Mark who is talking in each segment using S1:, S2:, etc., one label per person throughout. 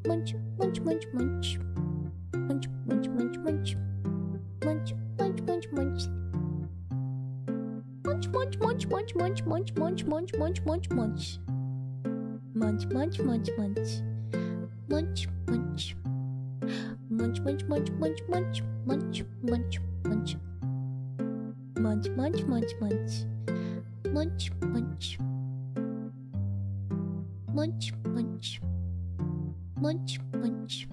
S1: munch, munch, munch, munch, munch, munch, munch, munch, munch, munch, munch, munch. Munch, munch, munch, munch, munch, munch, munch, munch, munch, munch, munch. Munch, munch, munch, munch. Munch, munch. Munch, munch, munch, munch, munch, munch, munch, munch. Munch, munch, munch, munch. Munch, munch. Munch, munch. Munch, munch.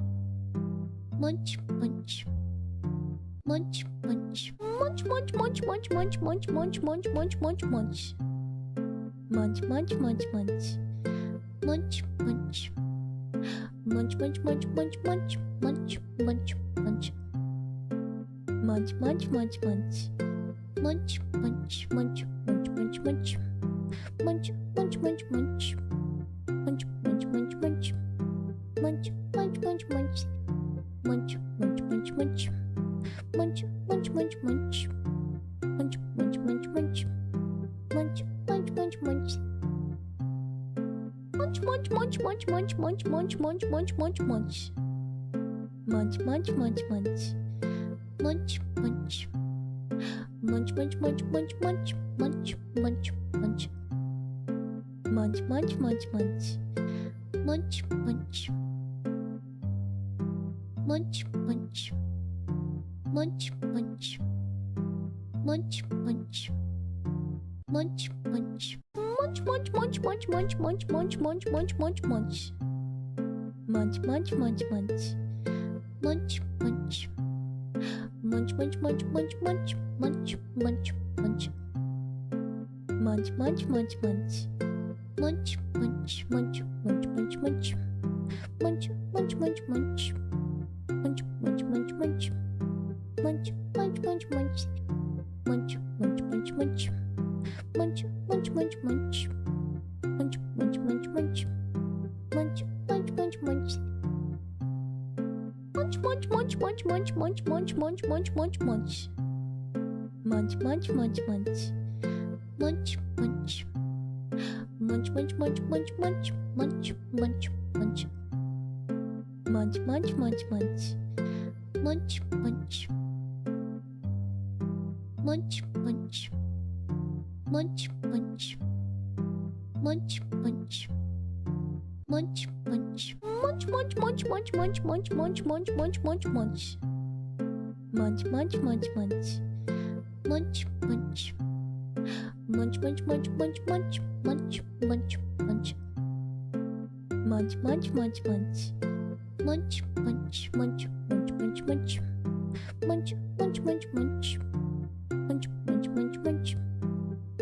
S1: Munch, munch. Munch, munch. Munch, munch, munch, munch, munch, munch, munch, munch, munch, munch, munch. Munch, munch, munch, munch. Munch, munch. Munch, munch, munch, munch, munch, munch, munch, munch. Munch, munch, munch, munch. Munch, munch, munch, munch, munch, munch. Munch, munch, munch, munch. Munch, munch, munch, munch. Munch, munch, munch, munch. Munch, munch, munch, munch. Munch, munch, munch, munch. Munch, munch, munch, munch. Munch, munch, munch, munch. Munch, munch, munch, munch, munch, munch, munch, munch, munch, munch, munch. Munch, munch, munch, munch. Munch, munch. Munch, munch, munch, munch, munch, munch, munch, munch. Munch, munch, munch, munch. Munch, munch. Munch, munch. Munch, munch. Munch, munch. Munch, munch. Munch, munch, munch, munch, munch, munch, munch, munch, munch, munch, munch. Munch, munch, munch, munch. Munch, munch. Munch, munch, munch, munch, munch, munch, munch, munch. Munch, munch, munch, munch. Munch, munch, munch, munch, munch, munch. Munch, munch, munch, munch. Munch, munch, munch, munch. Munch, munch, munch, munch. Munch, munch, munch, munch. Munch, munch, munch, munch. Munch, munch, munch, munch. Munch, munch, munch, munch. Munch, munch, munch, munch, munch, munch, munch, munch, munch, munch, munch. Munch, munch, munch, munch. Munch, munch. Munch, munch, munch, munch, munch, munch, munch, munch. Munch, munch, munch, munch. Munch, munch. Munch, munch. Munch, munch. Munch, munch. Munch, munch. Munch, munch, munch, munch, munch, munch, munch, munch, munch, munch, munch. Munch, munch, munch, munch. Munch, munch. Munch, munch, munch, munch, munch, munch, munch, munch. Munch, munch, munch, munch. Munch, munch, munch, munch, munch, munch. Munch, munch, munch, munch. Munch, munch, munch, munch.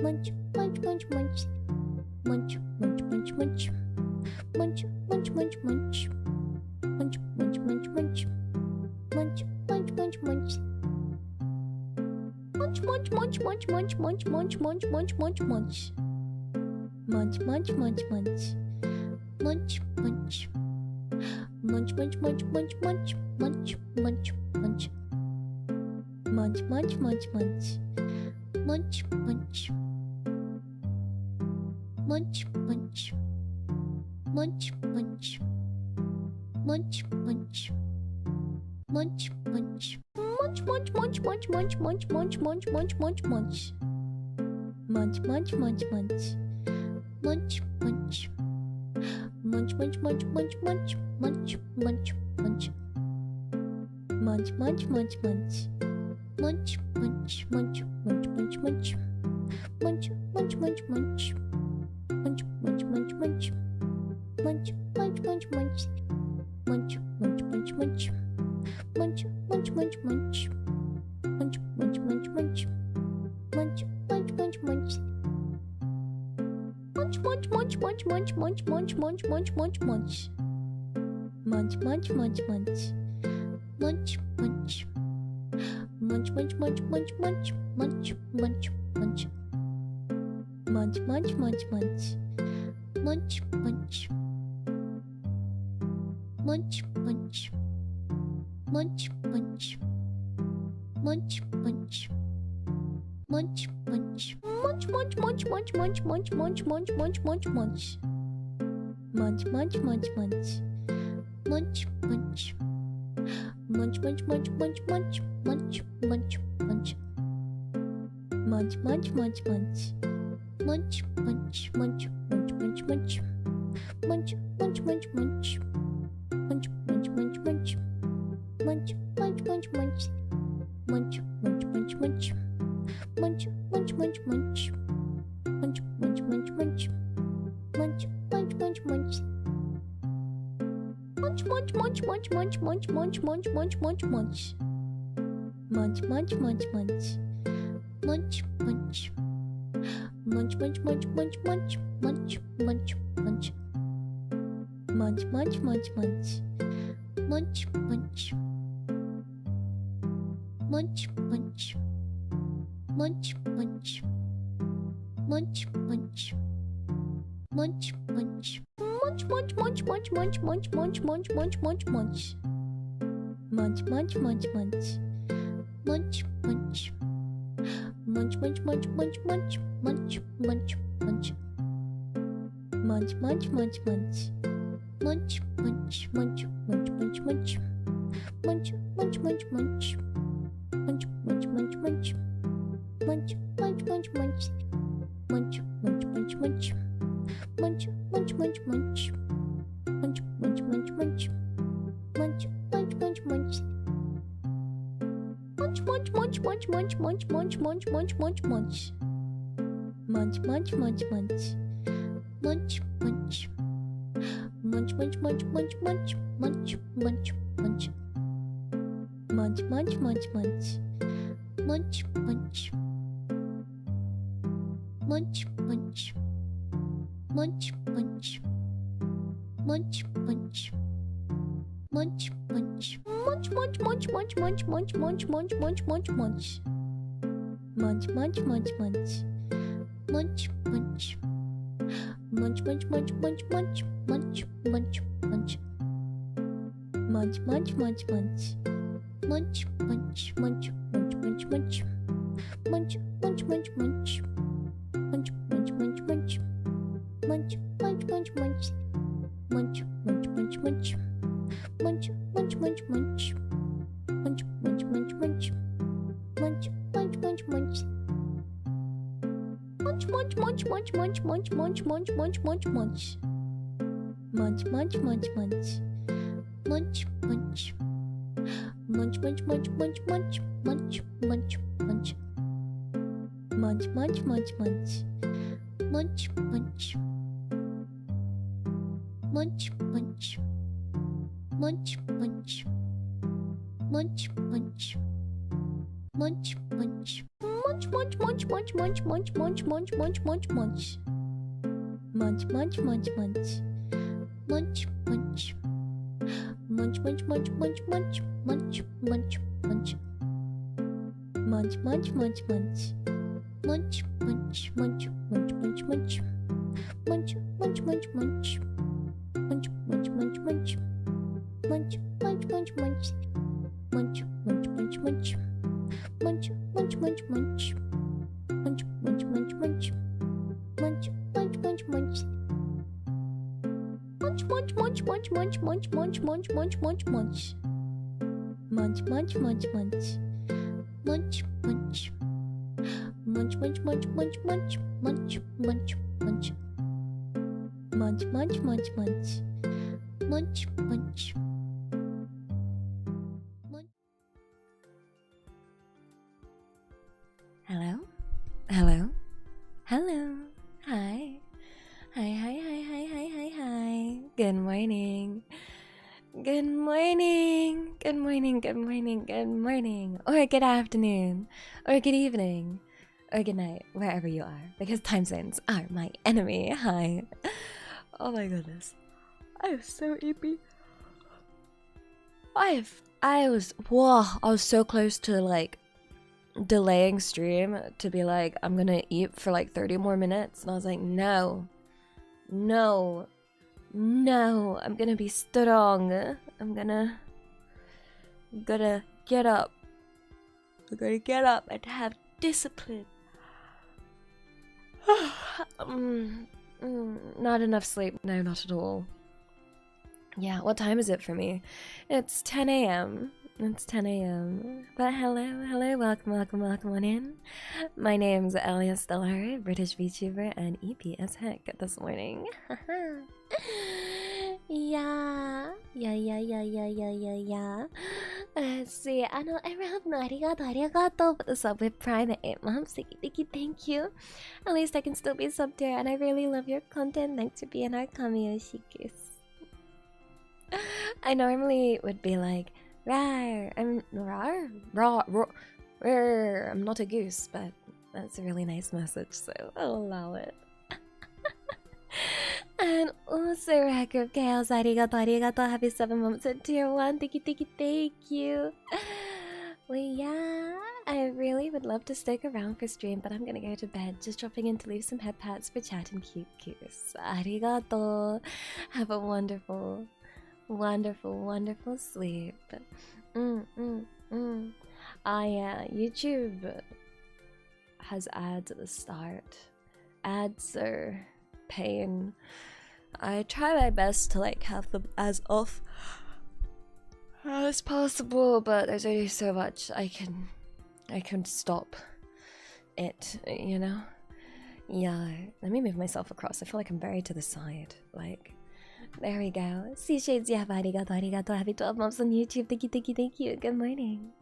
S1: Munch, munch, munch, munch. Munch, munch, munch, munch. Munch, munch, munch, munch. Munch, munch, munch, munch. Munch, munch, munch, munch. Munch, munch, munch, munch, munch, munch, munch, munch, munch, munch, munch. Munch, munch, munch, munch. Munch, munch. Munch, munch, munch, munch, munch, munch, munch, munch. Munch, munch, munch, munch. Munch, munch. Munch, munch. Munch, munch. Munch, munch. Munch, munch. Munch, munch, munch, munch, munch, munch, munch, munch, munch, munch, munch. Munch, munch, munch, munch. Munch, munch. Munch, munch, munch, munch, munch, munch, munch, munch. Munch, munch, munch, munch. Munch, munch, munch, munch, munch, munch. Munch, munch, munch, munch. Munch, munch, munch, munch. Munch, munch, munch, munch. Munch, munch, munch, munch. Munch, munch, munch, munch. Munch, munch, munch, munch. Munch, munch, munch, munch. Munch, munch, munch, munch, munch, munch, munch, munch, munch, munch, munch. Munch, munch, munch, munch. Munch, munch. Munch, munch, munch, munch, munch, munch, munch, munch. Munch, munch, munch, munch. Munch, munch. Munch, munch. Munch, munch. Munch, munch. Munch, munch. Munch, munch, munch, munch, munch, munch, munch, munch, munch, munch, munch. Munch, munch, munch, munch. Munch, munch, munch. Munch, munch, munch, munch, munch, munch, munch, munch. Munch, munch, munch, munch. Munch, munch, munch, munch, munch, munch. Munch, munch, munch, munch. Munch, munch, munch, munch. Munch, munch, munch, munch. Munch, munch, munch, munch. Munch, munch, munch, munch. Munch, munch, munch, munch. Munch, munch, munch, munch. Munch, munch, munch, munch, munch, munch, munch, munch, munch, munch, munch. Munch, munch, munch, munch. Munch, munch. Munch, munch, munch, munch, munch, munch, munch, munch. Munch, munch, munch, munch. Munch, munch. Munch, munch. Munch, munch. Munch, munch. Munch, munch. Munch, munch, munch, munch, munch, munch, munch, munch, munch, munch, munch. Munch, munch, munch, munch. Munch, munch. Munch, munch, munch, munch, munch, munch, munch, munch. Munch, munch, munch, munch. Munch, munch, munch, munch, munch, munch. Munch, munch, munch, munch. Munch, munch, munch, munch. Munch, munch, munch, munch. Munch, munch, munch, munch. Munch, munch, munch, munch. Munch, munch, munch, munch. Munch, munch, munch, munch. Munch, munch, munch, munch, munch, munch, munch, munch, munch, munch, munch. Munch, munch, munch, munch. Munch, munch. Munch, munch, munch, munch, munch, munch, munch, munch. Munch, munch, munch, munch. Munch, munch. Munch, munch. Munch, munch. Munch, munch. Munch, munch. Munch, munch, munch, munch, munch, munch, munch, munch, munch, munch, munch. Munch, munch, munch, munch. Munch, munch. Munch, munch, munch, munch, munch, munch, munch, munch. Munch, munch, munch, munch. Munch, munch, munch, munch, munch, munch. Munch, munch, munch, munch. Munch, munch, munch, munch. Munch, munch, munch, munch. Munch, munch, munch, munch. Munch, munch, munch, munch. Munch, munch, munch, munch. Munch, munch, munch, munch. Munch, munch, munch, munch, munch, munch, munch, munch, munch, munch, munch. Munch, munch, munch, munch. Munch, munch. Munch, munch, munch, munch, munch, munch, munch, munch. Munch, munch, munch, munch. Munch, munch. Munch, munch. Munch, munch. Munch, munch. Munch, munch. Munch, munch, munch, munch, munch, munch, munch, munch, munch, munch, munch. Munch, munch, munch, munch. Munch, munch. Munch, munch, munch, munch, munch, munch, munch, munch. Munch, munch, munch, munch. Munch, munch, munch, munch, munch, munch. Munch, munch, munch, munch. Munch, munch, munch, munch. Munch, munch, munch, munch. Munch, munch, munch, munch. Munch, munch, munch, munch. Munch, munch, munch, munch. Munch, munch, munch, munch. Munch, munch, munch, munch, munch, munch, munch, munch, munch, munch, munch. Munch, munch, munch, munch. Munch, munch. Munch, munch, munch, munch, munch, munch, munch, munch. Munch, munch, munch, munch. Munch, munch. Hello? Hello? Hello? Hi. Hi, hi, hi, hi, hi, hi, hi. Good morning. Good morning. Good morning, good morning, good morning. Or good afternoon. Or good evening. Or good night, wherever you are. Because time zones are my enemy. Hi. Oh my goodness. I'm so eepy. I was so close to like delaying stream to be like, I'm gonna eat for like 30 more minutes, and I was like, no, I'm gonna be strong. I'm gonna get up. I'm gonna get up and have discipline. Not enough sleep. No, not at all.
S2: Yeah, what time is it for me? It's 10 a.m. It's 10 a.m. But hello, welcome on in. My name's Elia Stellaria, British VTuber and EP as heck this morning. Yeah. Let's see. Arigato for the sub with Prime at 8 months. Thank you. At least I can still be subbed here, and I really love your content. Thanks for being our Kamiyoshi-kus. I normally would be like, rawr, I'm not a goose, but that's a really nice message, so I'll allow it. And also, Rack of Chaos, arigato, happy 7 months at tier 1, thank you. Well, yeah, I really would love to stick around for stream, but I'm gonna go to bed, just dropping in to leave some head pats for chat and cute cues. Arigato, have a wonderful sleep. YouTube has ads at the start. Ads are pain. I try my best to like have them as off as possible, but there's only so much I can stop it, you know? Yeah, let me move myself across. I feel like I'm very to the side. Like, there we go. See shades, yeah, arigato. Happy 12 months on YouTube. Thank you. Good morning.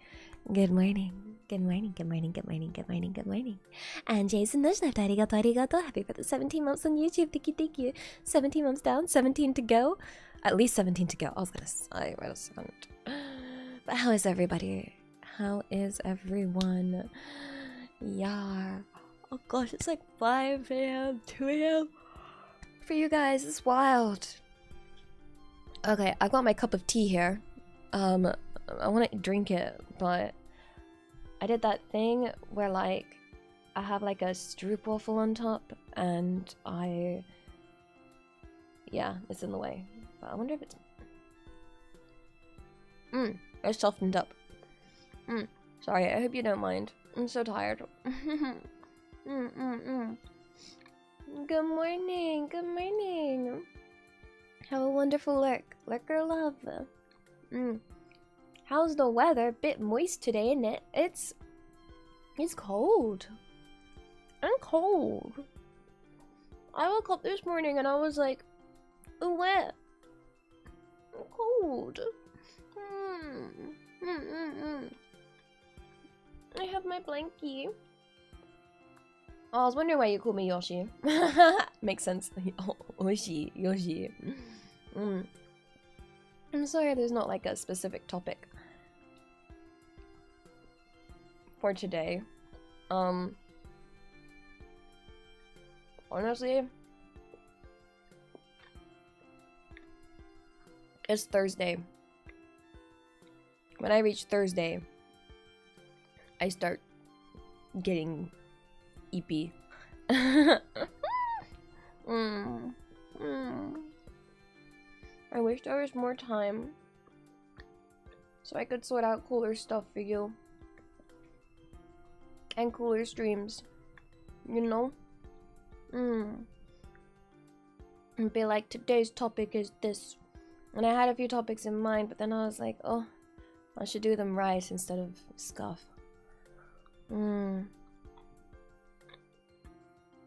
S2: And Jason Nushleft, arigato. Happy for the 17 months on YouTube. Thank you. 17 months down, 17 to go. At least 17 to go. I was gonna say, wait a second. But how is everybody? How is everyone? Yeah. Oh gosh, it's like 5 a.m., 2 a.m. For you guys, it's wild. Okay, I've got my cup of tea here. I want to drink it, but I did that thing where like I have like a stroopwafel on top, and yeah, it's in the way. But I wonder if it's it's softened up. Sorry, I hope you don't mind. I'm so tired. Good morning. Have a wonderful lurker love. How's the weather? Bit moist today, isn't it? It's cold. I'm cold. I woke up this morning and I was like, wet. I'm cold. I have my blankie. Oh, I was wondering why you call me Yoshi. Makes sense. Yoshi. I'm sorry there's not like a specific topic for today. Honestly, it's Thursday. When I reach Thursday, I start getting EP. I wish there was more time so I could sort out cooler stuff for you and cooler streams, you know? And be like, today's topic is this, and I had a few topics in mind, but then I was like, oh, I should do them right instead of scuff.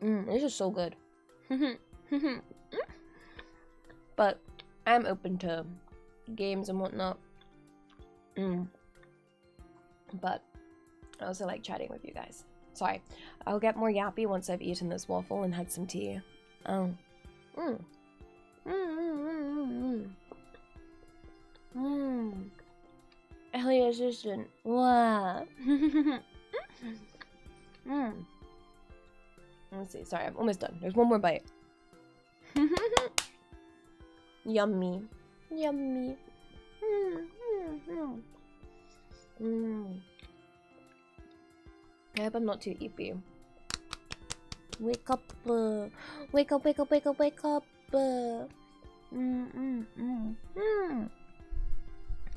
S2: This is so good. But I'm open to games and whatnot. But I also like chatting with you guys. Sorry, I'll get more yappy once I've eaten this waffle and had some tea. Elia assistant. Wow. Let's see. Sorry, I'm almost done. There's one more bite. Yummy. I hope I'm not too eepy. Wake up.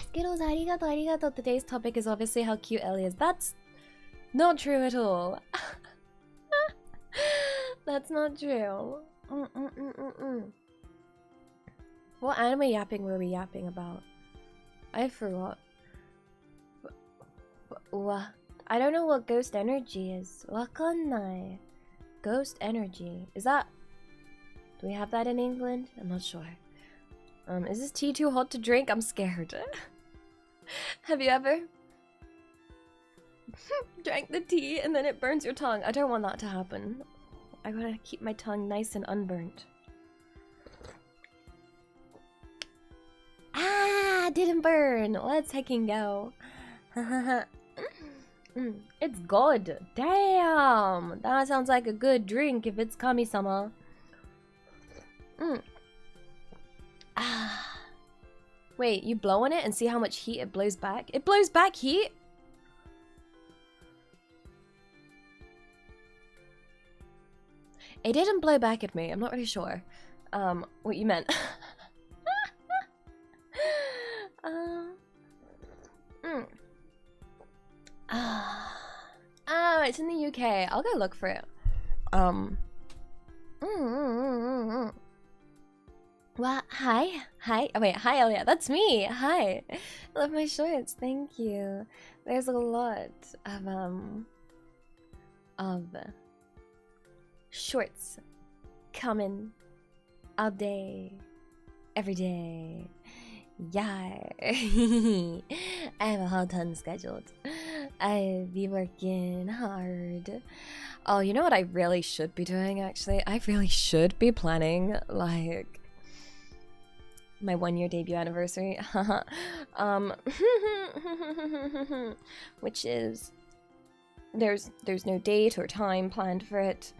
S2: Skittles, arigato. Today's topic is obviously how cute Elia is. That's not true at all. That's not true. What anime yapping were we yapping about? I forgot. I don't know what ghost energy is. Wakannai. Ghost energy. Is that... Do we have that in England? I'm not sure. Is this tea too hot to drink? I'm scared. Have you ever drank the tea and then it burns your tongue? I don't want that to happen. I gotta keep my tongue nice and unburnt. Ah, didn't burn. Let's hecking go. It's good. Damn, that sounds like a good drink if it's kami-sama. Ah. Wait, you blow on it and see how much heat it blows back? It blows back heat? It didn't blow back at me. I'm not really sure what you meant. Oh, it's in the UK. I'll go look for it. What? Hi? Oh, wait, hi, Elia. That's me. Hi. I love my shorts. Thank you. There's a lot of shorts coming all day, every day. Yeah. I have a whole ton scheduled. I be working hard. Oh, you know what I really should be doing, actually? I really should be planning, like, my 1-year debut anniversary. Which is... There's no date or time planned for it.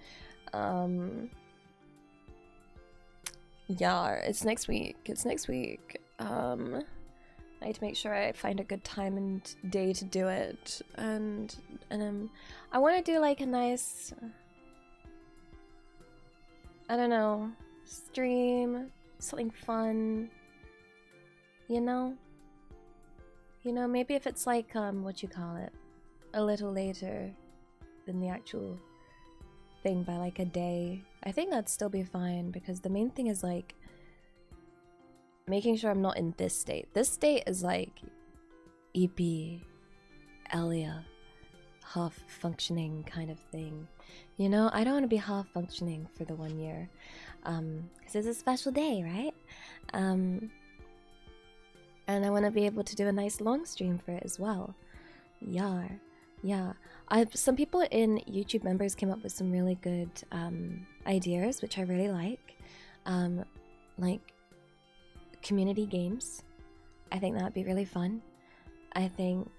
S2: Yeah, it's next week. I need to make sure I find a good time and day to do it, and I want to do like a nice, I don't know, stream, something fun, you know, maybe if it's like what you call it, a little later than the actual thing by like a day. I think that'd still be fine, because the main thing is like making sure I'm not in this state. This state is like EP, Elia, half functioning kind of thing. You know, I don't want to be half functioning for the 1 year, because it's a special day, right? And I want to be able to do a nice long stream for it as well. Yeah. Some people in YouTube members came up with some really good ideas, which I really like community games. I think that would be really fun. I think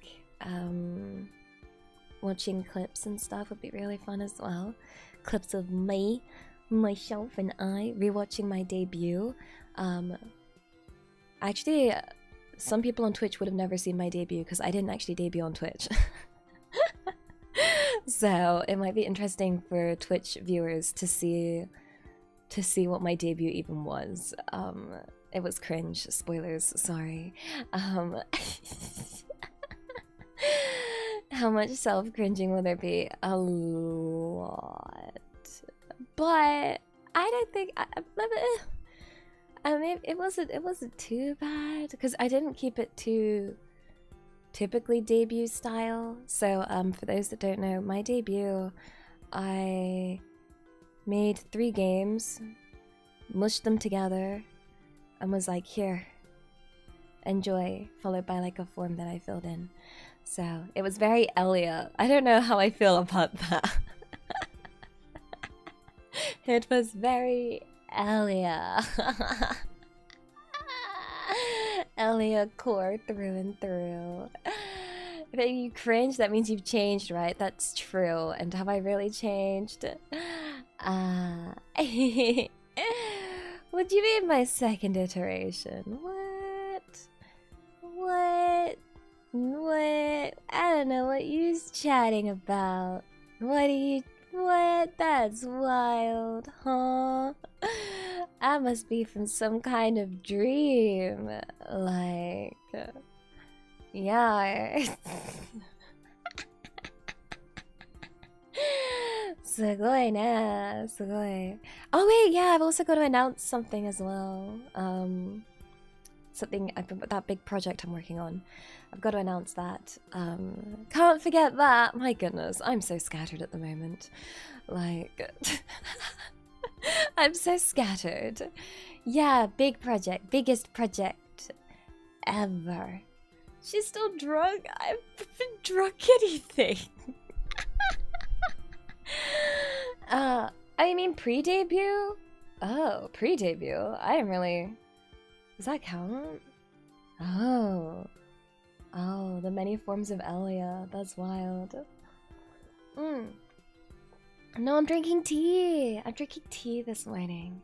S2: watching clips and stuff would be really fun as well. Clips of myself and I rewatching my debut. Actually, some people on Twitch would have never seen my debut because I didn't actually debut on Twitch. So it might be interesting for Twitch viewers to see what my debut even was. It was cringe. Spoilers, sorry. How much self-cringing will there be? A lot. But I don't think I mean, it wasn't too bad, because I didn't keep it too typically debut style. So for those that don't know, my debut, I made 3 games, mushed them together, and was like, here, enjoy, followed by like a form that I filled in. So it was very Elia. I don't know how I feel about that. It was very Elia. Elia core through and through. If you cringe, that means you've changed, right? That's true. And have I really changed? What do you mean by second iteration? What? I don't know what you're chatting about. What? That's wild, huh? I must be from some kind of dream. Like, yeah. Sugoi na, sugoi. Oh wait, yeah, I've also got to announce something as well. something, that big project I'm working on. I've got to announce that. Can't forget that. My goodness, I'm so scattered at the moment. Like, I'm so scattered. Yeah, big project, biggest project ever. She's still drunk. I've been drunk anything. I mean pre-debut? Oh, pre-debut. I didn't really... Does that count? Oh. Oh, the many forms of Elia. That's wild. No, I'm drinking tea. I'm drinking tea this morning.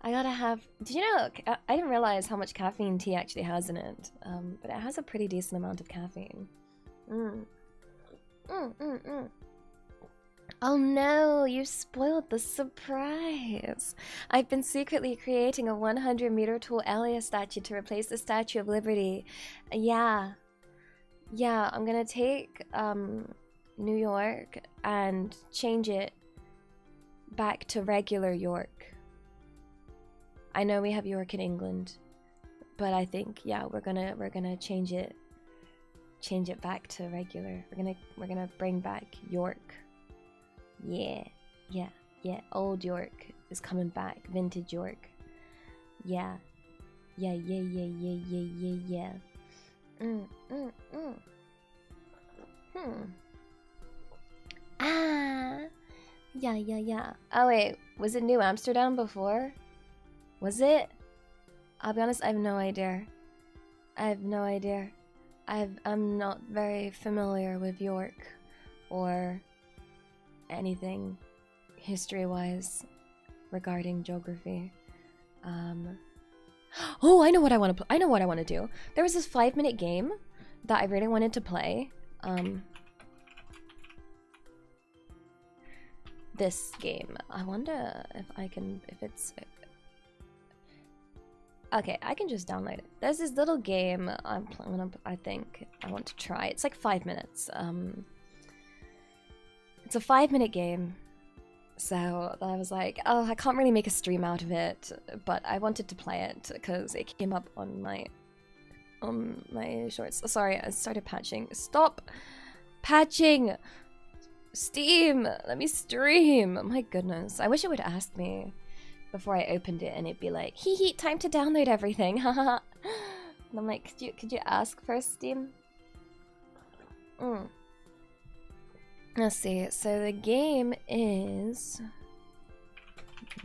S2: I gotta have... Did you know... I didn't realize how much caffeine tea actually has in it. But it has a pretty decent amount of caffeine. Oh no, you spoiled the surprise. I've been secretly creating a 100-meter tall Elia statue to replace the Statue of Liberty. Yeah. Yeah, I'm gonna take New York and change it back to regular York. I know we have York in England, but I think yeah, we're gonna change it back to regular. We're gonna bring back York. Yeah. Old York is coming back. Vintage York. Yeah. Yeah. Ah. Yeah. Oh wait, was it New Amsterdam before? Was it? I'll be honest, I have no idea. I'm not very familiar with York or anything history-wise regarding geography. Oh, I know what I want to I know what I want to do. There was this 5-minute game that I really wanted to play. This game. I wonder if I can, if it's... Okay, I can just download it. There's this little game I think I want to try. It's like 5 minutes. It's a 5-minute game. So I was like, oh, I can't really make a stream out of it, but I wanted to play it because it came up on my shorts. Sorry, I started patching. Stop patching! Steam! Let me stream! My goodness. I wish it would ask me before I opened it and it'd be like, hee, time to download everything, haha. And I'm like, could you ask first, Steam? Let's see, so the game is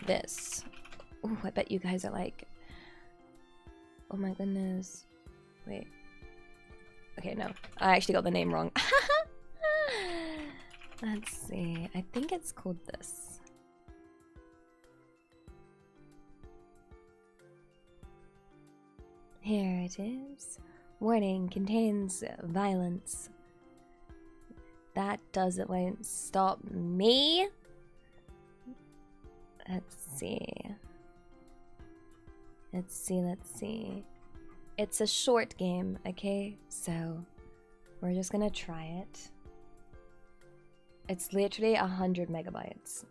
S2: this. Ooh, I bet you guys are like, oh my goodness. Wait. Okay, no. I actually got the name wrong. Let's see. I think it's called this. Here it is. Warning, contains violence. That won't stop me. Let's see. It's a short game, okay? So we're just gonna try it. It's literally 100 megabytes.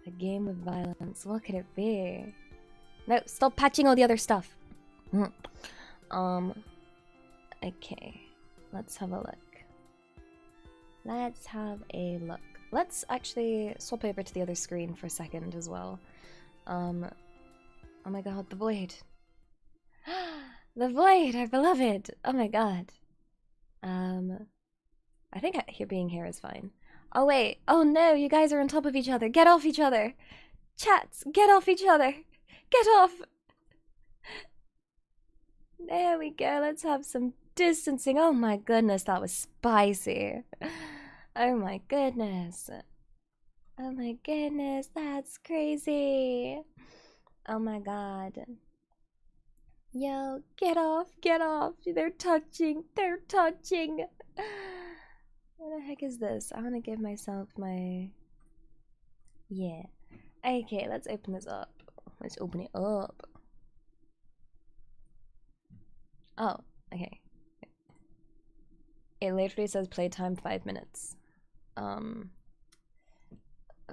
S2: A game with violence. What could it be? No, stop patching all the other stuff. Okay. Let's have a look. Let's actually swap over to the other screen for a second as well. Oh my god, the void. The void, our beloved. Oh my god. I think being here is fine. Oh wait, oh no, you guys are on top of each other. Get off each other. Chats, get off each other. Get off. There we go, let's have some distancing. Oh my goodness, that was spicy. Oh my goodness. Oh my goodness, that's crazy. Oh my god. Yo, get off, get off. They're touching. What the heck is this? I want to give myself my... Yeah. Okay, let's open this up. Let's open it up. Oh, okay. It literally says playtime 5 minutes.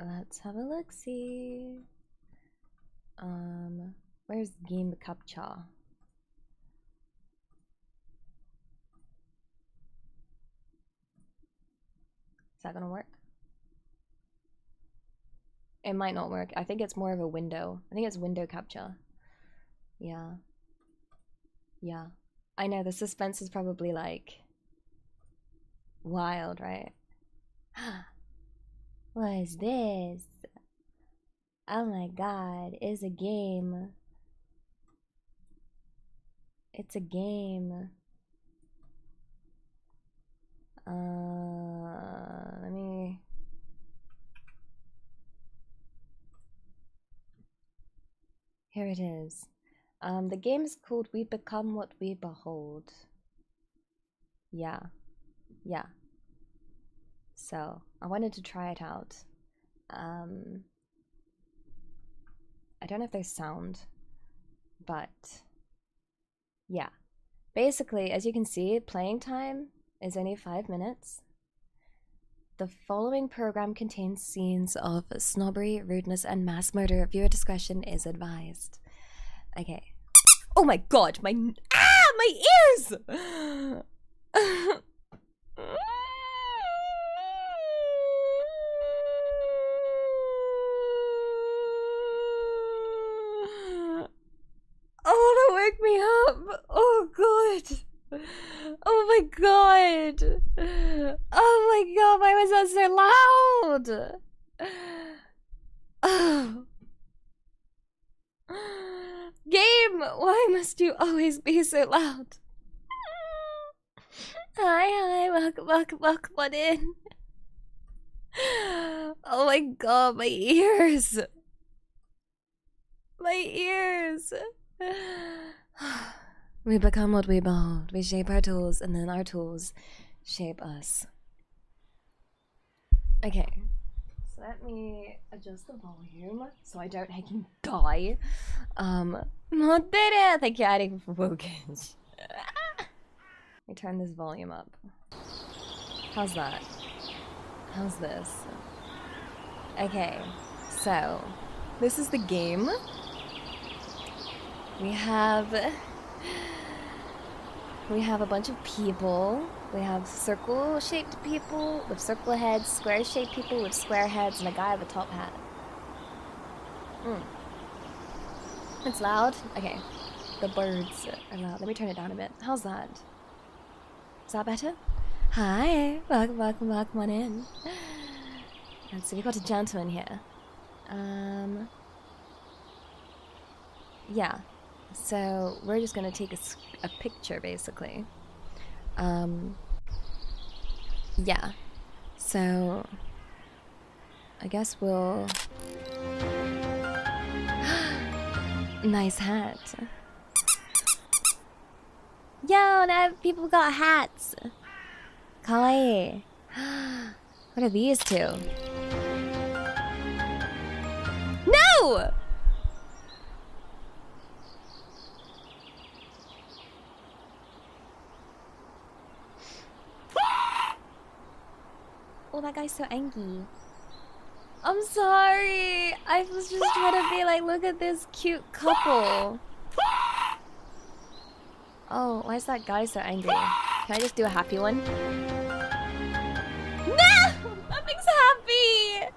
S2: Let's have a look-see. Where's game captcha? Is that gonna work? It might not work. I think it's more of a window. I think it's window capture. Yeah. Yeah. I know, the suspense is probably like wild, right? What is this? Oh my god, it's a game. It's a game. Let me... Here it is. The game is called We Become What We Behold. Yeah. Yeah. So, I wanted to try it out. I don't know if there's sound, but yeah. Basically, as you can see, playing time is only 5 minutes. The following program contains scenes of snobbery, rudeness, and mass murder. Viewer discretion is advised. Okay. Oh my god, my ears! Oh, that woke me up. Oh god. Oh my god. Oh my god, why was that so loud? Oh. Game, why must you always be so loud? Hi, welcome on in. Oh my god, my ears. My ears. We become what we behold. We shape our tools, and then our tools shape us. Okay, so let me adjust the volume so I don't hacking die. V-Dere! Thank you, Adding, for focus. Let me turn this volume up. How's that? How's this? Okay, so this is the game. We have a bunch of people. We have circle-shaped people with circle heads, square-shaped people with square heads, and a guy with a top hat. It's loud? Okay. The birds are loud. Let me turn it down a bit. How's that? Is that better? Hi! Welcome on in. And so we've got a gentleman here. Yeah. So we're just gonna take a picture, basically. Yeah. So I guess we'll... Nice hat. Yo, now people got hats. Kawaii. What are these two? No! Oh, that guy's so angry. I'm sorry. I was just trying to be like, look at this cute couple. Oh, why is that guy so angry? Can I just do a happy one? No! Nothing's happy!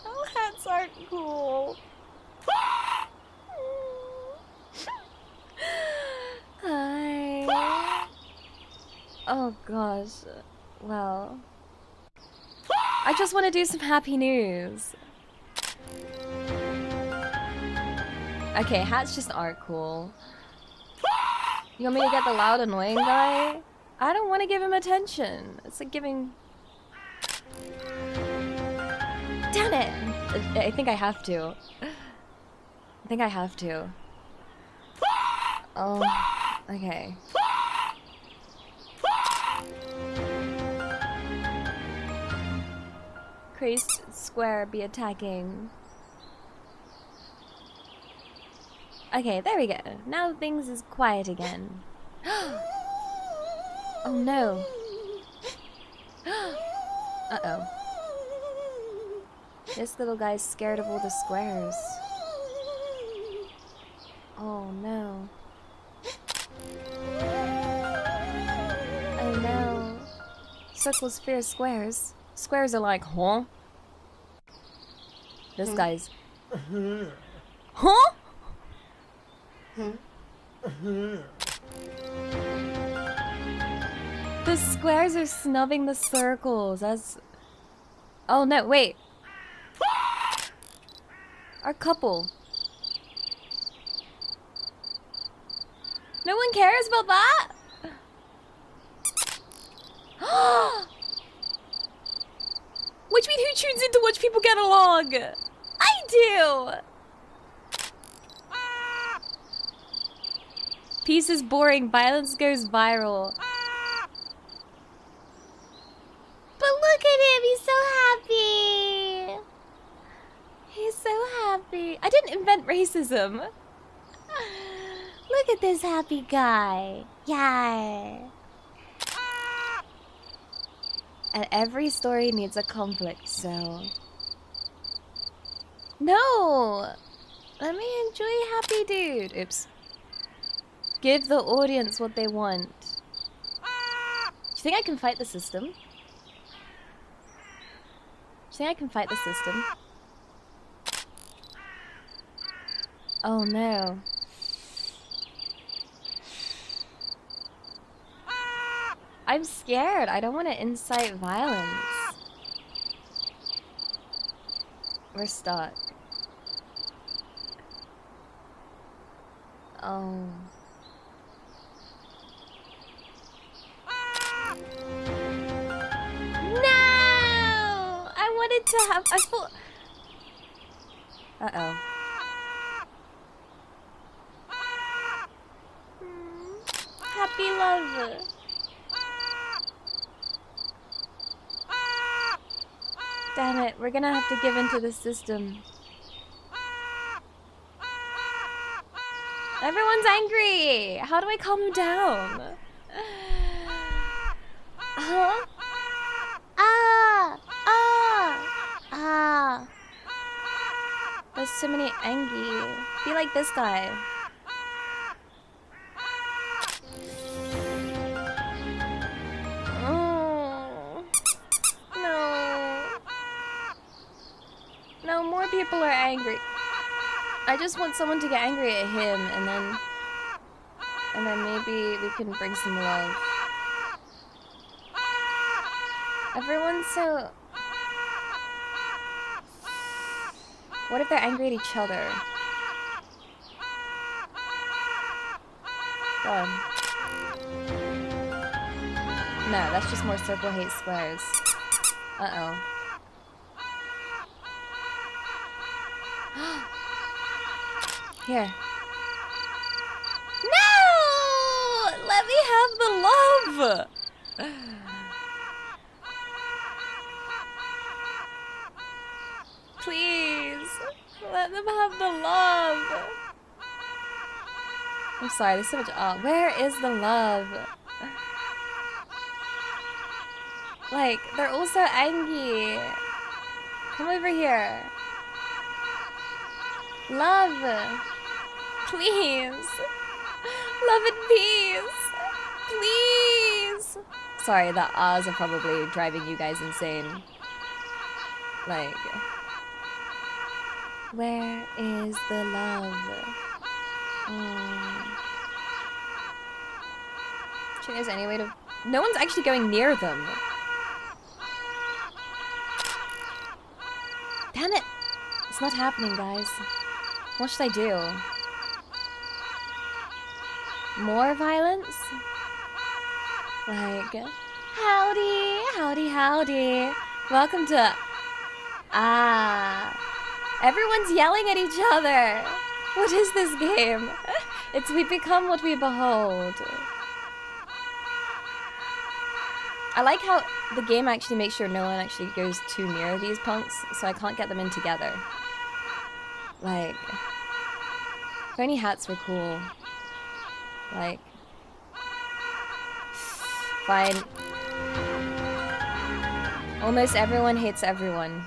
S2: Oh, hats aren't cool. Hi. Oh gosh. Well, I just want to do some happy news. Okay, hats just aren't cool. You want me to get the loud, annoying guy? I don't want to give him attention. It's like giving... Damn it! I think I have to. I think I have to. Oh, okay. Creased square be attacking. Okay, there we go. Now things is quiet again. Oh no. Uh-oh. This little guy's scared of all the squares. Oh no. Oh no. Circles fear squares. Squares are like, huh? This guy's... Huh? The squares are snubbing the circles. That's... Oh no, wait. Our couple. No one cares about that? Which means who tunes in to watch people get along? I do! Peace is boring, violence goes viral. But look at him, he's so happy! He's so happy. I didn't invent racism. Look at this happy guy. Yeah. And every story needs a conflict, so... No! Let me enjoy happy dude. Oops. Give the audience what they want. Do you think I can fight the system? Do you think I can fight the system? Oh no. I'm scared. I don't want to incite violence. We're stuck. Oh. No! I wanted to have... I thought... Uh-oh. Happy love. Damn it, we're gonna have to give in to the system. Everyone's angry! How do I calm them down? Huh? There's so many angry. Be like this guy. No, more people are angry. I just want someone to get angry at him, and then maybe we can bring some love. Everyone's so... What if they're angry at each other? Go on. No, that's just more circle hate squares. Uh-oh. Here. No! Let me have the love! Please. Let them have the love. I'm sorry, there's so much art. Where is the love? Like, they're all so angry. Come over here. Love. Please. Love and peace. Please. Sorry, the ahs are probably driving you guys insane. Like... Where is the love? Do you think there's any way to... No one's actually going near them. Damn it! It's not happening, guys. What should I do? More violence? Like... Howdy! Howdy, howdy! Welcome to... Everyone's yelling at each other! What is this game? It's we become what we behold. I like how the game actually makes sure no one actually goes too near these punks, so I can't get them in together. Like... If only hats were cool. Like... Fine. Almost everyone hates everyone.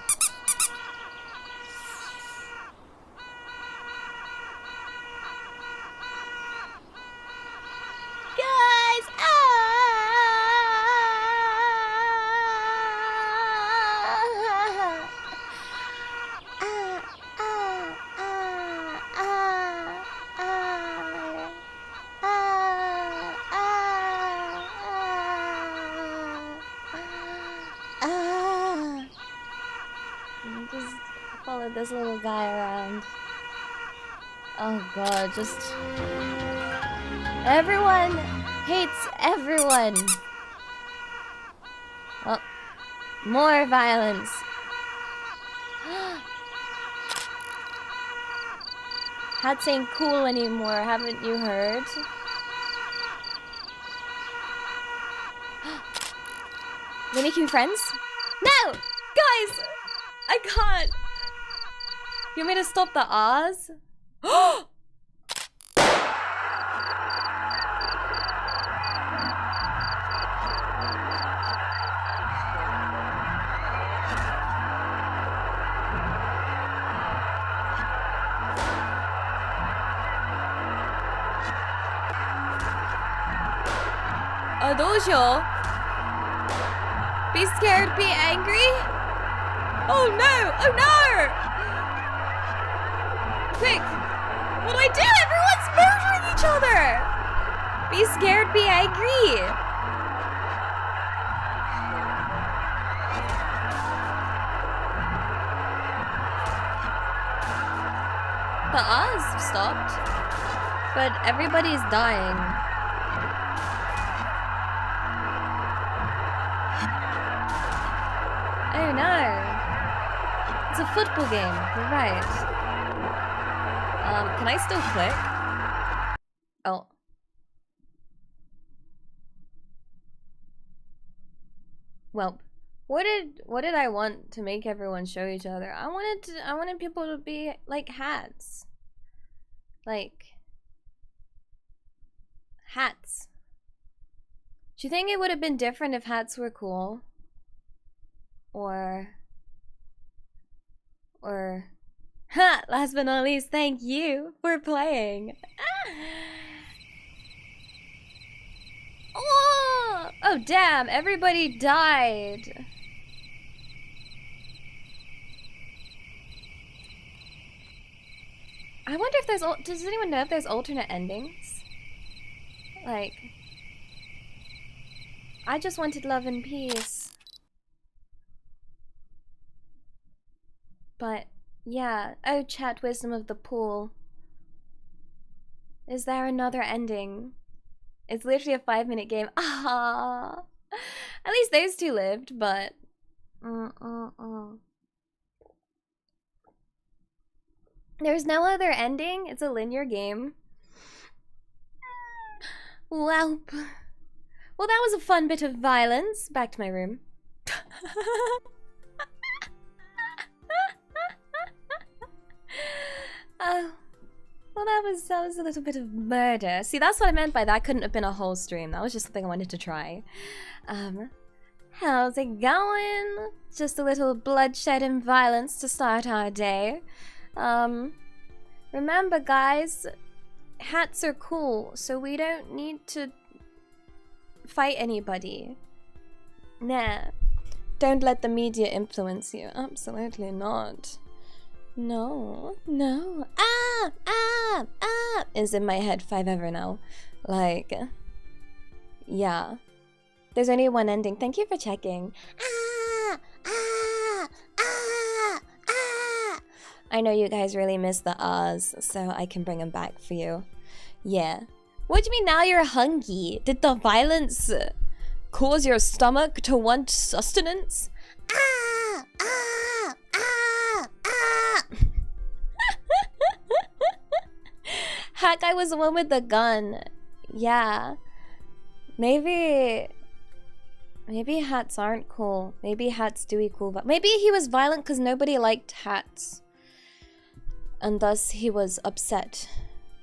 S2: with this little guy around. Oh god, just... Everyone hates everyone! Oh, more violence. Hats ain't cool anymore, haven't you heard? They're making friends? No! Guys! I can't! You want me to stop the Oz? Adojo? Be scared, be angry? Oh no! Oh no! Quick! What do I do? Everyone's murdering each other! Be scared, be angry! The Oz stopped, but everybody's dying. Oh no! It's a football game, you're right. Can I still click? Oh. Well, what did I want to make everyone show each other? I wanted people to be like hats. Like hats. Do you think it would have been different if hats were cool? Or ha! Last but not least, thank you for playing. Oh! Oh damn! Everybody died. I wonder if there's. Does anyone know if there's alternate endings? Like, I just wanted love and peace. But, yeah. Oh, chat wisdom of the pool. Is there another ending? It's literally a 5-minute game. Ah, at least those two lived, but... There's no other ending? It's a linear game. Welp. Well, that was a fun bit of violence. Back to my room. Well, that was a little bit of murder. See, that's what I meant by that couldn't have been a whole stream. That was just something I wanted to try. How's it going? Just a little bloodshed and violence to start our day. Remember, guys, hats are cool, so we don't need to fight anybody. Nah. Don't let the media influence you. Absolutely not. No, no. Is in my head 5 ever now. Like, yeah. There's only one ending. Thank you for checking. I know you guys really miss the Oz, so I can bring them back for you. Yeah. What do you mean now you're hungry? Did the violence cause your stomach to want sustenance? Hat guy was the one with the gun. Yeah. Maybe hats aren't cool. Maybe hats do equal, but maybe he was violent because nobody liked hats. And thus he was upset.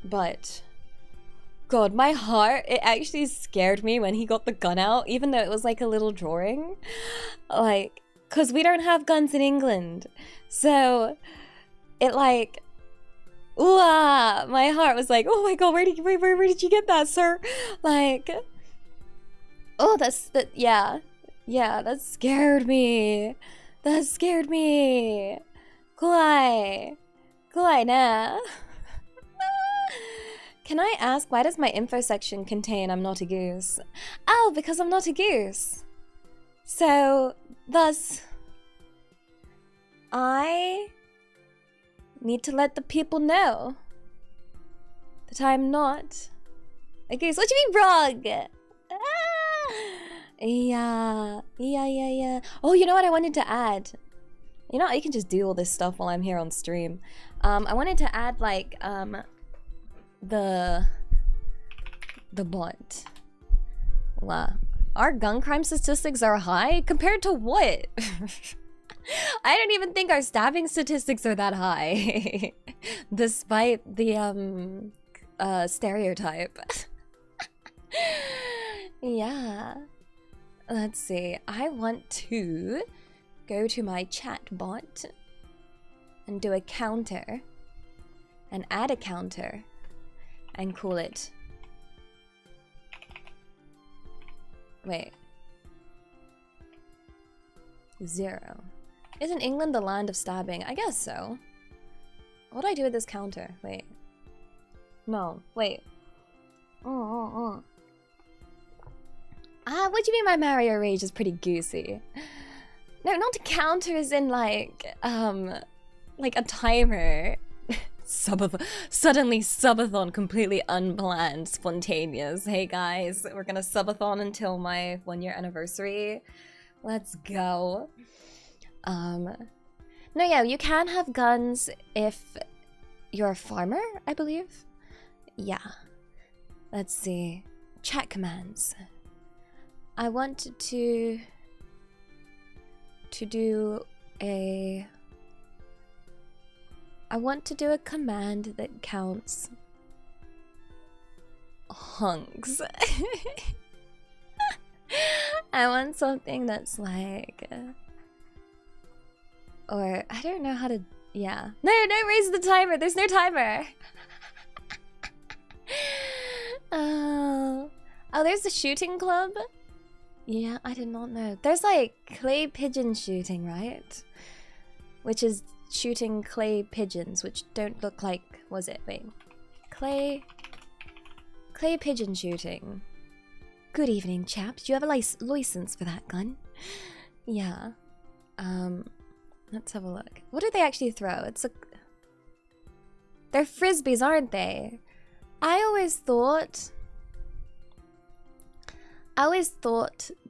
S2: But God, my heart, it actually scared me when he got the gun out, even though it was like a little drawing. Like, because we don't have guns in England. So it like, ooh, my heart was like, oh my God, where did you get that, sir? Like, oh, yeah, that scared me. That scared me. Kulai na. Can I ask, why does my info section contain I'm not a goose? Oh, because I'm not a goose. So, thus, I Need to let the people know that I'm not a goose. What do you mean wrong? Yeah. Oh, you know what I wanted to add? You know, you can just do all this stuff while I'm here on stream. I wanted to add like the bot. Wow. Our gun crime statistics are high compared to what? I don't even think our stabbing statistics are that high, despite the stereotype. Yeah. Let's see. I want to go to my chat bot and do a counter and add a counter and call it. Wait. 0. Isn't England the land of stabbing? I guess so. What do I do with this counter? Wait. No, wait. What do you mean my Mario rage is pretty goosey? No, not to counter as in like a timer. Suddenly subathon, completely unplanned, spontaneous. Hey guys, we're gonna subathon until my 1-year anniversary. Let's go. No, yeah, you can have guns if you're a farmer, I believe. Yeah. Let's see. Chat commands. I want to do a... I want to do a command that counts hunks. I want something that's like... or, I don't know how to... Yeah. No, don't raise the timer! There's no timer! Oh, there's the shooting club? Yeah, I did not know. There's like clay pigeon shooting, right? Which is shooting clay pigeons, which don't look like... Was it? Wait. Clay pigeon shooting. Good evening, chaps. Do you have a license for that gun? Yeah. Let's have a look. What do they actually throw? It's a... They're frisbees, aren't they? I always thought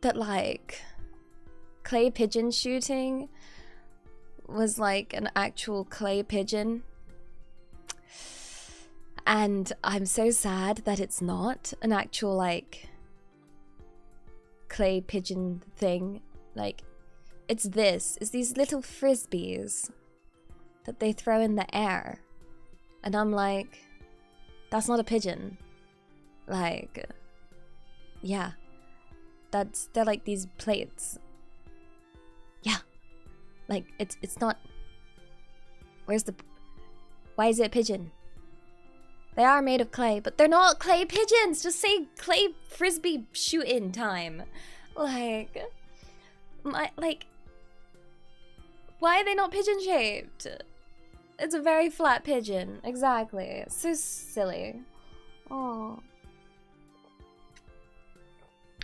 S2: that like clay pigeon shooting was like an actual clay pigeon, and I'm so sad that it's not an actual like clay pigeon thing. Like it's these little frisbees that they throw in the air, and I'm like, that's not a pigeon. Like, yeah. They're like these plates. Yeah. Like, it's not... Why is it a pigeon? They are made of clay, but they're not clay pigeons! Just say clay frisbee shoot-in time. Like... why are they not pigeon-shaped? It's a very flat pigeon. Exactly. It's so silly. Oh.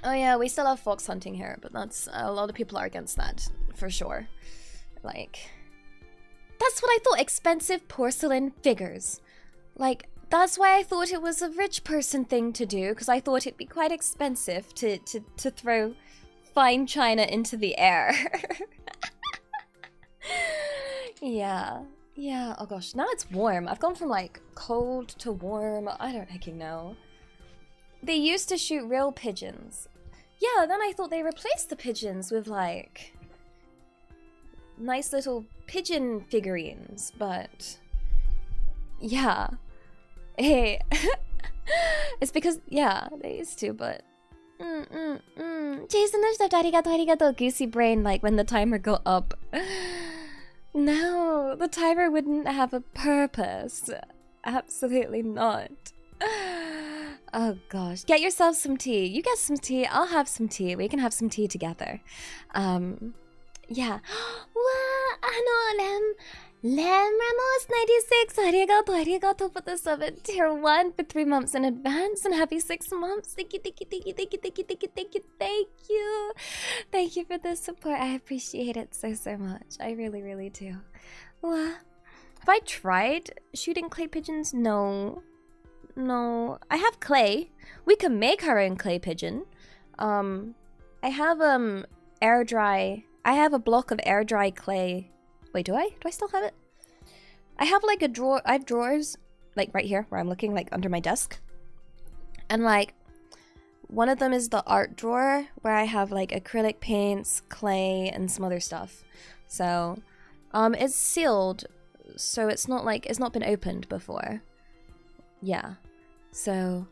S2: Oh yeah, we still have fox hunting here, but that's... a lot of people are against that, for sure. Like... That's what I thought, expensive porcelain figures. Like, that's why I thought it was a rich person thing to do, because I thought it'd be quite expensive to throw fine china into the air. Yeah. Yeah, oh gosh, now it's warm. I've gone from like cold to warm. I don't fucking know. They used to shoot real pigeons. Yeah, then I thought they replaced the pigeons with like nice little pigeon figurines, but yeah. Hey, it's because, yeah, they used to, but Jason, arigato, goosey brain, like when the timer go up. No, the timer wouldn't have a purpose. Absolutely not. Oh gosh. Get yourself some tea. You get some tea, I'll have some tea. We can have some tea together. Yeah. Lem Ramos 96. Arigato for the sub at tier 1 for 3 months in advance, and happy 6 months. Thank you. Thank you for the support. I appreciate it so much. I really do. Have I tried shooting clay pigeons? No. No. I have clay. We can make our own clay pigeon. I have air dry. I have a block of air dry clay. Wait, do I? Do I still have it? I have like a drawer. I have drawers like right here where I'm looking, like under my desk. And like one of them is the art drawer where I have like acrylic paints, clay, and some other stuff. So it's sealed, so it's not like it's not been opened before. Yeah. So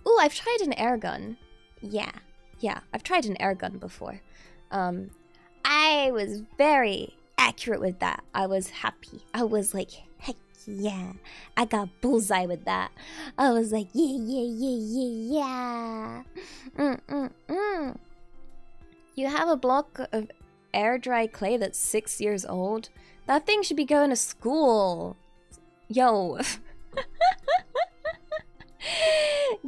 S2: ooh, I've tried an air gun. Yeah, I've tried an air gun before. I was very accurate with that. I was happy. I was like, heck yeah, I got bullseye with that. I was like, yeah. You have a block of air dry clay that's 6 years old? That thing should be going to school. Yo.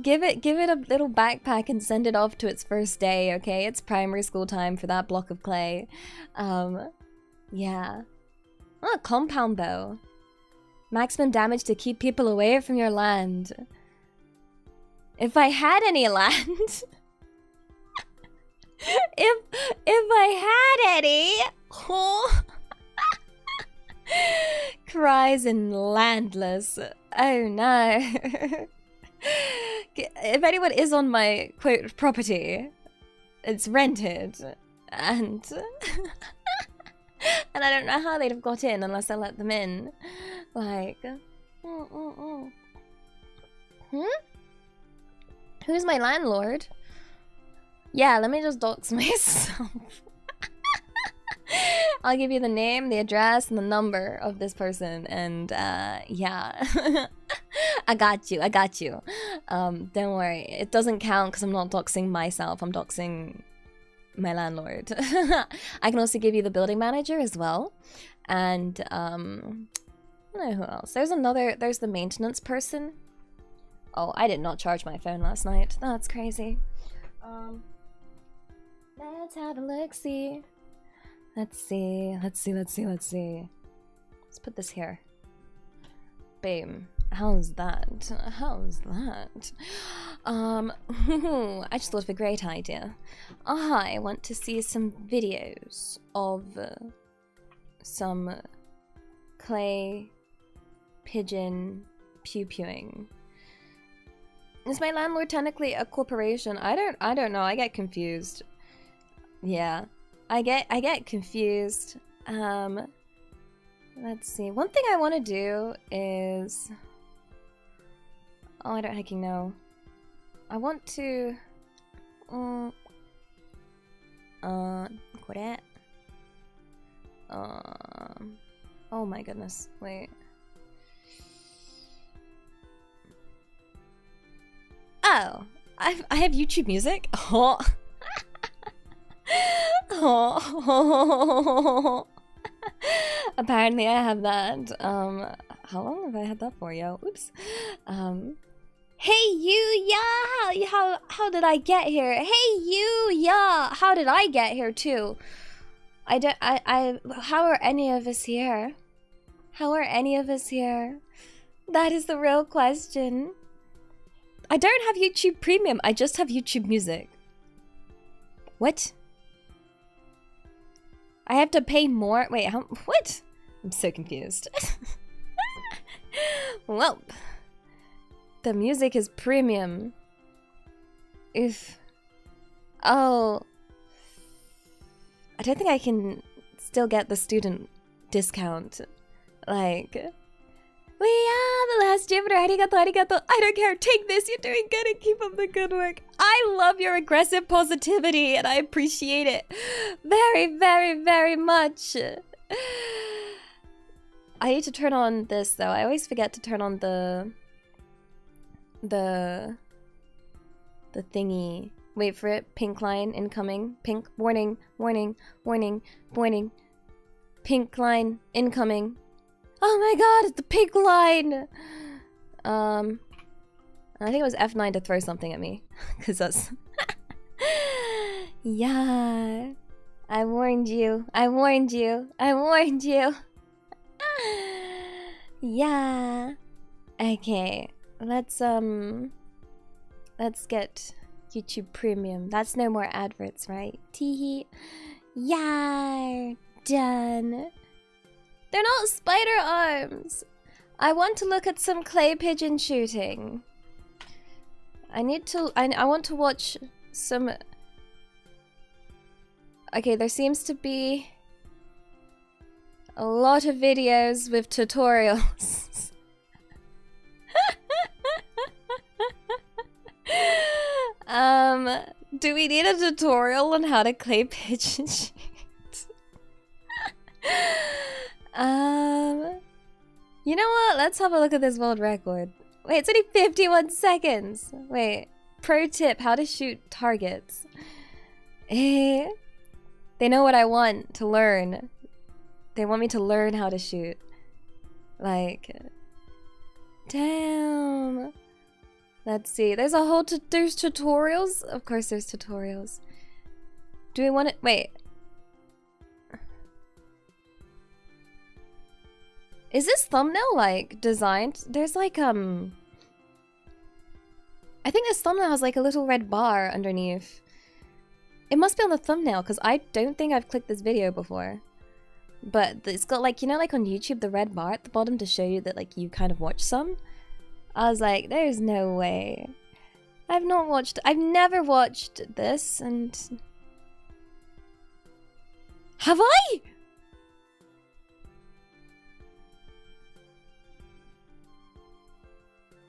S2: Give it a little backpack and send it off to its first day, okay? It's primary school time for that block of clay. Yeah. Oh, compound bow. Maximum damage to keep people away from your land. If I had any land... if I had any... Oh. Cries and landless. Oh no. If anyone is on my, quote, property, it's rented, and and I don't know how they'd have got in unless I let them in. Like, Who's my landlord? Yeah, let me just dox myself. I'll give you the name, the address, and the number of this person, and yeah. I got you. Don't worry. It doesn't count because I'm not doxing myself. I'm doxing my landlord. I can also give you the building manager as well. And, I don't know who else. There's the maintenance person. Oh, I did not charge my phone last night. That's crazy. Let's have a look-see. Let's see. Let's put this here. Boom. How's that? I just thought of a great idea. I want to see some videos of some clay pigeon pew-pewing. Is my landlord technically a corporation? I don't know. I get confused. Yeah. I get confused. Let's see. One thing I want to do is... Oh, I don't hecking know. I want to... Oh my goodness. Wait. Oh! I have YouTube music? Oh! Oh. Apparently I have that. How long have I had that for, yo? Oops. Hey you, yeah! How did I get here? Hey you, yeah! How did I get here too? How are any of us here? How are any of us here? That is the real question. I don't have YouTube Premium, I just have YouTube Music. What? I have to pay more? Wait, how? What? I'm so confused. Well, the music is premium. If... Oh. I don't think I can still get the student discount. Like... We are the last Jupiter. Arigato, arigato. I don't care. Take this. You're doing good and keep up the good work. I love your aggressive positivity and I appreciate it very, very, very much. I need to turn on this though. I always forget to turn on the thingy. Wait for it. Pink line incoming. Pink warning, warning, warning, warning. Pink line incoming. Oh my god, it's the pink line! I think it was F9 to throw something at me. Cause that's... Yeah. I warned you. I warned you. I warned you. Yeah. Okay. Let's get YouTube Premium. That's no more adverts, right? Teehee. Yeah. Done. They're not spider arms. I want to look at some clay pigeon shooting. I want to watch some... Okay, there seems to be a lot of videos with tutorials. Do we need a tutorial on how to clay pigeon shoot? You know what? Let's have a look at this world record. Wait, it's only 51 seconds. Wait, pro tip, how to shoot targets. They know what I want to learn. They want me to learn how to shoot. Like, damn. Let's see. There's a whole there's tutorials. Of course, there's tutorials. Do we want it? Wait. Is this thumbnail like designed? There's like I think this thumbnail has like a little red bar underneath. It must be on the thumbnail because I don't think I've clicked this video before. But it's got like, you know, like on YouTube, the red bar at the bottom to show you that like you kind of watched some. I was like, there's no way. I've never watched this and... Have I?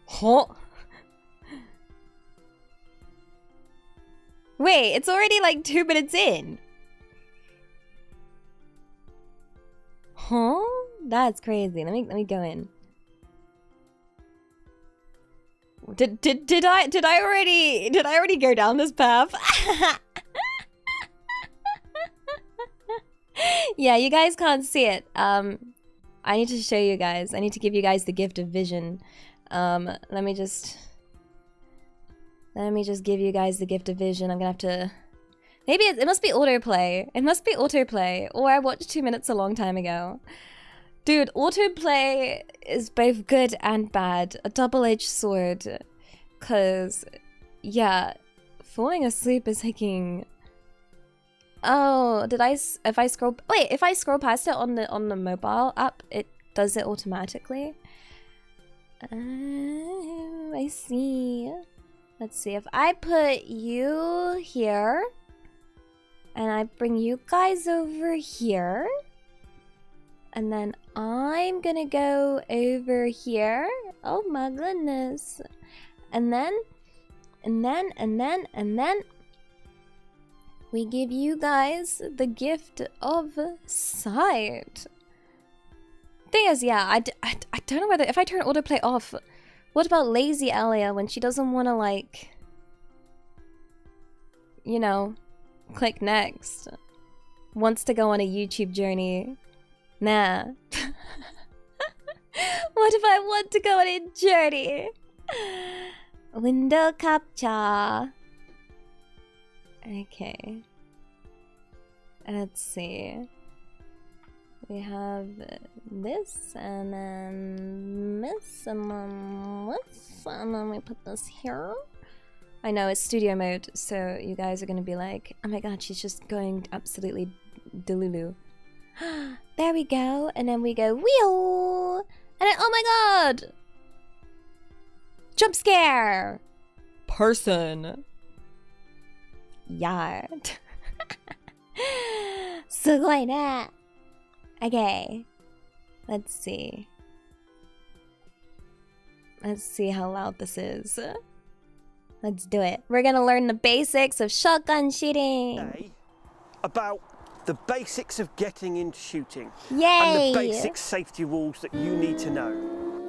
S2: Huh? Wait, it's already like 2 minutes in. Huh? That's crazy. Let me go in. Did I already go down this path? Yeah, you guys can't see it. I need to show you guys. I need to give you guys the gift of vision. Let me just give you guys the gift of vision. I'm gonna have to... Maybe it must be autoplay. It must be autoplay. Or I watched 2 minutes a long time ago. Dude, autoplay is both good and bad. A double-edged sword. Cause, yeah, falling asleep is taking... Oh, if I scroll... Wait, if I scroll past it on the mobile app, it does it automatically? Oh, I see. Let's see, if I put you here, and I bring you guys over here, and then I'm gonna go over here. Oh my goodness. And then, we give you guys the gift of sight. Thing is, yeah, I don't know whether, if I turn autoplay off, what about lazy Elia when she doesn't want to, like, you know, click next? Wants to go on a YouTube journey. Nah. What if I want to go on a journey? Window capture. Okay. Let's see. We have this, and then this, and then this, and then we put this here. I know, it's studio mode, so you guys are gonna be like, oh my god, she's just going absolutely delulu. There we go, and then we go, wheel! And then, oh my god! Jump scare! Person! Yard. すごいね. Okay. Let's see. Let's see how loud this is. Let's do it. We're gonna learn the basics of shotgun shooting.
S3: Today, about the basics of getting into shooting.
S2: Yay!
S3: And the basic safety rules that you need to know.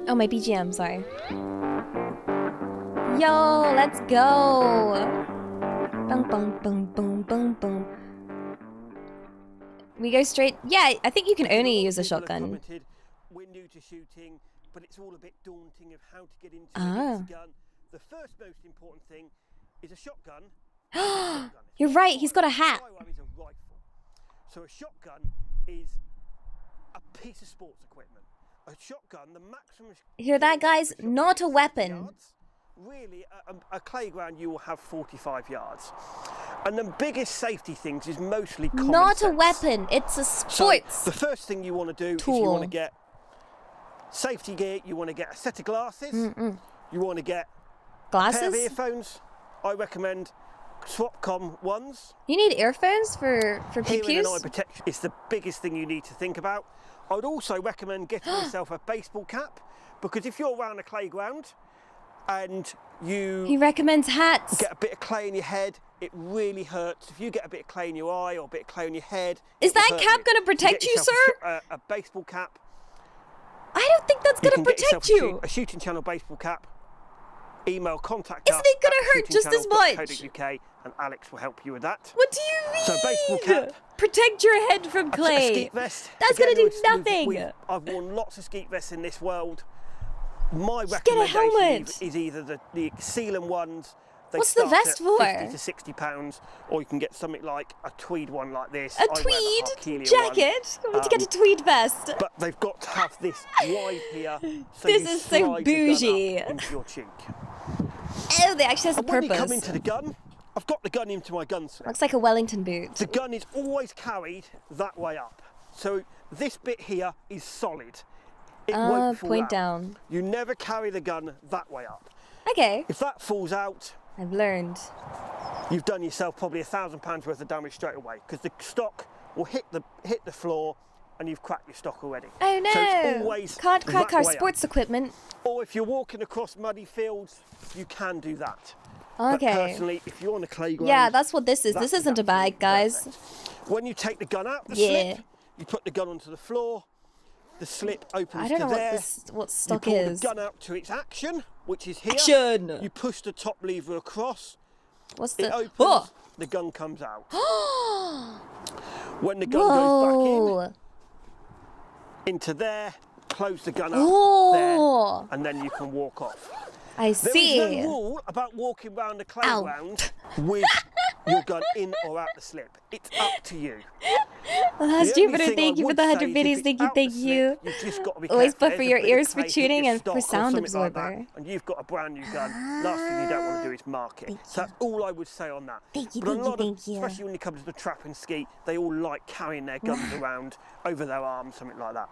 S2: Oh, my BGM, sorry. Yo, let's go! Boom, boom, boom, boom, boom, boom. We go straight... Yeah, I think you can only use a shotgun.
S3: We're new to shooting, but it's all a bit daunting of how to get into
S2: Ah.
S3: this gun. The first most important thing is a shotgun.
S2: You're right, he's got a hat.
S3: Is a rifle. So a shotgun is a piece of sports equipment. a shotgun, the maximum.
S2: Hear that, guys? Not a weapon.
S3: Yards. Really, a playground you will have 45 yards. And the biggest safety things is mostly common
S2: Not
S3: sense.
S2: a weapon. It's a sports.
S3: So the first thing you want to do
S2: tool.
S3: is you want to get safety gear. You want to get a set of glasses. You want to get a pair of
S2: Glasses?
S3: earphones. I recommend Swapcom ones.
S2: You need earphones for
S3: Hearing and eye
S2: PQs?
S3: protection is the biggest thing you need to think about. I would also recommend getting yourself a baseball cap, because if you're around a playground and
S2: He
S3: you
S2: recommends hats.
S3: get a bit of clay in your head, it really hurts. If you get a bit of clay in your eye or a bit of clay in your head,
S2: Is
S3: it will
S2: that
S3: hurt
S2: cap
S3: you.
S2: gonna protect
S3: Get
S2: you,
S3: yourself
S2: sir?
S3: A baseball cap.
S2: I don't think that's
S3: You
S2: gonna
S3: can get yourself
S2: protect you.
S3: a shooting channel baseball cap. Email contact
S2: Isn't
S3: us
S2: it gonna
S3: at
S2: hurt just as much?
S3: shootingchannel.co.uk and Alex will help you with that.
S2: What do you mean?
S3: So baseball cap.
S2: Protect your head from
S3: A
S2: clay.
S3: skeet vest.
S2: That's gonna do
S3: we've-
S2: nothing.
S3: I've worn lots of skeet vests in this world. My
S2: Just get a
S3: recommendation
S2: helmet.
S3: is either the sealant ones. They
S2: What's the
S3: start
S2: vest
S3: at
S2: for?
S3: 50 to 60 pounds, or you can get something like a tweed one like this.
S2: A
S3: I wear the
S2: tweed
S3: Archery
S2: jacket? You need to get a tweed vest.
S3: But they've got to have this wide here. So
S2: This
S3: you
S2: is so
S3: slide the gun up
S2: bougie.
S3: into your cheek.
S2: Oh, they actually has a
S3: And when you
S2: purpose.
S3: come into the gun, I've got the gun into my gun slip.
S2: Looks like a Wellington boot.
S3: The gun is always carried that way up. So this bit here is solid. It won't fall
S2: Point
S3: out.
S2: down.
S3: You never carry the gun that way up.
S2: Okay,
S3: If that falls out,
S2: I've learned.
S3: you've done yourself probably £1,000 worth of damage straight away, because the stock will hit the floor and you've cracked your stock already.
S2: Oh no!
S3: So it's always
S2: Can't crack
S3: that
S2: our
S3: way up.
S2: sports equipment.
S3: Or if you're walking across muddy fields, you can do that. But
S2: Okay.
S3: personally, if you're on a playground,
S2: Yeah, that's what this is.
S3: that
S2: This
S3: is
S2: isn't a bag,
S3: absolutely
S2: guys.
S3: perfect. When you take the gun out the
S2: Yeah.
S3: slip, you put the gun onto the floor. The slip opens
S2: I don't know
S3: to there.
S2: what
S3: You
S2: stock
S3: pull
S2: is.
S3: the gun out to its action, which is here.
S2: Action!
S3: You push the top lever across.
S2: What's
S3: It
S2: the?
S3: opens.
S2: Oh!
S3: The gun comes out. When the gun goes back
S2: Whoa!
S3: into there, close the gun up
S2: Oh!
S3: there, and then you can walk off.
S2: I
S3: There
S2: see.
S3: is no rule about walking around the playground with your gun in or out the slip. It's up to you.
S2: Well, that's
S3: The only
S2: Jupiter.
S3: thing
S2: Thank
S3: I
S2: you for
S3: would
S2: the
S3: say
S2: 100
S3: is if
S2: biddies.
S3: it's
S2: Thank you,
S3: out the
S2: thank
S3: slip,
S2: you.
S3: You've just got to be
S2: Always
S3: careful.
S2: put for
S3: There's a
S2: your
S3: bit of
S2: ears for
S3: clay hit
S2: tuning
S3: your
S2: and for
S3: stock or
S2: sound
S3: something like that,
S2: absorber.
S3: and you've got a brand new gun. Last thing you don't want to do is mark it. So that's all I would say on that.
S2: Thank you,
S3: But a
S2: thank you,
S3: lot
S2: thank
S3: of,
S2: you.
S3: especially when it comes to the trap and ski, they all like carrying their guns around over their arms, something like that.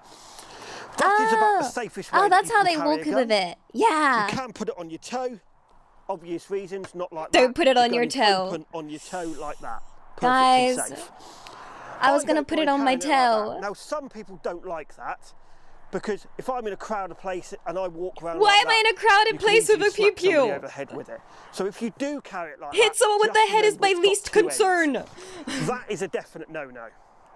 S3: That is about the safest way.
S2: Oh,
S3: that
S2: that's
S3: you
S2: how
S3: can
S2: they
S3: carry
S2: walk
S3: a
S2: with
S3: gun.
S2: it. Yeah.
S3: You can put it on your toe, obvious reasons, not like
S2: Don't
S3: that.
S2: put it
S3: The
S2: on
S3: gun
S2: your
S3: is
S2: toe.
S3: open on your toe like that.
S2: Guys,
S3: Perfectly safe.
S2: I was gonna
S3: don't
S2: put it
S3: mind
S2: on my
S3: carrying it like that.
S2: toe.
S3: Now, some people don't like that, because if I'm in a crowded place and I walk around
S2: Why
S3: like
S2: am I in
S3: that,
S2: a crowded
S3: you can
S2: place with
S3: easily
S2: a
S3: smack somebody
S2: pew-pew?
S3: over the head with it. So if you do carry it like
S2: Hit
S3: that,
S2: someone with the
S3: just
S2: head is
S3: remember
S2: my
S3: it's got
S2: least
S3: two ends.
S2: concern.
S3: That is a definite no-no,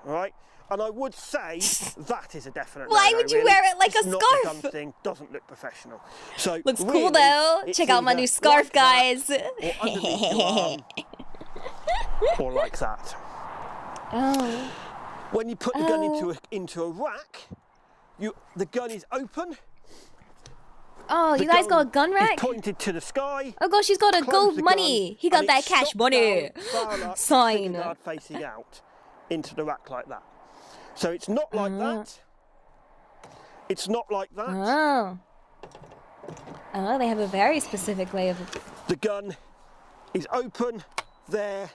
S3: all right? And I would say that is a definite
S2: Why
S3: no-no,
S2: would you
S3: really.
S2: wear it like
S3: It's
S2: a
S3: not
S2: scarf?
S3: The gun thing doesn't look professional. So
S2: Looks cool
S3: really,
S2: though.
S3: it's
S2: Check out my
S3: either
S2: new scarf,
S3: like that,
S2: guys.
S3: or underneath your arm, or like that.
S2: Oh.
S3: When you put the gun into a rack, the gun is open.
S2: Oh,
S3: The
S2: you guys got a gun
S3: is
S2: rack?
S3: pointed to the sky.
S2: Oh gosh, she's got a
S3: Close
S2: gold
S3: the
S2: money.
S3: gun,
S2: He got
S3: and
S2: that
S3: it's
S2: cash
S3: stopped
S2: money.
S3: down, barrel up,
S2: Sign.
S3: trigger guard facing out into the rack like that. So it's not like that. It's not like that.
S2: Oh. Oh, they have a very specific way of
S3: The gun is open there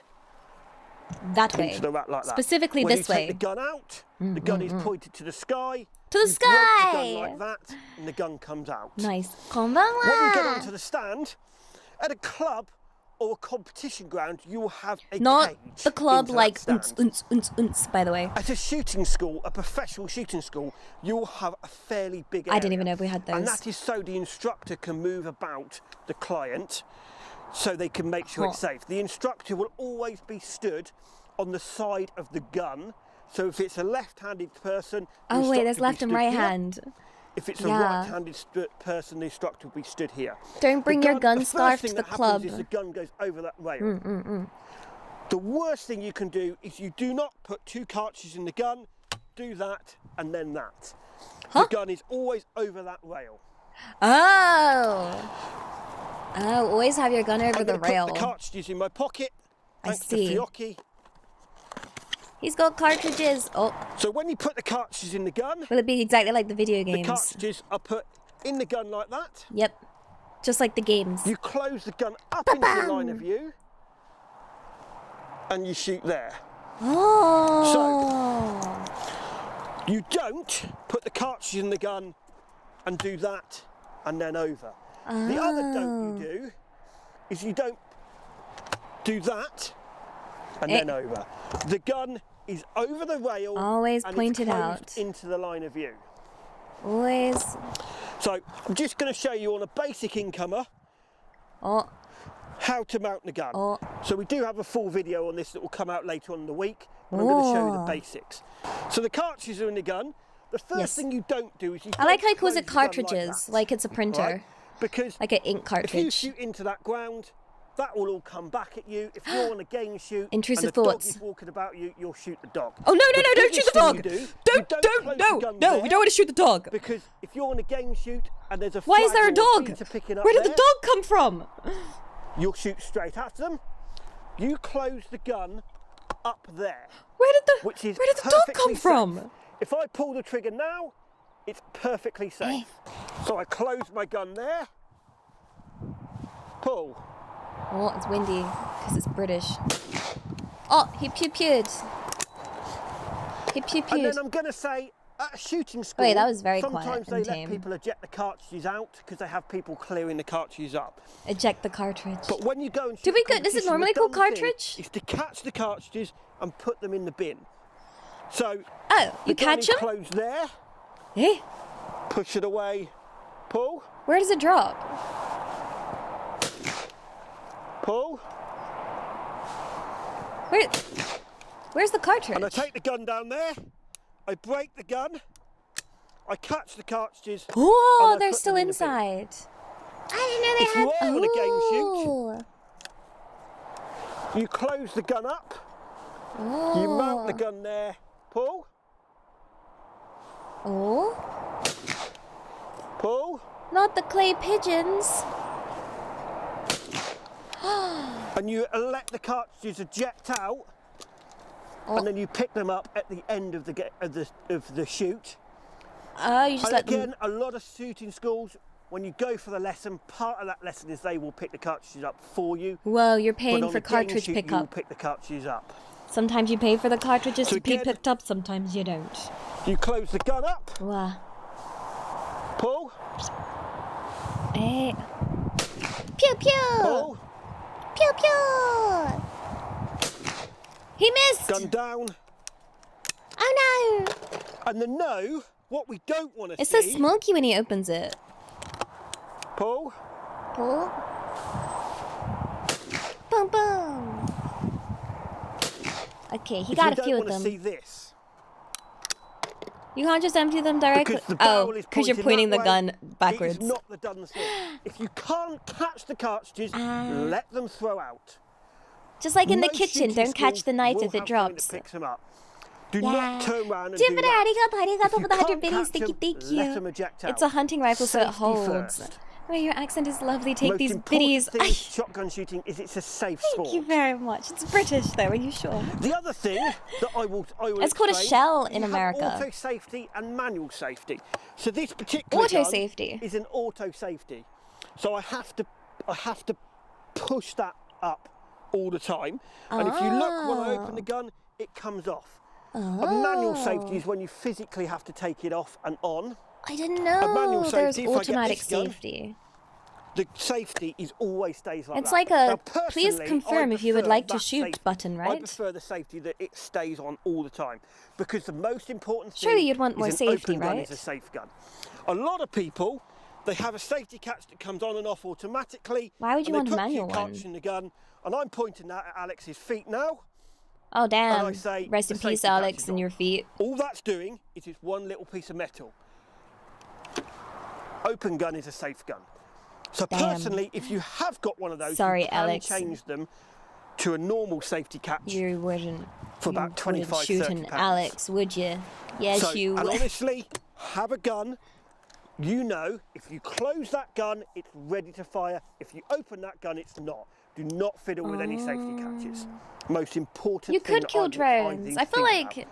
S2: that way.
S3: into the rack like that.
S2: Specifically
S3: when
S2: this
S3: you
S2: way.
S3: take the gun out, the gun is pointed to the sky.
S2: To the
S3: you break the gun
S2: sky!
S3: like that, and the gun comes out.
S2: Nice.
S3: When you get
S2: Konbanwa.
S3: onto the stand, at a club or a competition ground, you will have a
S2: Not
S3: cage
S2: the club
S3: into that
S2: like
S3: stand.
S2: by the way.
S3: At a shooting school, a professional shooting school, you will have a fairly big area.
S2: I didn't even know we had those.
S3: And that is so the instructor can move about the client so they can make sure it's safe. The instructor will always be stood on the side of the gun. So if it's a left-handed person, the
S2: Oh wait,
S3: instructor
S2: there's
S3: will be
S2: left and
S3: stood
S2: right
S3: here.
S2: hand.
S3: If it's a
S2: Yeah.
S3: right-handed person, the instructor will be stood here.
S2: Don't bring your gun
S3: the
S2: scarf
S3: first thing
S2: to the
S3: that
S2: club.
S3: happens is the gun goes over that rail. The worst thing you can do is you do not put two cartridges in the gun, do that, and then that.
S2: Huh?
S3: The gun is always over that rail.
S2: Oh. Oh, always have your gun over
S3: I'm
S2: the
S3: gonna
S2: rail.
S3: put the cartridges in my pocket.
S2: I
S3: Thanks
S2: see.
S3: to Fiocchi.
S2: He's got cartridges. Oh,
S3: So when you put the cartridges in the gun,
S2: will it be exactly like the video
S3: the
S2: games?
S3: cartridges are put in the gun like that.
S2: Yep. Just like the games.
S3: You close the gun up into the line of view, and you shoot there.
S2: Oh.
S3: You don't put the cartridge in the gun and do that and then over. The other don't you do is you don't do that and then over. The gun is over the rail.
S2: Always
S3: and
S2: pointed
S3: it's
S2: out.
S3: closed into the line of view.
S2: Always.
S3: So I'm just going to show you on a basic incomer
S2: Oh.
S3: how to mount the gun.
S2: Oh.
S3: So we do have a full video on this that will come out later on in the week. But I'm going to show you the
S2: Oh.
S3: basics. So the cartridges are in the gun. The first
S2: Yes.
S3: thing you don't do is you
S2: I like how he calls
S3: close
S2: it
S3: the gun
S2: cartridges,
S3: that,
S2: like it's a printer.
S3: right? Because
S2: Like an ink
S3: if you
S2: cartridge.
S3: shoot into that ground, that will all come back at you. If you're on a game shoot
S2: Intrusive
S3: and the
S2: thoughts.
S3: dog is walking about you, you'll shoot the dog.
S2: Oh, no, no, no, don't shoot
S3: biggest
S2: the
S3: thing
S2: dog!
S3: you do,
S2: Don't,
S3: you close the
S2: no,
S3: gun
S2: no,
S3: there,
S2: we don't want to shoot the dog.
S3: Because if you're on a game shoot and there's a
S2: Why is there a
S3: flag or
S2: dog?
S3: feeder picking up
S2: Where did the
S3: there,
S2: dog come from?
S3: you'll shoot straight at them. You close the gun up there,
S2: Where did the
S3: which is
S2: Where did the dog come
S3: perfectly
S2: from?
S3: safe. If I pull the trigger now, it's perfectly safe. So I close my gun there, pull.
S2: Oh, it's windy because it's British. Oh, he pew-pewed. He
S3: And
S2: pew-pewed.
S3: then I'm going to say, at a shooting school,
S2: Wait, that was very quiet
S3: sometimes they
S2: and
S3: let
S2: tame.
S3: people eject the cartridges out because they have people clearing the cartridges up.
S2: Eject the cartridge.
S3: But when you go and shoot
S2: Do we
S3: a
S2: go- is it
S3: competition,
S2: normally
S3: the
S2: called
S3: dumb thing
S2: cartridge?
S3: is to catch the cartridges and put them in the bin. So
S2: Oh,
S3: the
S2: you
S3: gun
S2: catch
S3: is
S2: him?
S3: closed there,
S2: Eh?
S3: push it away, pull,
S2: Where does it drop?
S3: pull,
S2: Where's the cartridge?
S3: and I take the gun down there, I break the gun, I catch the cartridges.
S2: Oh,
S3: and I
S2: they're
S3: put
S2: still
S3: them in the bin.
S2: inside. I
S3: If
S2: didn't know
S3: you
S2: they
S3: are
S2: had.
S3: on a game
S2: Oh.
S3: You close the gun up,
S2: Oh.
S3: you mount the gun there, pull,
S2: Oh.
S3: pull,
S2: Not the clay pigeons.
S3: and you let the cartridges eject out,
S2: Oh.
S3: and then you pick them up at the end of the shoot.
S2: Oh, you just
S3: And
S2: let them.
S3: again, a lot of shooting schools, when you go for the lesson, part of that lesson is they will pick the cartridges up for you.
S2: Whoa, you're
S3: But
S2: paying
S3: on
S2: for
S3: a game
S2: cartridge
S3: shoot, you will
S2: pickup.
S3: pick the cartridges up.
S2: Sometimes you pay for the cartridges
S3: So
S2: to be
S3: again-
S2: picked up, sometimes you don't.
S3: You close the gun up,
S2: Wow.
S3: pull,
S2: Eh. Pew pew!
S3: pull,
S2: Pew pew! He missed!
S3: gun down,
S2: Oh no!
S3: and the no, what we don't want to
S2: It
S3: see,
S2: says smoky when he opens it.
S3: pull,
S2: Pull. Boom boom! Okay, he
S3: if
S2: got
S3: you
S2: a
S3: don't
S2: few of
S3: want to
S2: them.
S3: see this.
S2: You can't just empty them directly.
S3: Because the
S2: Oh,
S3: barrel is
S2: because you're
S3: pointing
S2: pointing the
S3: that
S2: gun
S3: way,
S2: backwards.
S3: It's not the done thing. If you can't catch the cartridges,
S2: Ah.
S3: let them throw out.
S2: Just like in the
S3: Most
S2: kitchen,
S3: shooting
S2: don't catch
S3: schools
S2: the knife
S3: will
S2: if it
S3: have something
S2: drops.
S3: that picks them up. Do
S2: Yeah.
S3: not turn around and do
S2: Jupiter,
S3: that.
S2: arigato, arigato
S3: If
S2: for
S3: you
S2: the 100
S3: can't
S2: biddies.
S3: catch
S2: Thank you,
S3: them,
S2: thank
S3: let
S2: you.
S3: them eject
S2: It's
S3: out.
S2: a hunting rifle, so it
S3: Safety
S2: holds.
S3: first.
S2: Oh, your accent is lovely. Take
S3: Most
S2: these
S3: important
S2: biddies.
S3: thing with shotgun shooting is it's a safe sport.
S2: Thank you very much. It's British, though. Are you sure?
S3: The other thing that I will
S2: It's called a
S3: explain,
S2: shell in
S3: you have
S2: America.
S3: auto safety and manual safety. So this particular
S2: Auto
S3: gun
S2: safety.
S3: is an auto safety. So I have to push that up all the time. And if you look when I open the gun, it comes off. A manual safety is when you physically have to take it off and on.
S2: I didn't
S3: manual
S2: know there's
S3: safety, if I get
S2: automatic
S3: this gun,
S2: safety.
S3: The safety is always stays like
S2: It's
S3: that.
S2: like
S3: Now,
S2: a please
S3: personally,
S2: confirm
S3: I
S2: if you would
S3: prefer
S2: like to
S3: that
S2: shoot
S3: safety.
S2: button,
S3: I
S2: right?
S3: prefer the safety that it stays on all the time, because the most important thing
S2: Surely you'd want more
S3: is an
S2: safety,
S3: open gun
S2: right?
S3: is a safe gun. A lot of people, they have a safety catch that comes on and off automatically.
S2: Why would you
S3: and
S2: want a
S3: they
S2: manual
S3: put
S2: one?
S3: cartridge in the gun, and I'm pointing that at Alex's feet now.
S2: Oh, damn.
S3: I say
S2: Rest
S3: the
S2: in peace,
S3: safety catch
S2: Alex,
S3: is
S2: and
S3: on.
S2: your feet.
S3: All that's doing is just one little piece of metal. Open gun is a safe gun. So
S2: Damn.
S3: personally, if you have got one of those,
S2: Sorry,
S3: you can
S2: Alex.
S3: change them to a normal safety catch
S2: You wouldn't.
S3: for
S2: you
S3: about 25,
S2: wouldn't shoot
S3: 30
S2: an
S3: pounds.
S2: Alex, would you? Yes,
S3: So,
S2: you
S3: and
S2: would.
S3: honestly, have a gun. You know, if you close that gun, it's ready to fire. If you open that gun, it's not. Do not fiddle with any safety catches. Most important
S2: You
S3: thing
S2: could
S3: that
S2: kill
S3: I
S2: drones. I feel
S3: think
S2: like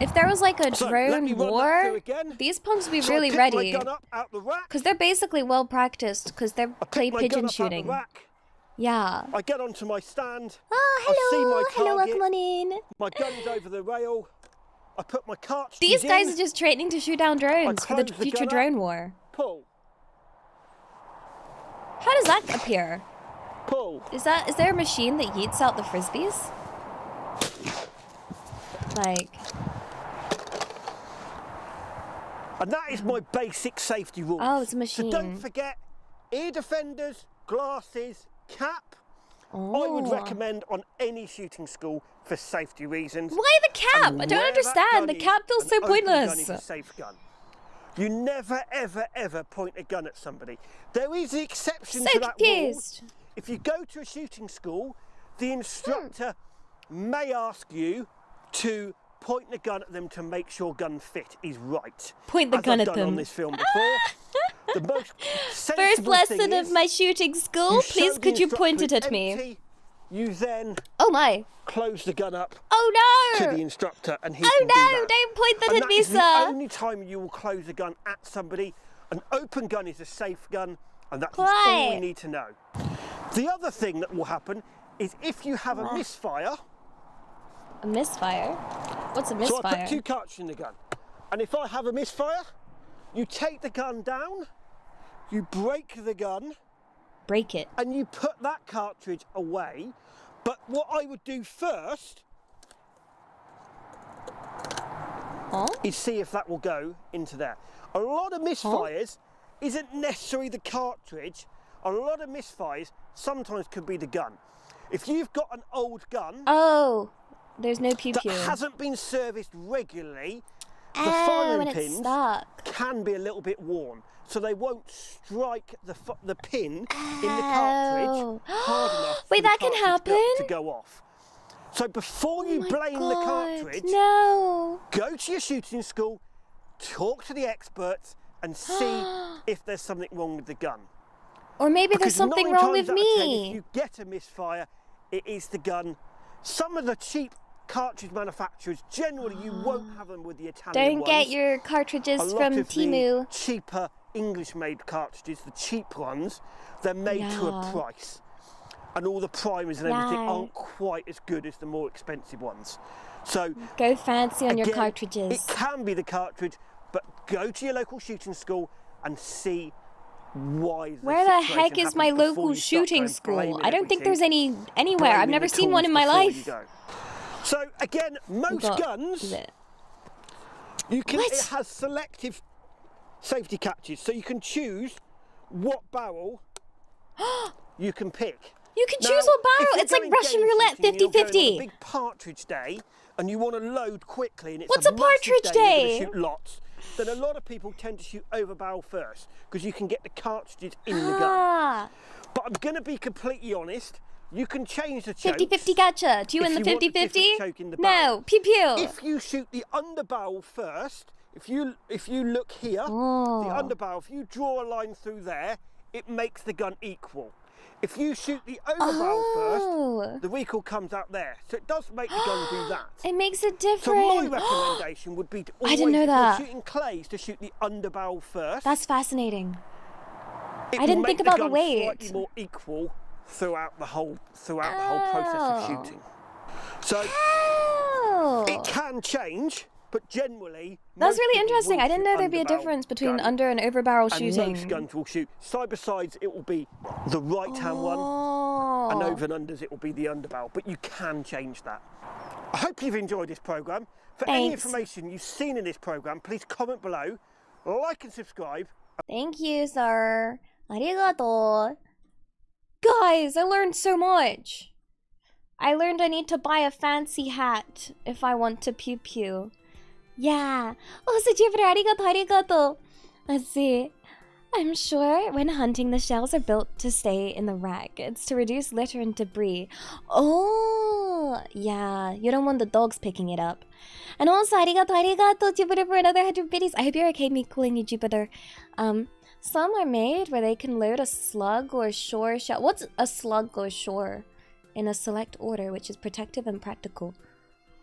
S2: if there was like a
S3: So, let me
S2: drone
S3: run that through
S2: war,
S3: again.
S2: these punks would be
S3: So
S2: really
S3: I pick
S2: ready.
S3: my gun up out the rack.
S2: Because they're basically well practiced because they're
S3: I
S2: played
S3: pick my gun
S2: pigeon
S3: up out
S2: shooting.
S3: the rack.
S2: Yeah.
S3: I get onto my stand.
S2: Oh,
S3: I see
S2: hello.
S3: my
S2: Hello,
S3: target.
S2: welcome on in.
S3: My gun's over the rail. I put my cartridges
S2: These guys
S3: in.
S2: are just training to shoot down drones for the
S3: close the
S2: future
S3: gun up.
S2: drone war.
S3: Pull.
S2: How does that appear?
S3: Pull.
S2: Is there a machine that yeets out the frisbees? Like,
S3: And that is my basic safety rules.
S2: oh, it's a
S3: So
S2: machine.
S3: don't forget, ear defenders, glasses, cap. I would
S2: Oh.
S3: recommend on any shooting school for safety reasons.
S2: Why the cap?
S3: And
S2: I don't
S3: where that
S2: understand.
S3: gun
S2: The
S3: is,
S2: cap feels
S3: an
S2: so
S3: open
S2: pointless.
S3: Gun is a safe gun. You never, ever, ever point a gun at somebody. There is an exception
S2: So
S3: to that rule.
S2: confused.
S3: If you go to a shooting school, the instructor may ask you to point the gun at them to make sure gun fit is right.
S2: Point the
S3: As
S2: gun
S3: I've
S2: at
S3: done
S2: them.
S3: on this film before. The most
S2: First
S3: sensible
S2: lesson
S3: thing
S2: of
S3: is
S2: my shooting school.
S3: you
S2: Please,
S3: show the
S2: could you point it
S3: instructor
S2: at me?
S3: empty, You then
S2: Oh my.
S3: close the gun up
S2: Oh
S3: to the
S2: no.
S3: instructor and he
S2: Oh
S3: can do
S2: no,
S3: that.
S2: don't point that
S3: And
S2: at
S3: that
S2: me,
S3: is the
S2: sir.
S3: only time you will close the gun at somebody. An open gun is a safe gun, and that's all
S2: Right.
S3: we need to know. The other thing that will happen is if you have a misfire.
S2: A misfire? What's a
S3: So I
S2: misfire?
S3: put 2 cartridges in the gun, and if I have a misfire, you take the gun down, you break the gun,
S2: Break it.
S3: and you put that cartridge away. But what I would do first
S2: Huh?
S3: is see if that will go into there. A lot of misfires isn't necessarily the cartridge. A lot of misfires sometimes could be the gun. If you've got an old gun
S2: Oh, there's no pew
S3: that
S2: pew.
S3: hasn't been serviced regularly, the
S2: Oh,
S3: firing
S2: when it's
S3: pins
S2: stuck.
S3: can be a little bit worn, so they won't strike the pin in the cartridge hard enough
S2: Wait,
S3: for the
S2: that can
S3: cartridge
S2: happen?
S3: to go off. So before you
S2: Oh my
S3: blame the
S2: God,
S3: cartridge,
S2: No.
S3: go to your shooting school, talk to the experts, and see if there's something wrong with the gun.
S2: Or maybe there's
S3: Because
S2: something
S3: 9
S2: wrong
S3: times
S2: with
S3: out of 10, if
S2: me.
S3: you get a misfire, it is the gun. Some of the cheap cartridge manufacturers, generally you won't have them with the Italian
S2: Don't get
S3: ones.
S2: your cartridges
S3: A lot
S2: from
S3: of
S2: Temu.
S3: the cheaper English-made cartridges, the cheap ones, they're made to a
S2: Yeah.
S3: price. And all the primers and everything
S2: Right.
S3: aren't quite as good as the more expensive ones. So
S2: Go fancy on your
S3: again,
S2: cartridges.
S3: it can be the cartridge, but go to your local shooting school and see why
S2: Where the heck is my local shooting school? I don't think there's anywhere. I've never seen one in my life.
S3: So again, most
S2: Got-
S3: guns,
S2: is it?
S3: you can.
S2: What?
S3: It has selective safety catches, so you can choose what barrel you can pick.
S2: You can
S3: Now,
S2: choose what
S3: if
S2: barrel.
S3: you're
S2: It's like
S3: going
S2: Russian
S3: game
S2: roulette,
S3: shooting and you're going on a
S2: 50-50.
S3: big partridge day, and you want to load quickly, and it's
S2: What's
S3: a
S2: a
S3: massive
S2: partridge
S3: day,
S2: day?
S3: you're going to shoot lots. Then a lot of people tend to shoot over barrel first because you can get the cartridges in the gun.
S2: Ah,
S3: But I'm going to be completely honest. You can change the choke.
S2: 50-50 gotcha. Do you
S3: if
S2: win the
S3: you want a different
S2: 50-50?
S3: choke in the
S2: No,
S3: barrel.
S2: pew pew.
S3: If you shoot the underbarrel first, if you look here,
S2: Oh.
S3: the underbarrel, if you draw a line through there, it makes the gun equal. If you shoot the overbarrel
S2: Oh.
S3: first, the recoil comes out there. So it does make the gun do that.
S2: It makes it
S3: So
S2: different.
S3: my recommendation would be to
S2: I
S3: always,
S2: didn't know
S3: if
S2: that.
S3: you're shooting clays, to shoot the underbarrel first.
S2: That's fascinating.
S3: It
S2: I
S3: will
S2: didn't
S3: make
S2: think about the
S3: gun
S2: weight.
S3: slightly more equal throughout the whole process of shooting. So
S2: Oh.
S3: it can change, but generally
S2: That's
S3: most
S2: really
S3: people
S2: interesting.
S3: will
S2: I didn't
S3: shoot
S2: know there'd be a
S3: underbarrel
S2: difference between
S3: gun,
S2: under and over barrel
S3: and
S2: shooting.
S3: most guns will shoot side by sides. It will be the right hand one, and over and unders it will be the underbarrel. But you can change that. I hope you've enjoyed this program. For any
S2: Thanks.
S3: information you've seen in this program, please comment below, like and subscribe.
S2: Thank you, sir. Arigato. Guys, I learned so much. I learned I need to buy a fancy hat if I want to pew pew. Yeah. Oh, so Jupiter, arigato. Let's see. I'm sure when hunting, the shells are built to stay in the rack. It's to reduce litter and debris. Oh, yeah. You don't want the dogs picking it up. And also, arigato, Jupiter, for another 100 biddies. I hope you're okay me calling you Jupiter. Some are made where they can load a slug or shore shell. What's a slug or shore? In a select order, which is protective and practical.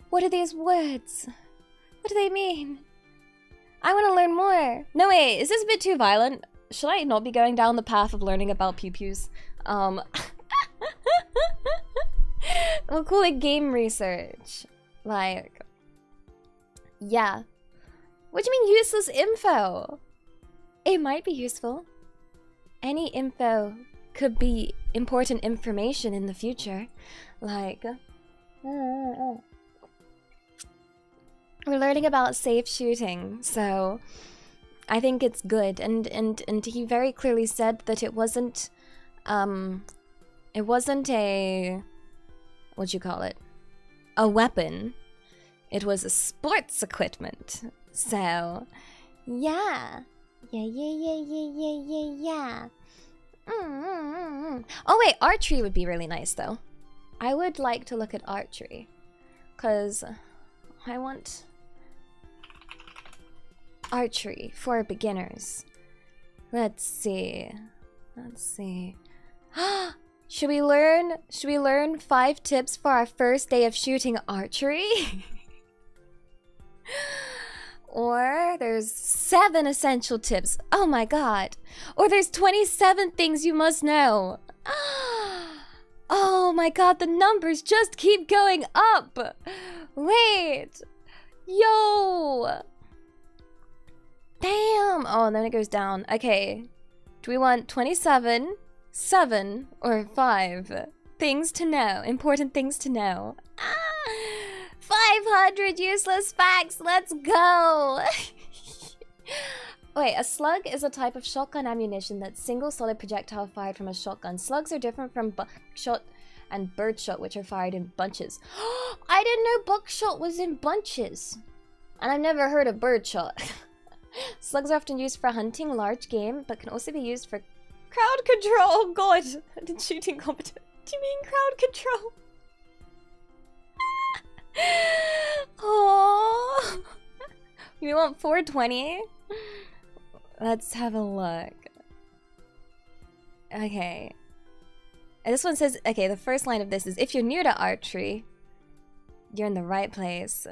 S2: What are these words? What do they mean? I want to learn more. No, wait, is this a bit too violent? Should I not be going down the path of learning about pew-pews? We'll call it game research. Like, yeah. What do you mean useless info? It might be useful. Any info could be important information in the future. Like, we're learning about safe shooting, so I think it's good. And he very clearly said that it wasn't a, what'd you call it? A weapon. It was a sports equipment. So, yeah. Yeah. Oh wait, archery would be really nice though. I would like to look at archery. Cause I want archery for beginners. Let's see. Should we learn 5 tips for our first day of shooting archery? Or there's 7 essential tips. Oh my god. Or there's 27 things you must know. Oh my god, the numbers just keep going up. Wait. Yo. Damn. Oh, and then it goes down. Okay. Do we want 27, 7, or 5 things to know? Important things to know. 500 useless facts, let's go! Wait, a slug is a type of shotgun ammunition that's single solid projectile fired from a shotgun. Slugs are different from buckshot and birdshot, which are fired in bunches. I didn't know buckshot was in bunches. And I've never heard of birdshot. Slugs are often used for hunting large game, but can also be used for crowd control. Oh god, in shooting competition. Do you mean crowd control? Oh, you want 420? Let's have a look. Okay. And this one says, okay, the first line of this is, if you're new to archery, you're in the right place.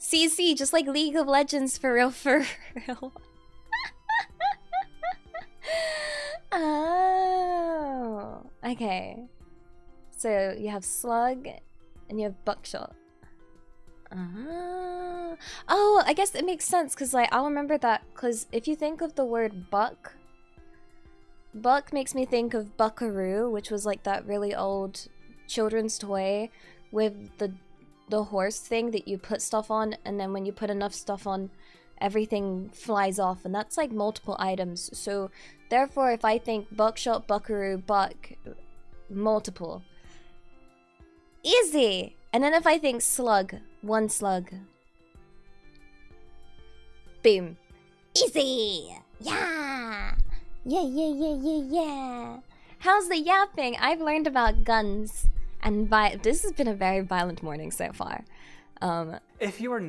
S2: CC, just like League of Legends, for real, for real. Oh, okay. So you have slug and you have buckshot. Oh, I guess it makes sense because like I'll remember that because if you think of the word buck makes me think of Buckaroo, which was like that really old children's toy with the horse thing that you put stuff on, and then when you put enough stuff on, everything flies off, and that's like multiple items. So therefore, if I think buckshot, buckaroo, buck, multiple. Easy! And then if I think slug, 1 slug. Boom. Easy! Yeah! Yeah. How's the yapping? I've learned about guns and this has been a very violent morning so far.
S4: If you are...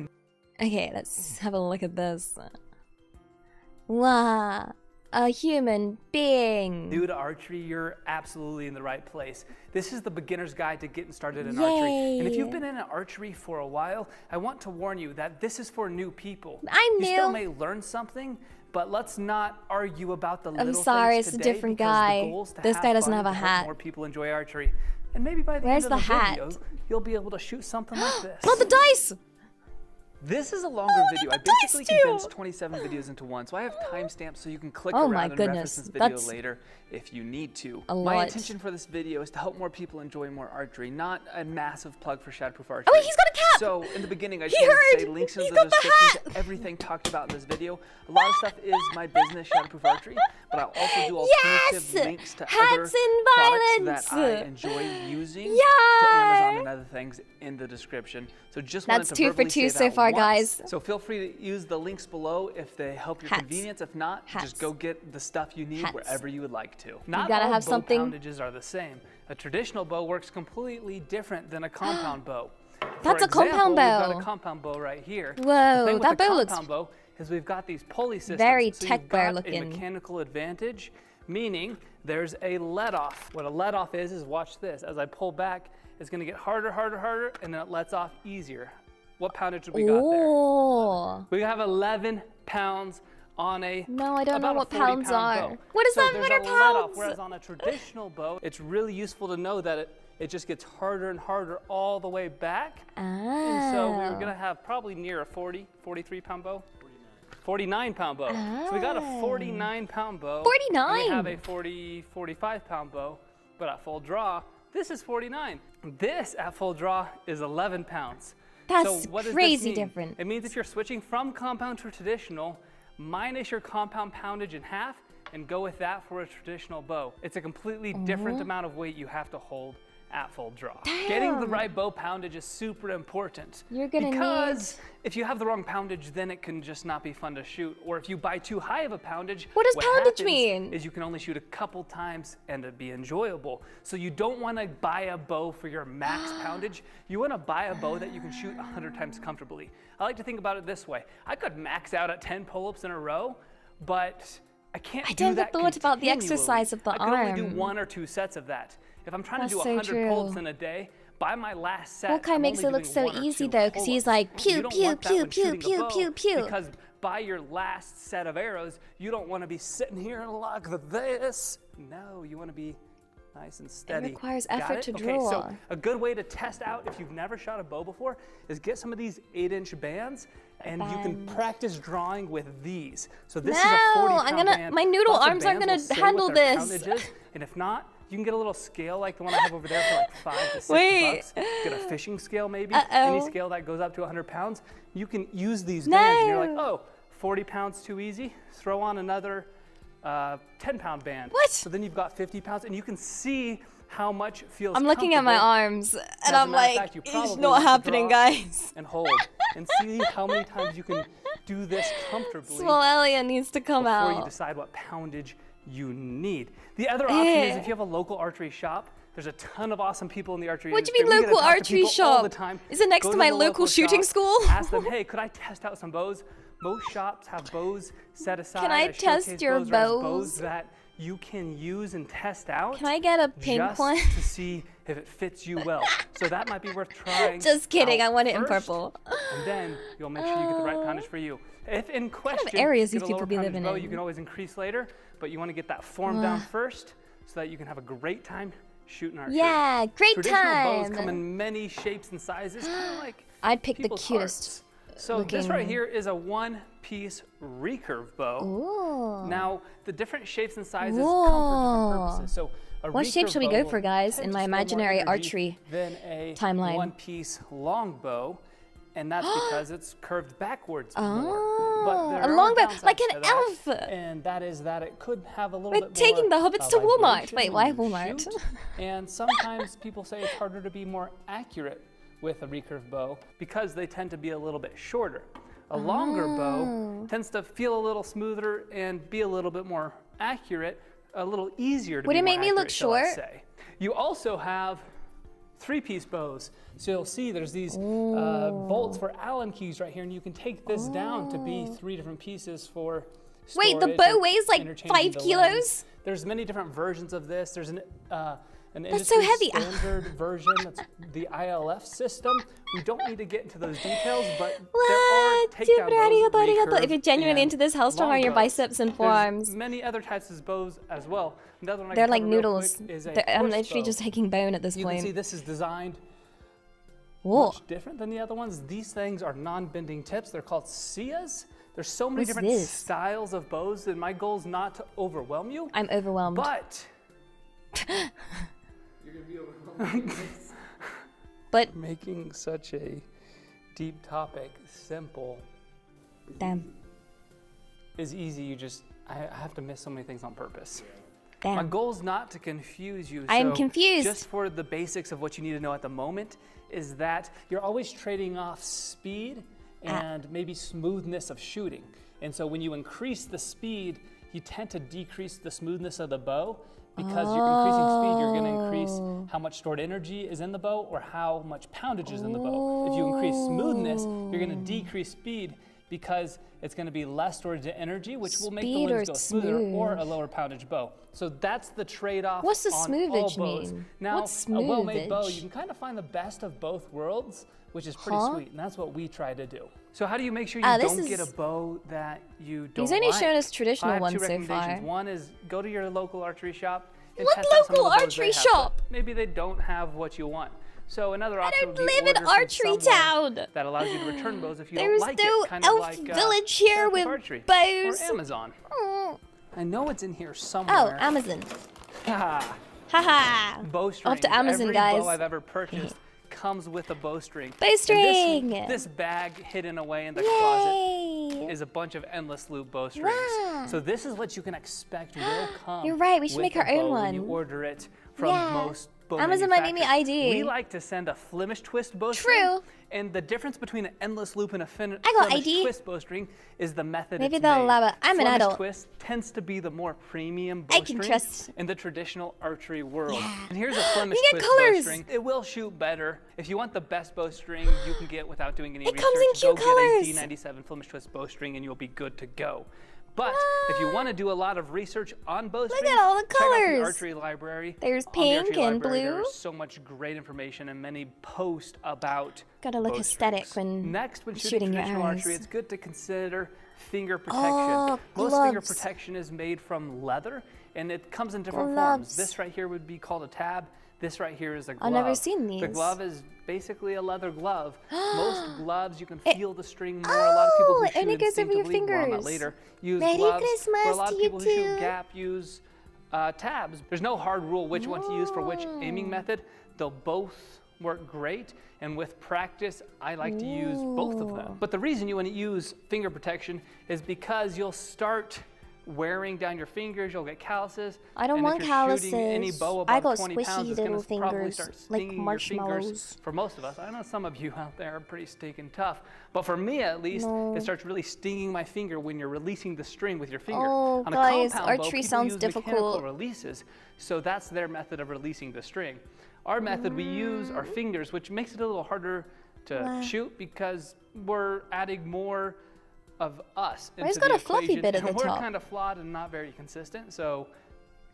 S2: Okay, let's have a look at this. Wow. A human being.
S4: New to archery, you're absolutely in the right place. This is the beginner's guide to getting started in archery. And if you've been in archery for a while, I want to warn you that this is for new people.
S2: I'm new.
S4: You still may learn something, but let's not argue about the little
S2: I'm sorry,
S4: things
S2: it's a
S4: today,
S2: different
S4: because
S2: guy.
S4: the goal is to
S2: This
S4: have
S2: guy doesn't
S4: fun
S2: have a
S4: and to help
S2: hat.
S4: more people enjoy archery. And maybe by the
S2: Where's
S4: end of
S2: the
S4: the
S2: hat?
S4: video, you'll be able to shoot something like this.
S2: Not the dice!
S4: This is a longer video. I basically condensed 27 videos into one, so I have timestamps so you can click
S2: Oh
S4: around
S2: my
S4: and
S2: goodness,
S4: reference this video
S2: that's
S4: later if you need to.
S2: a
S4: My
S2: lot.
S4: intention for this video is to help more people enjoy more archery, not a massive plug for Shatterproof Archery.
S2: Oh wait, he's got a cap!
S4: So in the beginning, I just
S2: He
S4: wanted to say
S2: heard!
S4: links in
S2: He's
S4: the
S2: got the
S4: description
S2: hat!
S4: to everything talked about in this video. A lot of stuff is my business, Shatterproof Archery, but I'll also do alternative
S2: Yes!
S4: links to
S2: Hats
S4: other
S2: and
S4: products
S2: violence!
S4: that I enjoy using
S2: Yay!
S4: to Amazon and other things in the description. So just wanted
S2: That's
S4: to
S2: 2 for
S4: verbally
S2: 2
S4: say
S2: so
S4: that
S2: far,
S4: once.
S2: guys.
S4: So feel free to use the links below if they help your
S2: Hats.
S4: convenience. If not,
S2: Hats.
S4: just go get the stuff you need
S2: Hats.
S4: wherever you would like to. Not
S2: gotta
S4: all
S2: have
S4: bow
S2: something-
S4: poundages are the same. A traditional bow works completely different than a compound bow.
S2: That's
S4: For
S2: a compound
S4: example,
S2: bow.
S4: We've got a compound bow right here.
S2: Whoa,
S4: the thing with
S2: that
S4: the
S2: bow looks-
S4: compound bow is we've got these pulley systems.
S2: Very
S4: so
S2: tech
S4: you've
S2: bar
S4: got
S2: looking.
S4: a mechanical advantage, meaning there's a let-off. What a let-off is watch this. As I pull back, it's gonna get harder, harder, harder, and then it lets off easier. What poundage do we got there?
S2: Oh.
S4: We have 11 pounds on a
S2: No, I don't know
S4: about a
S2: what
S4: 40
S2: pounds
S4: pound
S2: are.
S4: bow.
S2: What does
S4: So
S2: that
S4: there's
S2: matter,
S4: a let-off,
S2: pounds?
S4: whereas on a traditional bow, it's really useful to know that it just gets harder and harder all the way back. And so we were gonna have probably near a 40, 43 pound bow. 49 pound bow. So we got a 49 pound bow.
S2: 49?
S4: And we have a 40, 45 pound bow, but at full draw, this is 49. This at full draw is 11 pounds.
S2: That's
S4: So what does this
S2: crazy
S4: mean?
S2: different.
S4: It means if you're switching from compound to traditional, minus your compound poundage in half and go with that for a traditional bow. It's a completely different amount of weight you have to hold at full draw. Getting the right bow poundage is super important.
S2: You're gonna
S4: because if you have the wrong poundage, then it can just not be fun to shoot. Or if you buy too high of a poundage,
S2: What does poundage
S4: happens
S2: mean?
S4: is you can only shoot a couple times and it'd be enjoyable. So you don't want to buy a bow for your max poundage. You want to buy a bow that you can shoot 100 times comfortably. I like to think about it this way. I could max out at 10 pull-ups in a row, but I can't do
S2: never
S4: that
S2: thought about the
S4: continually.
S2: exercise of the
S4: I can only do
S2: arm.
S4: 1 or 2 sets of that. If I'm trying
S2: That's
S4: to do
S2: so
S4: 100 pull-ups
S2: true.
S4: in a day, by my last set,
S2: Hawkeye
S4: I'm
S2: makes
S4: only
S2: it look
S4: doing
S2: so
S4: 1 or
S2: easy
S4: 2
S2: though, 'cause he's
S4: pull-ups.
S2: like, pew,
S4: You don't
S2: pew,
S4: want that
S2: pew,
S4: when
S2: pew,
S4: shooting a
S2: pew,
S4: bow,
S2: pew, pew.
S4: Because by your last set of arrows, you don't want to be sitting here like this. No, you want to be nice and steady.
S2: requires
S4: Got
S2: effort
S4: it?
S2: to
S4: Okay,
S2: draw.
S4: so a good way to test out if you've never shot a bow before is get some of these 8-inch bands and you can practice drawing with these. So this is a 40-pound band.
S2: my noodle
S4: Lots of
S2: arms aren't
S4: bands
S2: gonna
S4: will say
S2: handle
S4: what their
S2: this.
S4: poundage is, and if not, you can get a little scale like the one I have over there for like 5 to 6
S2: Wait.
S4: bucks. Get a fishing scale maybe.
S2: Uh-oh.
S4: Any scale that goes up to 100 pounds. You can use these bands and you're like,
S2: No.
S4: oh, 40 pounds too easy. Throw on another 10-pound band.
S2: What?
S4: So then you've got 50 pounds and you can see how much feels
S2: I'm looking at my
S4: comfortable.
S2: arms and
S4: As a
S2: I'm
S4: matter of
S2: like,
S4: fact, you
S2: it's
S4: probably
S2: not
S4: want to
S2: happening,
S4: draw
S2: guys.
S4: And hold and see how many times you can do this comfortably
S2: Small Elia needs to come
S4: before you
S2: out.
S4: decide what poundage you need. The other option is
S2: Eh.
S4: if you have a local archery shop, there's a ton of awesome people in the archery
S2: What do you
S4: industry.
S2: mean
S4: We get to
S2: local
S4: talk to
S2: archery
S4: people all
S2: shop?
S4: the time.
S2: Is it next
S4: Go
S2: to my
S4: the
S2: local shooting
S4: shop,
S2: school?
S4: Ask them, hey, could I test out some bows? Most shops have bows set aside.
S2: Can I
S4: as
S2: test
S4: showcase
S2: your
S4: bows, or as
S2: bows?
S4: bows that you can use and test out.
S2: Can I get a pink
S4: just
S2: one?
S4: to see if it fits you well. So that might be worth trying.
S2: Just kidding,
S4: out
S2: I want it in
S4: first,
S2: purple.
S4: And then you'll make sure you get the right poundage for you. If in question,
S2: areas
S4: get
S2: these
S4: a
S2: people
S4: lower
S2: be
S4: poundage
S2: living
S4: bow,
S2: in?
S4: you can always increase later, but you want to get that form down first so that you can have a great time shooting archery.
S2: Yeah, great
S4: Traditional bows
S2: time.
S4: come in many shapes and sizes, kind of like
S2: I'd pick the
S4: people's
S2: cutest
S4: hearts. So this right
S2: looking-
S4: here is a one-piece recurve bow.
S2: Ooh.
S4: Now, the different shapes and sizes come for different purposes. So a
S2: What shape
S4: recurve
S2: should we
S4: bow
S2: go
S4: will
S2: for, guys,
S4: tend
S2: in
S4: to
S2: my
S4: store more
S2: imaginary
S4: energy
S2: archery
S4: than a
S2: timeline?
S4: one-piece long bow, and that's because it's curved backwards more.
S2: Oh,
S4: But there
S2: a
S4: are
S2: longbow,
S4: downsides
S2: like
S4: to
S2: an
S4: that,
S2: elf.
S4: And that is that it could have a little
S2: We're
S4: bit
S2: taking
S4: more,
S2: the hobbits to Walmart.
S4: vibration
S2: Wait,
S4: when
S2: why
S4: you
S2: Walmart?
S4: shoot. And sometimes people say it's harder to be more accurate with a recurve bow because they tend to be a little bit shorter. A longer bow tends to feel a little smoother and be a little bit more accurate, a little easier to
S2: Would
S4: be
S2: it
S4: more
S2: make me look
S4: accurate, shall I
S2: short?
S4: say. You also have 3-piece bows. So you'll see there's these bolts for Allen keys right here, and you can take this down to be 3 different pieces for
S2: Wait, the
S4: storage
S2: bow
S4: and
S2: weighs like
S4: interchanging
S2: 5
S4: the
S2: kilos?
S4: lens. There's many different versions of this. There's an
S2: That's so heavy.
S4: standard version. That's the ILF system. We don't need to get into those details, but there are
S2: What?
S4: takedown
S2: Super arigato,
S4: bows,
S2: arigato. If you're
S4: recurve,
S2: genuinely
S4: and
S2: into this, how strong are your
S4: long bows.
S2: biceps and
S4: There's
S2: forearms?
S4: many other types of bows as well. Another one I
S2: They're
S4: can
S2: like
S4: cover real
S2: noodles.
S4: quick is a
S2: I'm
S4: horse
S2: literally
S4: bow.
S2: just taking bone at this
S4: You can see
S2: point.
S4: this is designed
S2: Whoa.
S4: much different than the other ones. These things are non-bending tips. They're called Sias. There's so many
S2: What's
S4: different
S2: this?
S4: styles of bows, and my goal is not to overwhelm you.
S2: I'm overwhelmed.
S4: But
S2: But
S4: making such a deep topic simple
S2: damn,
S4: is easy. I have to miss so many things on purpose. My
S2: damn.
S4: goal is not to confuse you.
S2: I am
S4: so
S2: confused.
S4: Just for the basics of what you need to know at the moment is that you're always trading off speed and maybe smoothness of shooting. And so when you increase the speed, you tend to decrease the smoothness of the bow. Because you're increasing speed, you're going to increase how much stored energy is in the bow or how much poundage is in the bow. If you increase smoothness, you're going to decrease speed. because it's going to be less storage of energy, which will make the
S2: Speed or
S4: limbs go smoother,
S2: smooth?
S4: or a lower poundage bow. So that's the trade-off.
S2: What's the
S4: on
S2: smoothage
S4: all bows.
S2: mean?
S4: Now,
S2: What's
S4: a well-made bow,
S2: smoothage?
S4: you can kind of find the best of both worlds, which is pretty
S2: Huh?
S4: sweet, and that's what we try to do. So how do you make sure you
S2: Ah, this
S4: don't get a
S2: is-
S4: bow that you don't
S2: He's only
S4: like?
S2: shown us traditional
S4: I have
S2: ones
S4: two
S2: so
S4: recommendations.
S2: far.
S4: One is go to your local archery shop and
S2: What
S4: test out some of
S2: local
S4: the bows
S2: archery
S4: they have, but
S2: shop?
S4: Maybe they don't have what you want. So another
S2: I
S4: option
S2: don't
S4: would be
S2: live in
S4: order from
S2: Archery
S4: somewhere
S2: Town.
S4: that allows you to return bows if you
S2: There's
S4: don't like
S2: no
S4: it. Kind of
S2: elf
S4: like
S2: village here
S4: Therapist
S2: with
S4: Archery
S2: bows.
S4: or Amazon.
S2: Oh,
S4: I know it's in here somewhere.
S2: Amazon.
S4: Haha.
S2: Haha.
S4: Bowstring.
S2: Off to Amazon,
S4: Every
S2: guys.
S4: bow I've ever purchased comes with a bowstring.
S2: Bowstring!
S4: And this bag hidden away in the closet
S2: Yay!
S4: is a bunch of endless loop bowstrings.
S2: Wow.
S4: So this is what you can expect will come.
S2: You're right, we should
S4: with
S2: make our
S4: a
S2: own
S4: bow when you
S2: one.
S4: order it from
S2: Yeah.
S4: most bow
S2: Amazon might make me
S4: manufacturers.
S2: ID.
S4: We like to send a Flemish twist bowstring.
S2: True.
S4: And the difference between an endless loop and a Flemish
S2: got ID.
S4: twist bowstring is the method
S2: Maybe
S4: it's
S2: they'll
S4: made.
S2: allow it. I'm an
S4: Flemish
S2: adult.
S4: twist tends to be the more premium
S2: I
S4: bowstring
S2: can trust.
S4: in the traditional archery world.
S2: Yeah.
S4: And here's a Flemish
S2: You get
S4: twist
S2: colors.
S4: bowstring. It will shoot better. If you want the best bowstring you can get without doing any
S2: It
S4: research,
S2: comes in cute
S4: go
S2: colors.
S4: get a D97 Flemish twist bowstring and you'll be good to go. But if you want to do a lot of research on bowstrings,
S2: at all the
S4: check out the
S2: colors.
S4: Archery Library.
S2: There's
S4: On the Archery
S2: pink and
S4: Library,
S2: blue.
S4: There's so much great information and many posts about
S2: Gotta look
S4: bowstrings.
S2: aesthetic when
S4: Next, when shooting
S2: shooting your
S4: traditional
S2: arrows.
S4: archery, it's good to consider finger protection.
S2: Oh,
S4: Most finger
S2: gloves.
S4: protection is made from leather, and it comes in different
S2: Gloves.
S4: forms. This right here would be called a tab. This right here is a glove.
S2: I've never seen
S4: The
S2: these.
S4: glove is basically a leather glove. Most gloves, you can feel the string more. A lot of people who
S2: Oh, and
S4: shoot
S2: it goes over your
S4: instinctively, more on that
S2: fingers.
S4: later, use
S2: Merry
S4: gloves.
S2: Christmas
S4: Where a lot
S2: to
S4: of
S2: you
S4: people who shoot
S2: too.
S4: gap use tabs. There's no hard rule which one to use for which aiming method. They'll both work great, and with practice, I like to use both of them. But the reason you want to use finger protection is because you'll start wearing down your fingers, you'll get calluses.
S2: I don't
S4: and
S2: want
S4: if you're shooting any
S2: calluses.
S4: bow
S2: I
S4: above
S2: got
S4: 20
S2: squishy
S4: pounds, it's gonna
S2: little
S4: probably
S2: fingers,
S4: start
S2: like
S4: stinging your
S2: marshmallows.
S4: fingers. For most of us, I know some of you out there are pretty stinking tough, but for me at least, it starts really stinging my finger when you're releasing the string with your finger.
S2: Oh,
S4: On a
S2: guys,
S4: compound bow,
S2: archery
S4: people
S2: sounds
S4: use mechanical
S2: difficult.
S4: releases, so that's their method of releasing the string. Our method, we use our fingers, which makes it a little harder to shoot because we're adding more of us into
S2: it's
S4: the
S2: got a fluffy
S4: equation,
S2: bit at
S4: and
S2: the
S4: we're
S2: top.
S4: kind of flawed and not very consistent, so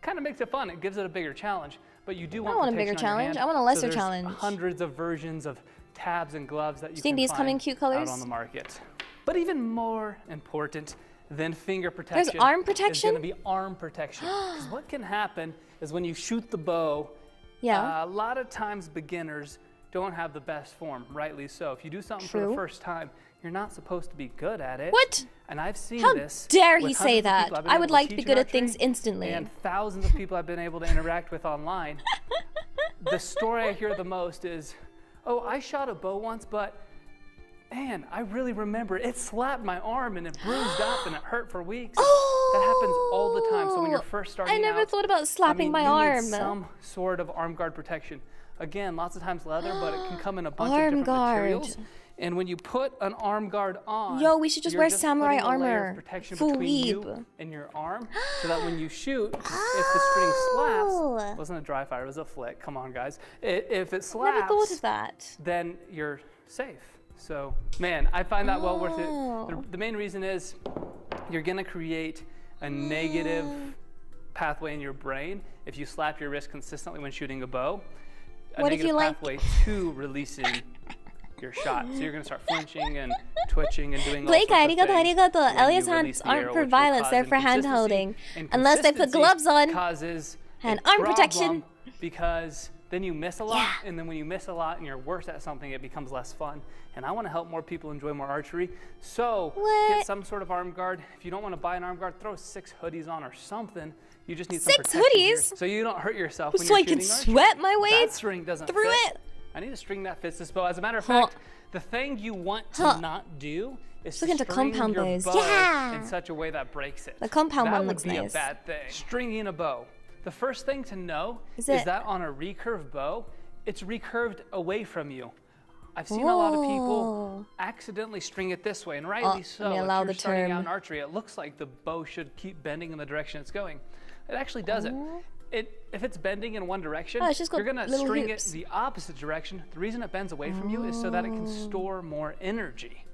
S4: kind of makes it fun. It gives it a bigger challenge, but you do want
S2: want a bigger
S4: protection on your
S2: challenge.
S4: hand.
S2: I want a lesser
S4: So there's
S2: challenge.
S4: Hundreds of versions of tabs and gloves that you
S2: think
S4: can
S2: these come in
S4: find
S2: cute colors?
S4: out on the market. But even more important than finger protection,
S2: arm
S4: is
S2: protection?
S4: going to be arm protection. Because what can happen is when you shoot the bow,
S2: Yeah.
S4: a lot of times beginners don't have the best form, rightly so. If you do something for the
S2: True.
S4: first time, you're not supposed to be good at it.
S2: What?
S4: And I've seen
S2: How
S4: this.
S2: dare
S4: with
S2: he say
S4: hundreds of
S2: that?
S4: people I've been
S2: I
S4: able
S2: would
S4: to
S2: like to be
S4: teach
S2: good
S4: in
S2: at things
S4: archery,
S2: instantly.
S4: And thousands of people I've been able to interact with online. The story I hear the most is, oh, I shot a bow once, but man, I really remember it slapped my arm and it bruised up and it hurt for weeks. That happens all the time. So when you're first starting
S2: I never
S4: out,
S2: thought about slapping my
S4: you
S2: arm.
S4: need some sort of arm guard protection. Again, lots of times leather, but it can come in a bunch of
S2: Arm
S4: different
S2: guard.
S4: materials. And when you put an arm guard on,
S2: Yo, we should just
S4: you're
S2: wear samurai
S4: putting a layer of
S2: armor.
S4: protection
S2: Full
S4: between you
S2: weeb.
S4: and your arm, so that when you shoot, if the string slaps, it wasn't a dry fire, it was a flick. Come on, guys. If it slaps,
S2: Never thought of that.
S4: then you're safe. So, man, I find that well worth
S2: Oh.
S4: it. The main reason is you're gonna create a negative pathway in your brain if you slap your wrist consistently when shooting a bow. A
S2: What if
S4: negative
S2: you like-
S4: pathway to releasing your shot. So you're gonna start flinching and twitching and doing all
S2: Blake,
S4: sorts of
S2: arigato,
S4: things
S2: arigato.
S4: when you
S2: Elia's
S4: release
S2: hands
S4: the
S2: aren't
S4: arrow,
S2: for
S4: which will
S2: violence,
S4: cause
S2: they're for hand
S4: inconsistency.
S2: holding.
S4: And
S2: Unless they put
S4: consistency
S2: gloves on.
S4: Causes
S2: And
S4: a
S2: arm
S4: problem
S2: protection.
S4: because then you miss a lot, and then when you miss a lot and you're worse at something, it becomes less fun. And I want to help more people enjoy more archery. So
S2: What?
S4: get some sort of arm guard. If you don't want to buy an arm guard, throw 6 hoodies on or something. You just need some
S2: 6
S4: protection gear
S2: hoodies?
S4: so you don't hurt yourself when
S2: So
S4: you're
S2: I can
S4: shooting archery.
S2: sweat my way
S4: That string doesn't
S2: through
S4: fit.
S2: it?
S4: I need a string that fits this bow. As a matter of
S2: Huh.
S4: fact, the thing you want to
S2: Huh.
S4: not do is
S2: look
S4: to
S2: into
S4: string
S2: compound
S4: your
S2: bows.
S4: bow
S2: Yeah.
S4: in such a way that breaks it.
S2: The compound
S4: that
S2: one
S4: would
S2: looks
S4: be
S2: nice.
S4: a bad thing. Stringing a bow. The first thing to know
S2: Is
S4: is
S2: it-
S4: that on a recurve bow, it's recurved away from you. I've seen a lot of people accidentally string it this way, and rightly
S2: Oh,
S4: so.
S2: let me
S4: If
S2: allow
S4: you're
S2: the
S4: starting
S2: term.
S4: out in archery, it looks like the bow should keep bending in the direction it's going. It actually doesn't. If it's bending in one direction,
S2: Oh, it's just got
S4: you're gonna
S2: little
S4: string
S2: hoops.
S4: it the opposite direction. The reason it bends away from you is so that it can store more energy.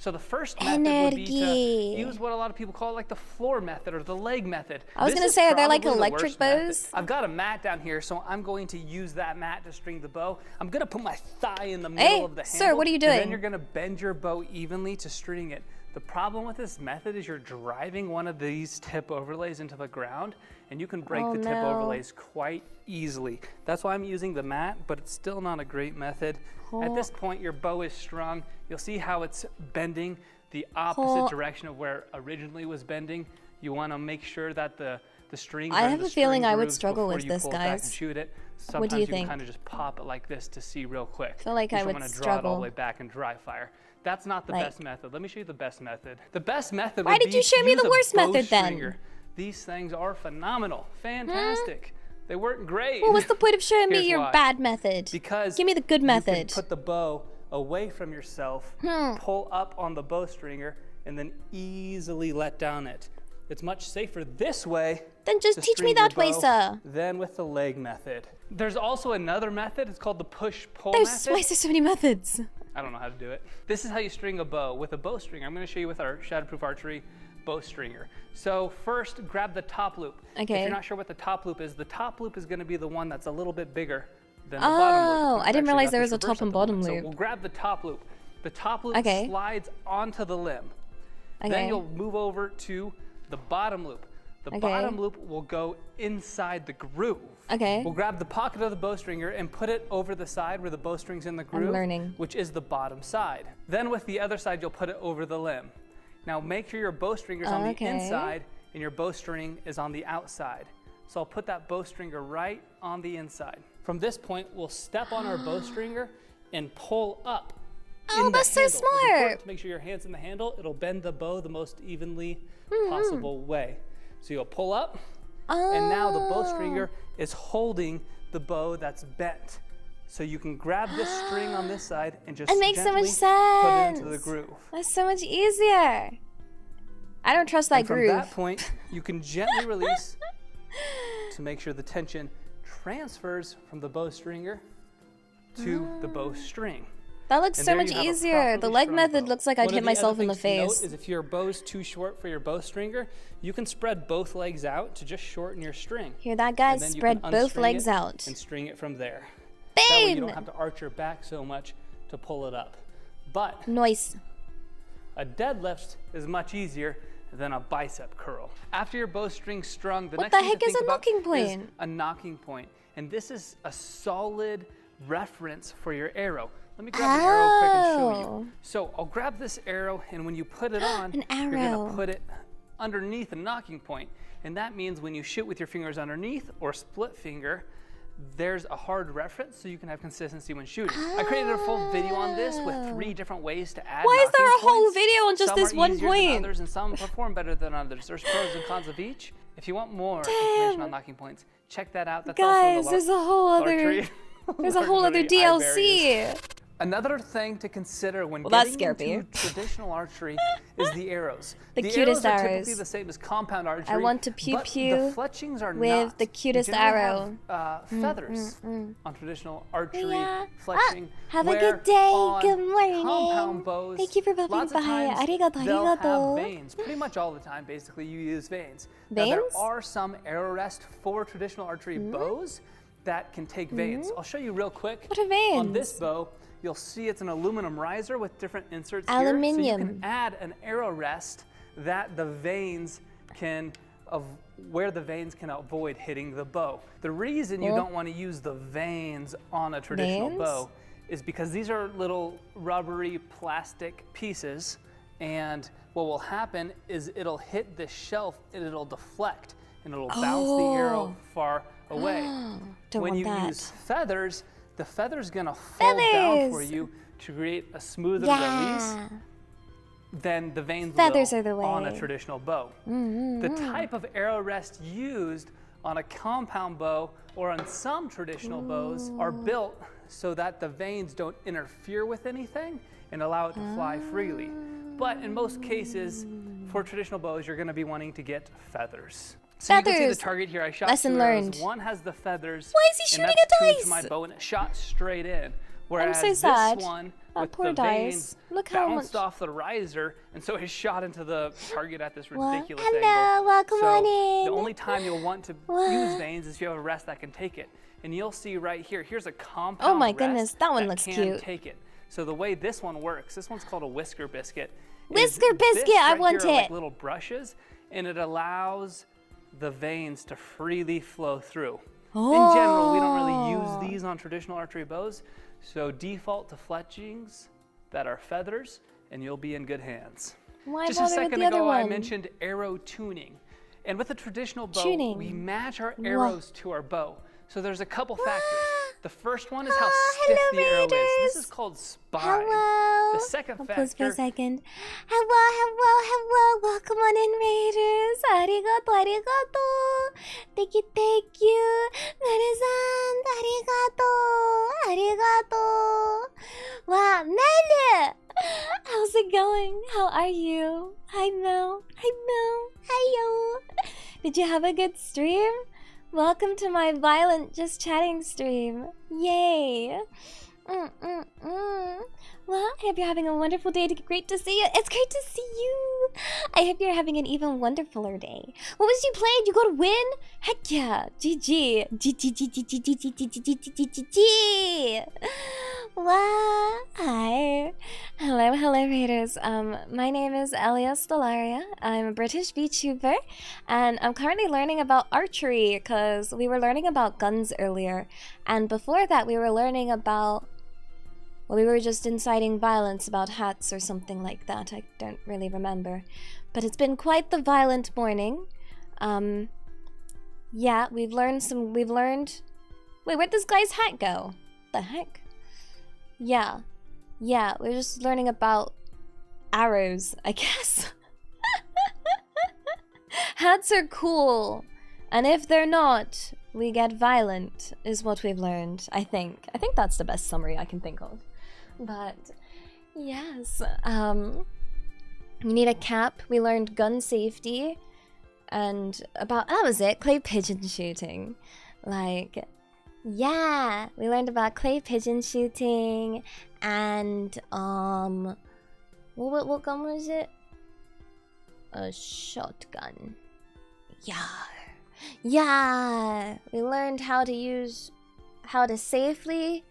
S4: So the first method would be to
S2: Energy.
S4: use what a lot of people call like the floor method or the leg method.
S2: I was
S4: This
S2: gonna
S4: is
S2: say, are there like
S4: probably the
S2: electric
S4: worst method.
S2: bows?
S4: I've got a mat down here, so I'm going to use that mat to string the bow. I'm gonna put my thigh in the middle of the handle.
S2: Sir, what are you
S4: And then
S2: doing?
S4: you're gonna bend your bow evenly to string it. The problem with this method is you're driving one of these tip overlays into the ground, and you can break the tip overlays quite easily. That's why I'm using the mat, but it's still not a great method. At this point, your bow is strung. You'll see how it's bending the opposite direction of where it originally was bending. You want to make sure that the strings
S2: I
S4: are in
S2: have
S4: the
S2: a feeling
S4: string
S2: I would
S4: grooves
S2: struggle
S4: before
S2: with
S4: you
S2: this,
S4: pull it back
S2: guys.
S4: and shoot it. Sometimes
S2: What do you
S4: you
S2: think?
S4: can kind of just pop it like this to see real quick.
S2: I feel like
S4: You
S2: I
S4: just
S2: would
S4: wanna draw it all
S2: struggle.
S4: the way back and dry fire. That's not the
S2: Like-
S4: best method. Let me show you the best method. The best method
S2: Why
S4: would
S2: did
S4: be
S2: you
S4: to
S2: show me
S4: use
S2: the
S4: a
S2: worst method then?
S4: bowstringer. These things are phenomenal, fantastic. They work great.
S2: Well, what's the point of showing me
S4: Here's
S2: your
S4: why.
S2: bad method?
S4: Because
S2: give me the good
S4: you
S2: method.
S4: can put the bow away from yourself, pull up on the bowstringer, and then easily let down it. It's much safer this way.
S2: Then just
S4: to
S2: teach me
S4: string your
S2: that way,
S4: bow
S2: sir.
S4: Than with the leg method. There's also another method. It's called the push-pull
S2: Why
S4: method.
S2: is there so many methods?
S4: I don't know how to do it. This is how you string a bow with a bowstring. I'm going to show you with our Shatterproof Archery bowstringer. So first, grab the top loop.
S2: Okay.
S4: If you're not sure what the top loop is going to be the one that's a little bit bigger than the bottom loop.
S2: Oh,
S4: We've
S2: I didn't
S4: actually
S2: realize
S4: got
S2: there
S4: this
S2: was a top
S4: reversed
S2: and
S4: at the
S2: bottom
S4: moment.
S2: loop.
S4: So we'll grab the top loop. The top loop
S2: Okay.
S4: slides onto the limb.
S2: Okay.
S4: Then you'll move over to the bottom loop. The
S2: Okay.
S4: bottom loop will go inside the groove.
S2: Okay.
S4: We'll grab the pocket of the bowstringer and put it over the side where the bowstring's in the groove,
S2: learning.
S4: which is the bottom side. Then with the other side, you'll put it over the limb. Now make sure your bowstringer's on the
S2: Okay.
S4: inside and your bowstring is on the outside. So I'll put that bowstringer right on the inside. From this point, we'll step on our bowstringer and pull up.
S2: Oh,
S4: in the
S2: that's so
S4: handle. It's important
S2: smart.
S4: to make sure your hand's in the handle. It'll bend the bow the most evenly possible way. So you'll pull up, and now the bowstringer is holding the bow that's bent. So you can grab this string on this side and just
S2: It makes so
S4: gently
S2: much
S4: put it into the
S2: sense.
S4: groove.
S2: That's so much easier. I don't trust that
S4: And from
S2: groove.
S4: that point, you can gently release to make sure the tension transfers from the bowstringer to the bowstring.
S2: That looks
S4: And
S2: so
S4: there
S2: much
S4: you have a
S2: easier. The
S4: properly
S2: leg
S4: strung
S2: method
S4: bow.
S2: looks like I'd
S4: One
S2: hit
S4: of the other
S2: myself in the
S4: things to note
S2: face.
S4: is if your bow's too short for your bowstringer, you can spread both legs out to just shorten your string.
S2: Hear that,
S4: And
S2: guys?
S4: then you
S2: Spread
S4: can
S2: both
S4: unstring
S2: legs
S4: it
S2: out.
S4: and string it from there. That way you
S2: Bane!
S4: don't have to arch your back so much to pull it up. But
S2: Noise.
S4: a deadlift is much easier than a bicep curl. After your bowstring's strung, the
S2: What
S4: next
S2: the
S4: thing
S2: heck
S4: to
S2: is
S4: think
S2: a
S4: about
S2: knocking
S4: is
S2: point?
S4: a knocking point. And this is a solid reference for your arrow. Let me grab the arrow quick and show
S2: Oh.
S4: you. So I'll grab this arrow, and when you put it on,
S2: An
S4: you're
S2: arrow.
S4: gonna put it underneath a knocking point. And that means when you shoot with your fingers underneath or split finger, there's a hard reference so you can have consistency when shooting. I created a full video on this with 3 different ways to add
S2: Why is there
S4: knocking
S2: a whole
S4: points.
S2: video on just
S4: Some
S2: this
S4: are
S2: one
S4: easier
S2: point?
S4: Than others, and some perform better than others. There's pros and cons of each. If you want more information on knocking points, check that out. That's
S2: Guys,
S4: also
S2: there's a whole other there's a whole other DLC.
S4: Another thing to consider when
S2: Well, that
S4: getting
S2: scared me.
S4: into traditional archery is the arrows.
S2: The
S4: arrows
S2: cutest
S4: are typically
S2: arrows.
S4: the same as compound archery.
S2: I want to pew
S4: but
S2: pew
S4: the fletchings are
S2: with
S4: not.
S2: the
S4: You
S2: cutest
S4: generally
S2: arrow.
S4: have, feathers on traditional archery
S2: Yeah.
S4: fletching.
S2: Have a
S4: where
S2: good day.
S4: on
S2: Good morning.
S4: Compound bows,
S2: Thank you for popping
S4: lots of
S2: by.
S4: times
S2: Arigato,
S4: they'll
S2: arigato.
S4: have veins. Pretty much all the time, basically, you use veins. Now,
S2: Veins?
S4: there are some arrow rest for traditional archery bows that can take veins. I'll show you real quick.
S2: What are
S4: On
S2: veins?
S4: this bow, you'll see it's an aluminum riser with different inserts here. So
S2: Aluminium.
S4: you can add an arrow rest that the veins can, where the veins can avoid hitting the bow. The reason you don't want to use the veins on a traditional
S2: Veins?
S4: bow is because these are little rubbery plastic pieces, and what will happen is it'll hit the shelf and it'll deflect and it'll bounce the arrow far away.
S2: Don't
S4: When
S2: want
S4: you
S2: that.
S4: use feathers, the feather's gonna fall down for
S2: Feathers!
S4: you to create a smoother release
S2: Yeah.
S4: than the veins
S2: Feathers
S4: will
S2: are the
S4: on a
S2: way.
S4: traditional bow. The type of arrow rest used on a compound bow or on some traditional bows are built so that the veins don't interfere with anything and allow it to fly freely. But in most cases, for traditional bows, you're gonna be wanting to get feathers. So you can see
S2: Feathers.
S4: the target here. I shot
S2: Lesson
S4: 2 arrows.
S2: learned.
S4: One has the feathers.
S2: Why is he
S4: and
S2: shooting
S4: that's
S2: a
S4: tuned
S2: dice?
S4: to my bow, and it shot straight in. Whereas
S2: so sad.
S4: this one with
S2: poor
S4: the
S2: dice.
S4: veins
S2: Look how
S4: bounced
S2: much.
S4: off the riser, and so it shot into the target at this
S2: What?
S4: ridiculous
S2: Hello,
S4: angle.
S2: welcome
S4: so
S2: on in.
S4: the only time you'll want to
S2: What?
S4: use veins is if you have a rest that can take it. And you'll see right here, here's a compound
S2: Oh my
S4: rest
S2: goodness, that one looks
S4: can
S2: cute.
S4: take it. So the way this one works, this one's called a whisker biscuit.
S2: Whisker biscuit,
S4: this
S2: I
S4: right
S2: want
S4: here are like
S2: it.
S4: little brushes, and it allows the veins to freely flow through. In general, we don't really use these on traditional archery bows, so default to fletchings that are feathers, and you'll be in good hands.
S2: Why
S4: Just a
S2: bother with
S4: second
S2: the other
S4: ago, I
S2: one?
S4: mentioned arrow tuning. And with a traditional bow,
S2: Tuning.
S4: we match our arrows to our bow. So there's a couple factors. The first one is how
S2: hello,
S4: stiff the arrow is. This
S2: Raiders.
S4: is called spine.
S2: Hello.
S4: The second
S2: I'll pause for a
S4: factor
S2: second. Hello. Welcome on in, Raiders. Arigato, arigato. Thank you. Nare-san, arigato. Wow, Mel! How's it going? How are you? Hi, Mel. Hiyo. Did you have a good stream? Welcome to my violent just chatting stream. Yay. Well, I hope you're having a wonderful day. Great to see you. It's great to see you. I hope you're having an even wonderfuler day. What was you playing? You go to win? Heck yeah. GG. GG. Wow. Hi. Hello, Raiders. My name is Elia Stellaria. I'm a British VTuber, and I'm currently learning about archery because we were learning about guns earlier, and before that we were learning about, well, we were just inciting violence about hats or something like that. I don't really remember, but it's been quite the violent morning. Yeah, we've learned. Wait, where'd this guy's hat go? The heck? Yeah, we're just learning about arrows, I guess. Hats are cool, and if they're not, we get violent, is what we've learned, I think. I think that's the best summary I can think of. But, yes, you need a cap. We learned gun safety, and that was it, clay pigeon shooting. Like, yeah, we learned about clay pigeon shooting, and what gun was it? A shotgun. Yeah, we learned how to safely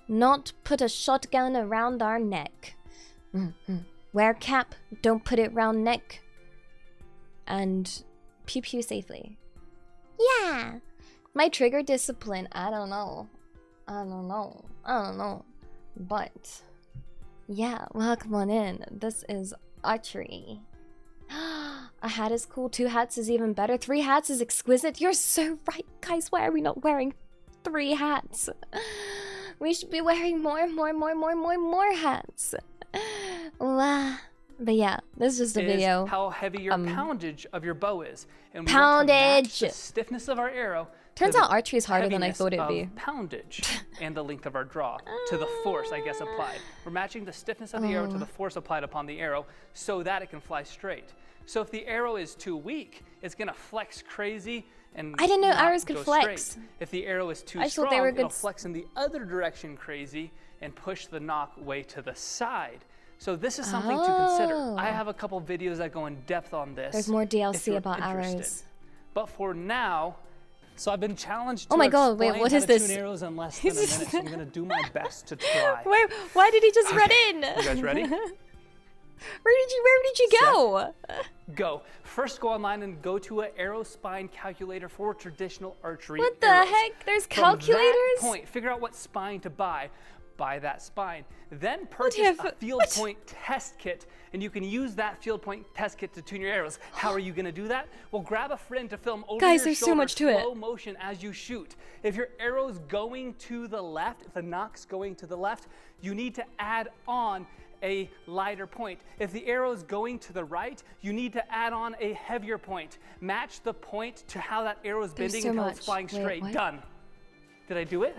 S2: not put a shotgun around our neck. Wear cap, don't put it round neck, and pew pew safely. Yeah. My trigger discipline, I don't know. But, yeah, welcome on in. This is archery. A hat is cool, 2 hats is even better, 3 hats is exquisite. You're so right, guys. Why are we not wearing 3 hats? We should be wearing more hats. Wow. But yeah, this is just a video.
S4: How heavy your poundage of your bow is. And we
S2: Poundage.
S4: want to match the stiffness of our arrow.
S2: Turns out archery is harder than I
S4: heaviness
S2: thought it'd be.
S4: of poundage and the length of our draw to the force, I guess, applied. We're matching the stiffness of the arrow to the force applied upon the arrow so that it can fly straight. So if the arrow is too weak, it's gonna flex crazy and
S2: I didn't know
S4: not
S2: arrows could
S4: go
S2: flex.
S4: straight. If the arrow is too
S2: I just thought
S4: strong,
S2: they were
S4: it'll
S2: good
S4: flex in the other direction crazy and push the knock way to the side. So this is something to consider. I have a couple videos that go in depth on this.
S2: There's more
S4: if
S2: DLC
S4: you're
S2: about
S4: interested.
S2: arrows.
S4: But for now, so I've been challenged to
S2: Oh my god, wait,
S4: explain
S2: what
S4: how
S2: is
S4: to
S2: this?
S4: tune arrows in less than a minute, so I'm gonna do my best to try.
S2: Wait, why did he just run in?
S4: You guys ready?
S2: Where did you go?
S4: Go. First, go online and go to an arrow spine calculator for traditional archery.
S2: What the
S4: arrows.
S2: heck? There's
S4: From
S2: calculators?
S4: that point, figure out what spine to buy. Buy that spine. Then purchase a field point test kit, and you can use that field point test kit to tune your arrows. How are you going to do that? Well, grab a friend to film over
S2: Guys,
S4: your
S2: there's so
S4: shoulder,
S2: much to it.
S4: slow motion as you shoot. If your arrow's going to the left, if the knock's going to the left, you need to add on a lighter point. If the arrow is going to the right, you need to add on a heavier point. Match the point to how that arrow is bending
S2: so
S4: until
S2: much.
S4: it's flying
S2: Wait,
S4: straight.
S2: what?
S4: Done. Did I do it?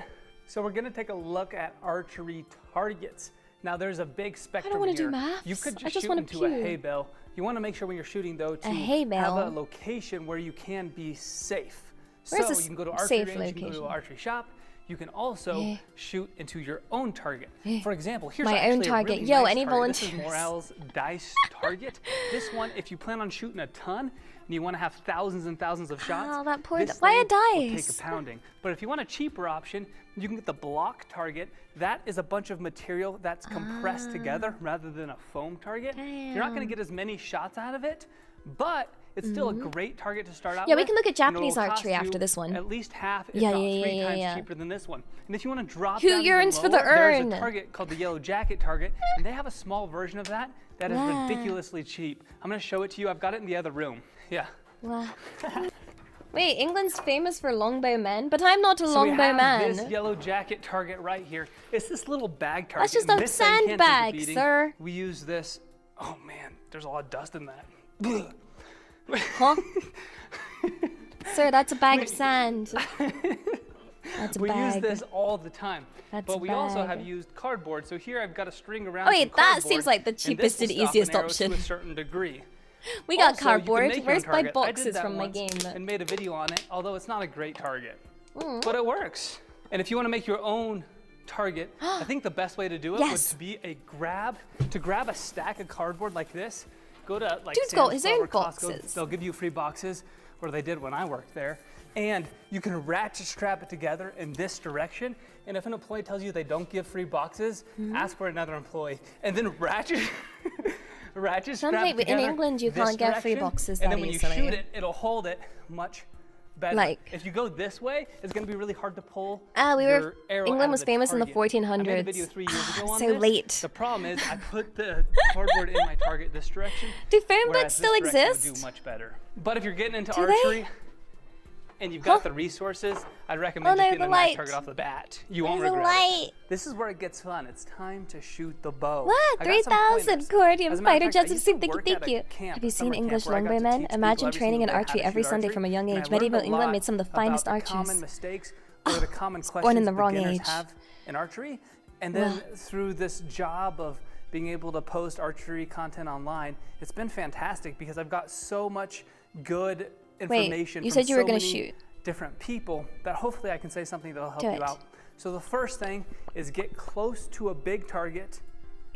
S4: So we're gonna take a look at archery targets. Now there's a big spectrum
S2: wanna
S4: here.
S2: do maths.
S4: You could
S2: I
S4: just
S2: just
S4: shoot
S2: wanna
S4: into a
S2: pew.
S4: hay bale. You wanna make sure when you're shooting though to
S2: hay
S4: have
S2: bale?
S4: a location where you can be safe.
S2: Where's
S4: so
S2: this
S4: you can go to archery
S2: safe
S4: range, you can go to
S2: location?
S4: an archery shop, you can also shoot into your own target. For example, here's
S2: My
S4: actually
S2: own target.
S4: a really
S2: Yo,
S4: nice
S2: any
S4: target. This is
S2: volunteers?
S4: Morel's dice target. This one, if you plan on shooting a ton and you want to have thousands and thousands of shots,
S2: Oh, that poor
S4: this
S2: why a
S4: thing will take
S2: dice?
S4: a pounding. But if you want a cheaper option, you can get the block target. That is a bunch of material that's compressed together rather than a foam target. You're not going to get as many shots out of it, but it's still a great target to start out
S2: Yeah,
S4: with.
S2: we can look at
S4: and it'll
S2: Japanese
S4: cost
S2: archery
S4: you
S2: after this one.
S4: At least half, if
S2: Yeah,
S4: not
S2: yeah,
S4: 3
S2: yeah,
S4: times
S2: yeah.
S4: cheaper than this one. And if you want to drop
S2: Who
S4: down even
S2: yearns for the
S4: lower, there's
S2: urn?
S4: a target called the yellow jacket target, and they have a small version of that that is ridiculously cheap. I'm going to show it to you. I've got it in the other room. Yeah.
S2: Wow. Wait, England's famous for longbow men, but I'm not a
S4: So we
S2: longbow
S4: have
S2: man.
S4: this yellow jacket target right here. It's this little bag target.
S2: That's just
S4: and
S2: a
S4: this thing can't take a
S2: sandbag,
S4: beating.
S2: sir.
S4: We use this. Oh man, there's a lot of dust in that.
S2: Huh? Sir, that's a bag of sand. That's a
S4: We
S2: bag.
S4: use this all the time.
S2: That's
S4: but
S2: a
S4: we also
S2: bag.
S4: have used cardboard. So here I've got a string around
S2: Oh wait,
S4: some
S2: that
S4: cardboard,
S2: seems like the
S4: and
S2: cheapest
S4: this
S2: and
S4: will stop
S2: easiest
S4: an arrow
S2: option.
S4: to a certain degree.
S2: We got
S4: Also, you can
S2: cardboard.
S4: make your own
S2: Where's my
S4: target. I did
S2: boxes
S4: that
S2: from my
S4: once
S2: game?
S4: and made a video on it, although it's not a great target. But it works. And if you want to make your own target, I think the best way to do it would
S2: Yes.
S4: to be to grab a stack of cardboard like this. Go to like
S2: Dude's got
S4: Sam's
S2: his
S4: Club
S2: own
S4: or Costco.
S2: boxes.
S4: They'll give you free boxes, or they did when I worked there. And you can ratchet strap it together in this direction. And if an employee tells you they don't give free boxes, ask for another employee. And then ratchet strap
S2: like
S4: it
S2: in
S4: together
S2: England you
S4: this
S2: can't get free
S4: direction,
S2: boxes
S4: and
S2: that
S4: then when
S2: easily.
S4: you shoot it, it'll hold it much better.
S2: Like-
S4: if you go this way, it's going to be really hard to pull.
S2: We
S4: your
S2: were.
S4: arrow out
S2: England
S4: of
S2: was
S4: the
S2: famous in the
S4: target. I made a
S2: 1400s.
S4: video 3 years ago on
S2: So
S4: this.
S2: late.
S4: The problem is I put the cardboard in my target this direction.
S2: Do foam
S4: whereas
S2: books
S4: this
S2: still
S4: direction would
S2: exist?
S4: do much better. But if you're getting into
S2: Do they?
S4: archery and you've got the resources, I'd recommend
S2: Oh,
S4: just
S2: no,
S4: getting
S2: the
S4: a nice
S2: light.
S4: target off the bat. You won't
S2: There's a
S4: regret
S2: light.
S4: it. This is where it gets fun. It's time to shoot the bow.
S2: What?
S4: I got some
S2: 3,000
S4: pointers.
S2: Accordion
S4: As a matter
S2: fighter
S4: of fact, I
S2: jets of
S4: used to
S2: soup.
S4: work at
S2: Thank
S4: a
S2: you.
S4: camp,
S2: Have you
S4: a
S2: seen
S4: summer camp
S2: English
S4: where I got to
S2: longbow men?
S4: teach people
S2: Imagine
S4: every
S2: training in
S4: single day how
S2: archery
S4: to
S2: every
S4: shoot
S2: Sunday
S4: archery,
S2: from a young
S4: and I
S2: age.
S4: learned
S2: Medieval
S4: a
S2: England
S4: lot
S2: made some of the
S4: about
S2: finest
S4: the
S2: archers.
S4: common mistakes or the common
S2: born in
S4: questions
S2: the wrong
S4: beginners
S2: age.
S4: have in archery. And then through this job of being able to post archery content online, it's been fantastic because I've got so much good information
S2: you
S4: from
S2: said you were
S4: so
S2: gonna
S4: many
S2: shoot.
S4: different people that hopefully I can say something that'll help
S2: Do
S4: you
S2: it.
S4: out. So the first thing is get close to a big target.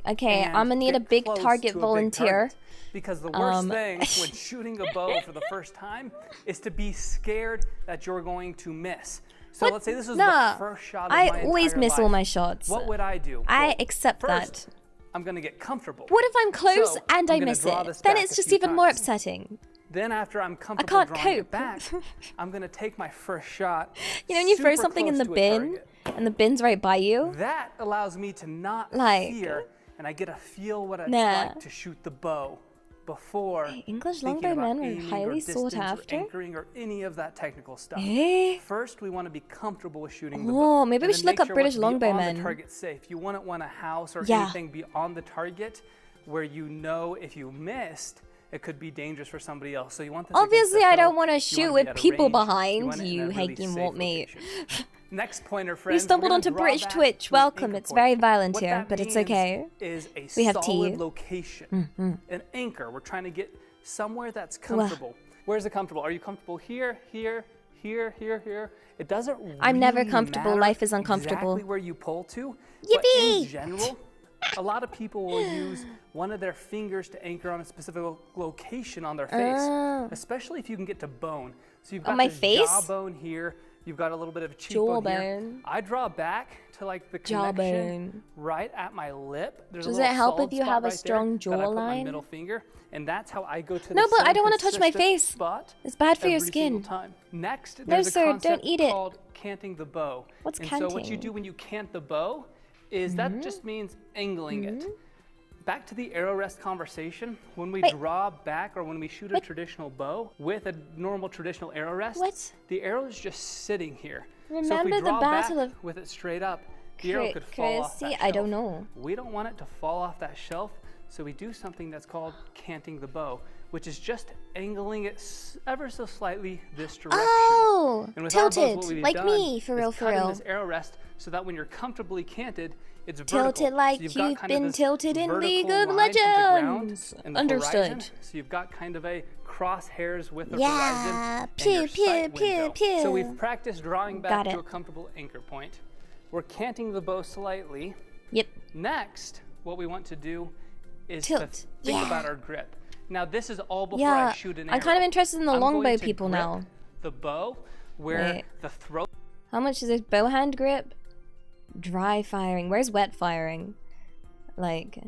S2: Okay,
S4: and
S2: I'm gonna need a
S4: get
S2: big
S4: close
S2: target
S4: to a big
S2: volunteer.
S4: target. Because the worst thing when shooting a bow for the first time is to be scared that you're going to miss. So
S2: What?
S4: let's say this was
S2: Nah,
S4: the first shot of
S2: I
S4: my
S2: always
S4: entire
S2: miss all
S4: life.
S2: my shots.
S4: What would I do?
S2: I
S4: Well,
S2: accept
S4: first,
S2: that.
S4: I'm gonna get comfortable.
S2: What if I'm close
S4: So,
S2: and
S4: I'm
S2: I
S4: gonna
S2: miss
S4: draw
S2: it?
S4: this
S2: Then
S4: back
S2: it's
S4: a
S2: just
S4: few
S2: even more
S4: times.
S2: upsetting.
S4: Then after I'm comfortable
S2: can't
S4: drawing
S2: cope.
S4: it back, I'm gonna take my first shot.
S2: You know when you throw
S4: super
S2: something in
S4: close
S2: the
S4: to a
S2: bin
S4: target.
S2: and the bin's right by you?
S4: That allows me to not
S2: Like-
S4: fear, and I get to feel what it's
S2: Nah.
S4: like to shoot the bow before
S2: English
S4: thinking
S2: longbow
S4: about
S2: men were
S4: aiming
S2: highly
S4: or
S2: sought
S4: distance or
S2: after?
S4: anchoring or any of that technical stuff.
S2: Eh?
S4: First, we want to be comfortable with shooting the
S2: Oh,
S4: bow.
S2: maybe
S4: and
S2: we
S4: then
S2: should look
S4: make
S2: up
S4: sure
S2: British
S4: what's
S2: longbow
S4: beyond
S2: men.
S4: the target safe. You wouldn't want a house or
S2: Yeah.
S4: anything beyond the target where you know if you missed, it could be dangerous for somebody else. So you want this against
S2: Obviously,
S4: the
S2: I
S4: hill.
S2: don't want to
S4: You
S2: shoot
S4: be
S2: with
S4: at a
S2: people
S4: range.
S2: behind
S4: want it in
S2: you,
S4: a really
S2: Hagen
S4: safe
S2: won't me.
S4: location. Next pointer, friends.
S2: stumbled
S4: we're
S2: onto
S4: gonna draw
S2: British
S4: back
S2: Twitch.
S4: to an
S2: Welcome.
S4: anchor
S2: It's
S4: point.
S2: very violent
S4: What
S2: here,
S4: that
S2: but it's
S4: means
S2: okay.
S4: Is a
S2: We have tea.
S4: solid location, an anchor. We're trying to get somewhere that's comfortable. Where's it comfortable? Are you comfortable here, here, here, here, here? It doesn't.
S2: I'm never
S4: really
S2: comfortable.
S4: matter
S2: Life is uncomfortable.
S4: Exactly where you pull to. But in
S2: Yippee!
S4: general, a lot of people will use one of their fingers to anchor on a specific location on their face,
S2: Oh.
S4: especially if you can get to bone. So you've got
S2: my
S4: this
S2: face?
S4: jawbone here. You've got a little bit of a cheekbone here.
S2: Jawbone.
S4: I draw back to like the
S2: Jawbone.
S4: connection right at my lip. There's
S2: Does
S4: a
S2: it
S4: little
S2: help if
S4: solid
S2: you
S4: spot
S2: have a
S4: right there
S2: strong
S4: that I put my
S2: jawline?
S4: middle finger, and that's how I go to
S2: No,
S4: the
S2: but I
S4: same
S2: don't wanna touch my
S4: consistent
S2: face.
S4: spot
S2: It's bad for your
S4: every single
S2: skin.
S4: time. Next,
S2: No,
S4: there's a
S2: sir, don't
S4: concept
S2: eat it.
S4: called canting the bow.
S2: What's
S4: and so what you
S2: canting?
S4: do when you cant the bow is that just means angling it. Back to the arrow rest conversation, when we
S2: Wait.
S4: draw back or when we shoot a traditional bow with a normal traditional arrow rest,
S2: What?
S4: the arrow is just sitting here. So if
S2: Remember
S4: we
S2: the
S4: draw
S2: Battle
S4: back
S2: of
S4: with it straight up, the arrow could fall off that
S2: Chrissy?
S4: shelf.
S2: I don't know.
S4: We don't want it to fall off that shelf, so we do something that's called canting the bow, which is just angling it ever so slightly this direction.
S2: Oh,
S4: And with our bows, what
S2: tilted,
S4: we've
S2: like
S4: done
S2: me, for
S4: is
S2: real, for
S4: cut in
S2: real.
S4: this arrow rest so that when you're comfortably canted, It's
S2: Tilted
S4: vertical.
S2: like
S4: So you've got
S2: you've
S4: kind of
S2: been
S4: this
S2: tilted in League
S4: vertical
S2: of
S4: line from the ground
S2: Legends.
S4: and the
S2: Understood.
S4: horizon. So you've got kind of a crosshairs with the
S1: Yeah,
S4: horizon
S1: pew,
S4: and your
S1: pew,
S4: sight
S1: pew,
S4: window.
S1: pew.
S4: So we've practiced drawing
S2: Got
S4: back to
S2: it.
S4: a comfortable anchor point. We're canting the bow slightly.
S2: Yep.
S4: Next, what we want to do is
S2: Tilt.
S4: to think
S1: Yeah.
S4: about our grip. Now this is all before
S2: Yeah.
S4: I shoot an arrow.
S2: I'm kind of interested in the
S4: I'm going
S2: longbow
S4: to
S2: people
S4: grip
S2: now.
S4: the bow where
S2: Wait.
S4: the throat
S2: How much is this bow hand grip? Dry firing. Where's wet firing? Like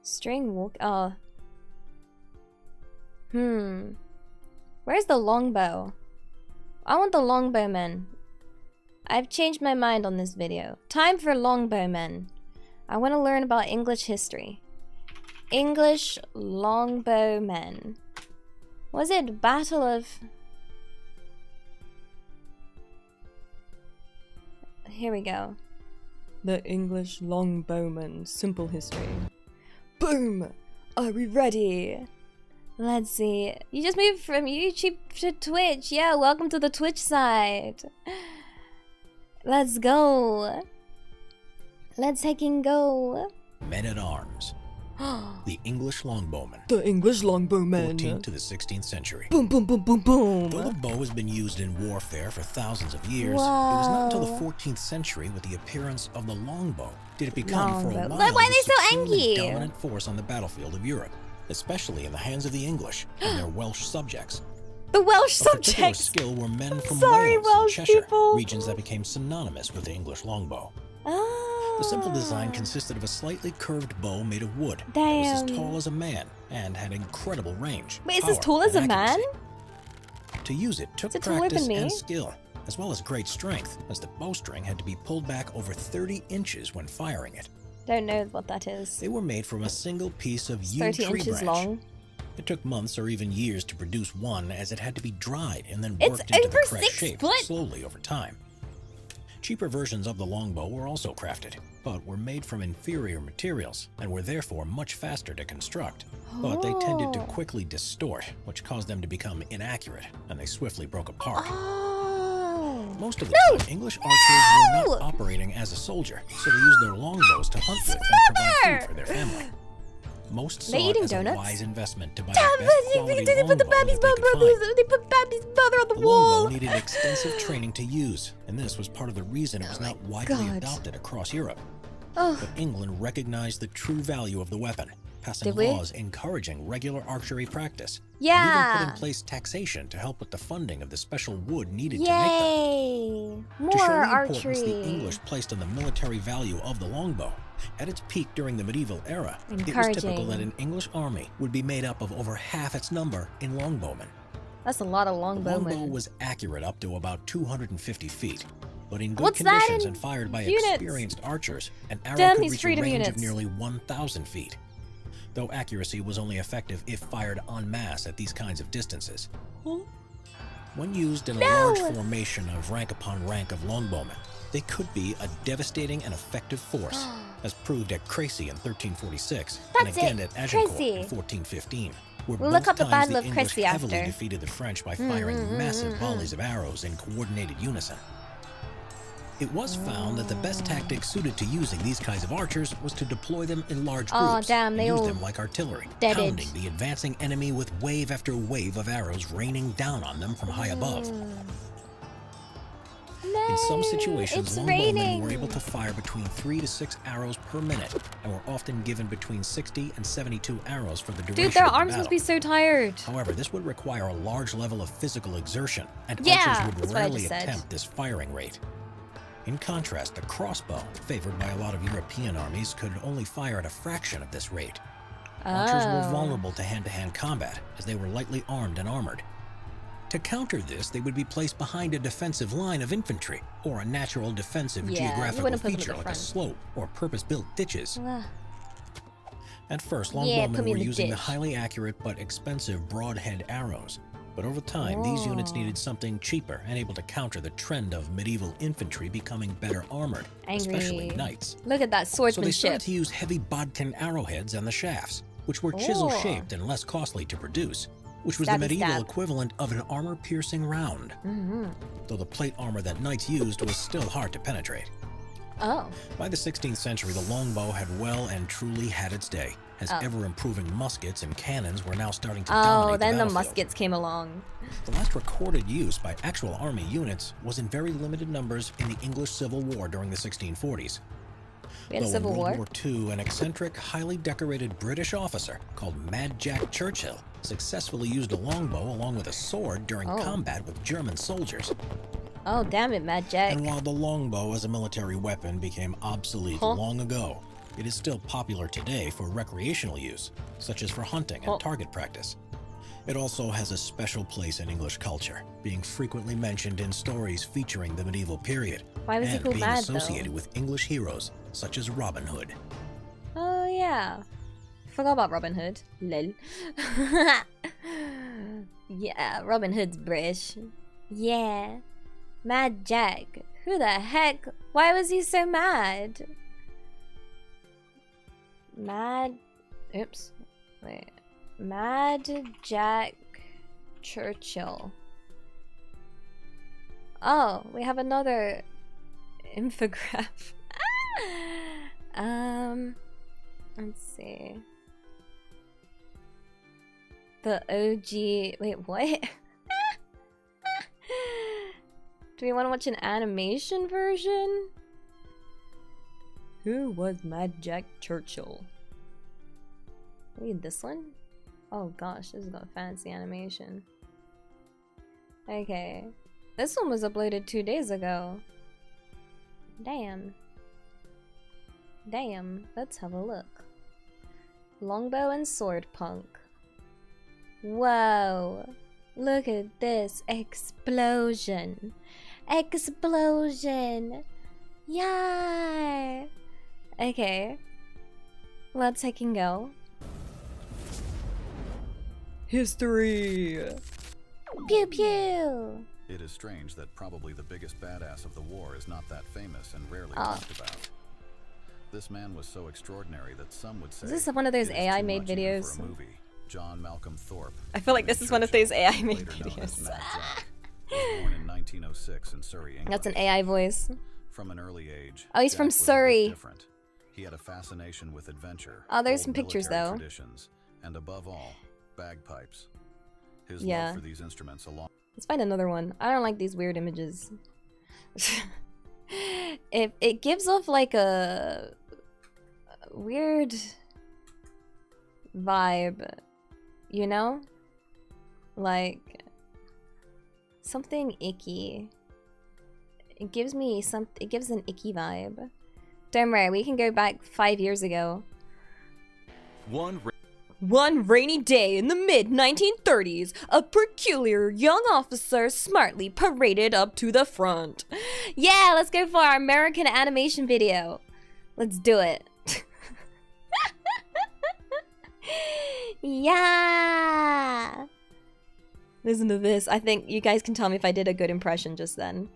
S2: string walk. Oh. Where's the longbow? I want the longbowmen. I've changed my mind on this video. Time for longbowmen. I want to learn about English history. English longbowmen. Was it Battle of... Here we go. The English longbowmen. Simple history. Boom! Are we ready? Let's see. You just moved from YouTube to Twitch. Yeah, welcome to the Twitch side. Let's go. Let's heckin' go.
S5: Men at arms. The English longbowmen.
S2: The English longbowmen.
S5: 14th to the 16th century.
S2: Boom, boom, boom, boom, boom.
S5: Though the bow has been used in warfare for thousands of years, it was not until the
S2: Wow.
S5: 14th century, with the appearance of the longbow, did it become for a
S2: Longbow.
S5: while
S2: Why are
S5: the
S2: they so
S5: supremely
S2: angry?
S5: dominant force on the battlefield of Europe, especially in the hands of the English and their Welsh subjects.
S2: The Welsh
S5: Of particular
S2: subjects.
S5: skill were men from
S2: Sorry,
S5: Wales and
S2: Welsh
S5: Cheshire,
S2: people.
S5: regions that became synonymous with the English longbow.
S2: Ah.
S5: The simple design consisted of a slightly curved bow made of wood that was as
S2: Damn.
S5: tall as a man and had incredible range.
S2: Wait, it's as
S5: power,
S2: tall as a
S5: and
S2: man?
S5: accuracy. To use it took
S2: Is it taller than
S5: practice
S2: me?
S5: and skill, as well as great strength, as the bowstring had to be pulled back over 30 inches when firing it.
S2: Don't know what that is.
S5: They were made from a single piece of yew
S2: 30
S5: tree
S2: inches
S5: branch.
S2: long.
S5: It took months or even years to produce one, as it had to be dried and then
S2: It's
S5: worked into the
S2: over
S5: correct
S2: 6
S5: shape
S2: foot.
S5: slowly over time. Cheaper versions of the longbow were also crafted, but were made from inferior materials and were therefore much faster to construct. But they tended to
S2: Oh.
S5: quickly distort, which caused them to become inaccurate, and they swiftly broke apart.
S2: Oh.
S5: Most of the time, English archers were not operating as a soldier, so they used their longbows to hunt with and provide
S2: Mother!
S5: food for their family. Most saw
S2: They
S5: it
S2: eating
S5: as
S2: donuts?
S5: a wise investment to buy
S2: Damn,
S5: the best quality
S2: they put the
S5: longbow
S2: baby's
S5: that they could find.
S2: they put baby's mother on the
S5: The
S2: wall.
S5: longbow needed extensive training to use, and this was part of the reason it was not widely
S2: God.
S5: adopted across Europe.
S2: Oh,
S5: But England recognized the true value of the weapon, passing
S2: Did we?
S5: laws encouraging regular archery practice. And
S2: Yeah.
S5: even put in place taxation to help with the funding of the special wood needed to make them.
S2: yay!
S5: To
S2: More
S5: show the
S2: archery.
S5: importance the English placed on the military value of the longbow, at its peak during the medieval era, it was typical
S2: Encouraging.
S5: that an English army would be made up of over half its number in longbowmen.
S2: That's a lot of
S5: The longbow
S2: longbowmen.
S5: was accurate up to about 250 feet, but in good
S2: What's that
S5: conditions
S2: in
S5: and fired by
S2: units?
S5: experienced archers, an arrow
S2: Damn
S5: could
S2: these
S5: reach a
S2: freedom
S5: range
S2: units.
S5: of nearly 1,000 feet. Though accuracy was only effective if fired en masse at these kinds of distances. When used in a large formation of rank upon rank of longbowmen, they could be a devastating and effective force, as proved at Crecy in 1346 and
S2: That's
S5: again
S2: it,
S5: at Agincourt
S2: Crecy.
S5: in 1415. Where
S2: We'll
S5: both
S2: look up the
S5: times
S2: Battle of
S5: English
S2: Crecy
S5: heavily
S2: after.
S5: defeated the French by firing massive volleys of arrows in coordinated unison. It was found that the best tactic suited to using these kinds of archers was to deploy them in large
S2: Aw,
S5: groups
S2: damn,
S5: and
S2: they
S5: use
S2: all
S5: them like artillery,
S2: deaded.
S5: pounding the advancing enemy with wave after wave of arrows raining down on them from high above. In some situations,
S2: it's
S5: longbowmen
S2: raining.
S5: were able to fire between 3 to 6 arrows per minute, and were often given between 60 and 72 arrows for the duration
S2: Dude, their
S5: of the
S2: arms
S5: battle.
S2: must be so tired.
S5: However, this would require a large level of physical exertion, and
S2: Yeah,
S5: archers
S2: that's
S5: would
S2: what I
S5: rarely
S2: just said.
S5: attempt this firing rate. In contrast, the crossbow, favored by a lot of European armies, could only fire at a fraction of this rate. Archers were
S2: Oh.
S5: vulnerable to hand-to-hand combat, as they were lightly armed and armored. To counter this, they would be placed behind a defensive line of infantry, or a natural defensive
S2: Yeah, you
S5: geographical
S2: wouldn't put them at
S5: feature
S2: the
S5: like a
S2: front.
S5: slope or purpose-built ditches.
S2: Ah.
S5: At first,
S2: Yeah,
S5: longbowmen
S2: put me
S5: were
S2: in the
S5: using the
S2: ditch.
S5: highly accurate but expensive broadhead arrows. But over time, these units needed something cheaper and able to counter the trend of medieval infantry becoming better armored, especially
S2: Angry.
S5: knights.
S2: Look at that
S5: So they
S2: swordsmanship.
S5: started to use heavy bodkin arrowheads and the shafts, which were chisel-shaped and less costly to produce. which was the
S2: Stabby
S5: medieval
S2: stab.
S5: equivalent of an armor-piercing round. Though the plate armor that knights used was still hard to penetrate.
S2: Oh.
S5: By the 16th century, the longbow had well and truly had its day, as
S2: Oh.
S5: ever-improving muskets and cannons were now starting to
S2: Oh,
S5: dominate
S2: then the
S5: battlefield.
S2: muskets came along.
S5: The last recorded use by actual army units was in very limited numbers in the English Civil War during the 1640s.
S2: We had
S5: Though
S2: Civil
S5: in
S2: War.
S5: World War II, an eccentric, highly decorated British officer called Mad Jack Churchill successfully used a longbow along with a sword during
S2: Oh.
S5: combat with German soldiers.
S2: Oh, damn it, Mad Jack.
S5: And while the longbow as a military weapon became obsolete long ago, it is still popular today for recreational use, such as for hunting and target practice. It also has a special place in English culture, being frequently mentioned in stories featuring the medieval period,
S2: Why was he
S5: and
S2: called
S5: being
S2: Mad,
S5: associated
S2: though?
S5: with English heroes such as Robin Hood.
S2: Oh, yeah. Forgot about Robin Hood. Lol. Yeah, Robin Hood's British. Yeah. Mad Jack. Who the heck? Why was he so mad? Mad... Oops. Wait. Mad Jack Churchill. Oh, we have another infograph. Let's see. The OG... Wait, what? Do we want to watch an animation version? Who was Mad Jack Churchill? Read this one? Oh gosh, this is got fancy animation. Okay. This one was uploaded 2 days ago. Damn. Damn, let's have a look. Longbow and sword punk. Whoa. Look at this explosion. Explosion. Yeah. Okay. Let's take and go. History. Pew pew.
S6: It is strange that probably the biggest badass of the war is not that famous and rarely
S2: Oh.
S6: talked about. This man was so extraordinary that some would say,
S2: Is this one of those
S6: "It is
S2: AI
S6: too
S2: made
S6: much even
S2: videos?
S6: for a movie." John Malcolm Thorpe.
S2: I feel like this is one of those AI made
S6: later known as
S2: videos.
S6: Mad Jack, was born in 1906 in Surrey, England.
S2: That's an AI voice.
S6: From an early age.
S2: Oh, he's
S6: Jack
S2: from
S6: was a bit
S2: Surrey.
S6: different. He had a fascination with adventure.
S2: Oh, there's
S6: old
S2: some pictures,
S6: military
S2: though.
S6: Traditions, and above all, bagpipes. His
S2: Yeah.
S6: love for these instruments along.
S2: Let's find another one. I don't like these weird images. It gives off like a weird vibe, you know? Like something icky. It gives me it gives an icky vibe. Don't worry, we can go back 5 years ago. One rainy day in the mid-1930s, a peculiar young officer smartly paraded up to the front. Yeah, let's go for our American animation video. Let's do it. Yeah. Listen to this. I think you guys can tell me if I did a good impression just then.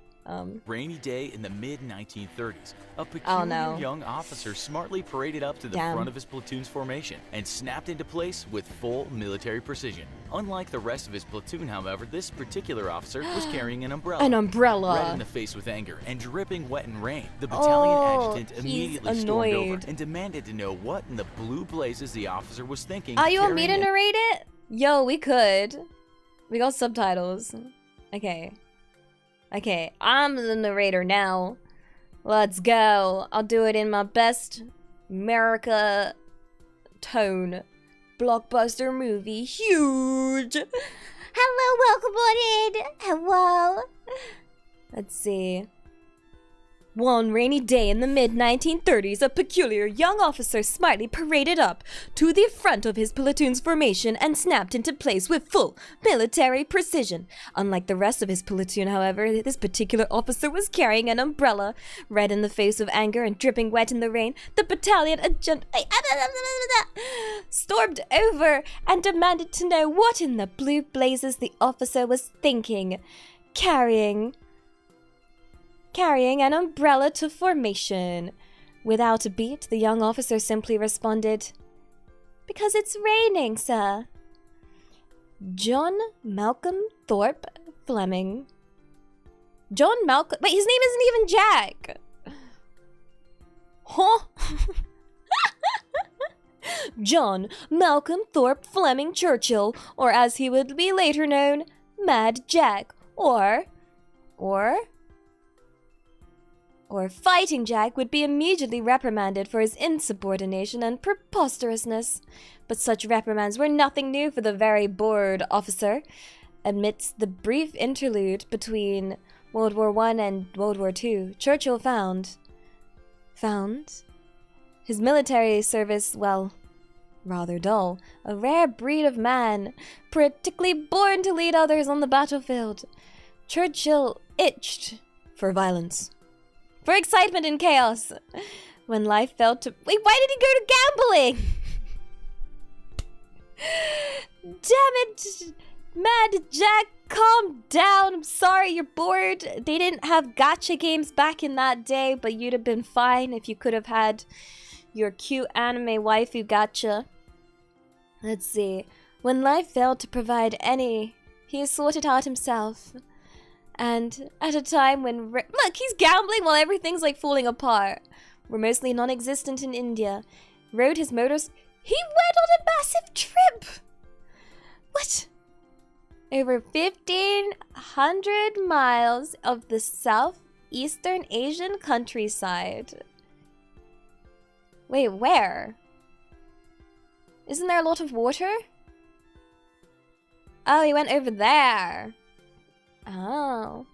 S7: Rainy day in the mid-1930s, a
S2: Oh,
S7: peculiar
S2: no.
S7: young officer smartly paraded up to the
S2: Damn.
S7: front of his platoon's formation and snapped into place with full military precision. Unlike the rest of his platoon, however, this particular officer was carrying an umbrella.
S2: An umbrella.
S7: Red in the face with anger and dripping wet in rain, the battalion
S2: Oh,
S7: adjutant
S2: he's
S7: immediately stormed over
S2: annoyed.
S7: and demanded to know what in the blue blazes the officer was thinking.
S2: Oh, you want me to
S7: carrying an
S2: narrate it? Yo, we could. We got subtitles. Okay. Okay, I'm the narrator now. Let's go. I'll do it in my best America tone. Blockbuster movie. Huge. Hello, welcome on in. Hello. Let's see. One rainy day in the mid-1930s, a peculiar young officer smartly paraded up to the front of his platoon's formation and snapped into place with full military precision. Unlike the rest of his platoon, however, this particular officer was carrying an umbrella. Red in the face with anger and dripping wet in the rain, the battalion adjutant stormed over and demanded to know what in the blue blazes the officer was thinking. Carrying an umbrella to formation. Without a beat, the young officer simply responded, "Because it's raining, sir." John Malcolm Thorpe Fleming. John Malcolm. Wait, his name isn't even Jack. Huh? John Malcolm Thorpe Fleming Churchill, or as he would be later known, Mad Jack, or Fighting Jack would be immediately reprimanded for his insubordination and preposterousness. But such reprimands were nothing new for the very bored officer. Amidst the brief interlude between World War I and World War II, Churchill found his military service, well, rather dull, a rare breed of man, particularly born to lead others on the battlefield. Churchill itched for violence, for excitement and chaos. When life fell to... Wait, why did he go to gambling? Damn it! Mad Jack, calm down. I'm sorry you're bored. They didn't have gacha games back in that day, but you'd have been fine if you could have had your cute anime waifu gacha. Let's see. When life failed to provide any, he sorted out himself. And at a time when... Look, he's gambling while everything's like falling apart. We're mostly non-existent in India. Rode his motors... He went on a massive trip! What? Over 1,500 miles of the southeastern Asian countryside. Wait, where? Isn't there a lot of water? Oh, he went over there. Oh.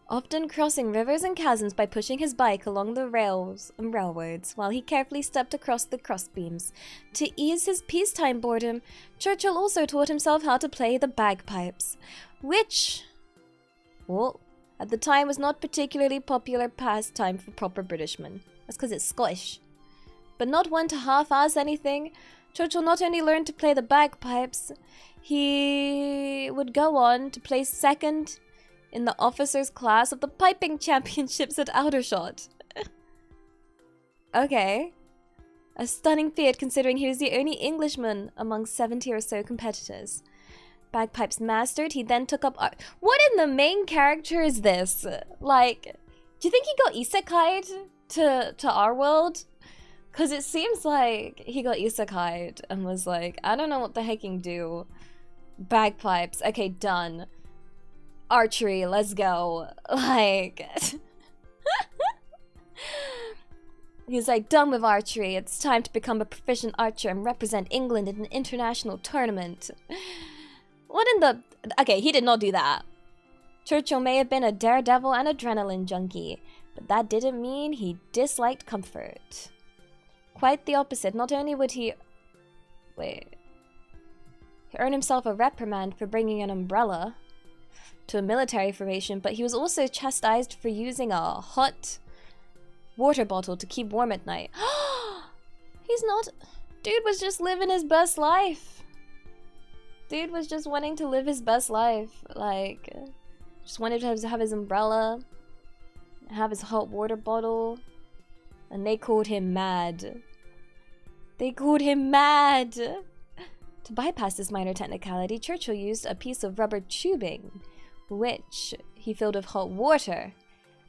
S2: Often crossing rivers and chasms by pushing his bike along the rails and railroads, while he carefully stepped across the crossbeams. To ease his peacetime boredom, Churchill also taught himself how to play the bagpipes, which, well, at the time was not particularly popular pastime for proper Britishmen. That's because it's Scottish. But not one to half-ass anything, Churchill not only learned to play the bagpipes, he would go on to place second in the officers' class of the piping championships at Aldershot. Okay. A stunning feat considering he was the only Englishman among 70 or so competitors. Bagpipes mastered, he then took up art. What in the main character is this? Like, do you think he got isekai'd to our world? Because it seems like he got isekai'd and was like, I don't know what the heck he can do. Bagpipes, okay, done. Archery, let's go. Like... He's like, done with archery. It's time to become a proficient archer and represent England in an international tournament. What in the... Okay, he did not do that. Churchill may have been a daredevil and adrenaline junkie, but that didn't mean he disliked comfort. Quite the opposite. Not only would he... Wait. He earned himself a reprimand for bringing an umbrella to a military formation, but he was also chastised for using a hot water bottle to keep warm at night. He's not... Dude was just living his best life. Dude was just wanting to live his best life. Like, just wanted to have his umbrella, have his hot water bottle, and they called him mad. They called him mad! To bypass this minor technicality, Churchill used a piece of rubber tubing, which he filled with hot water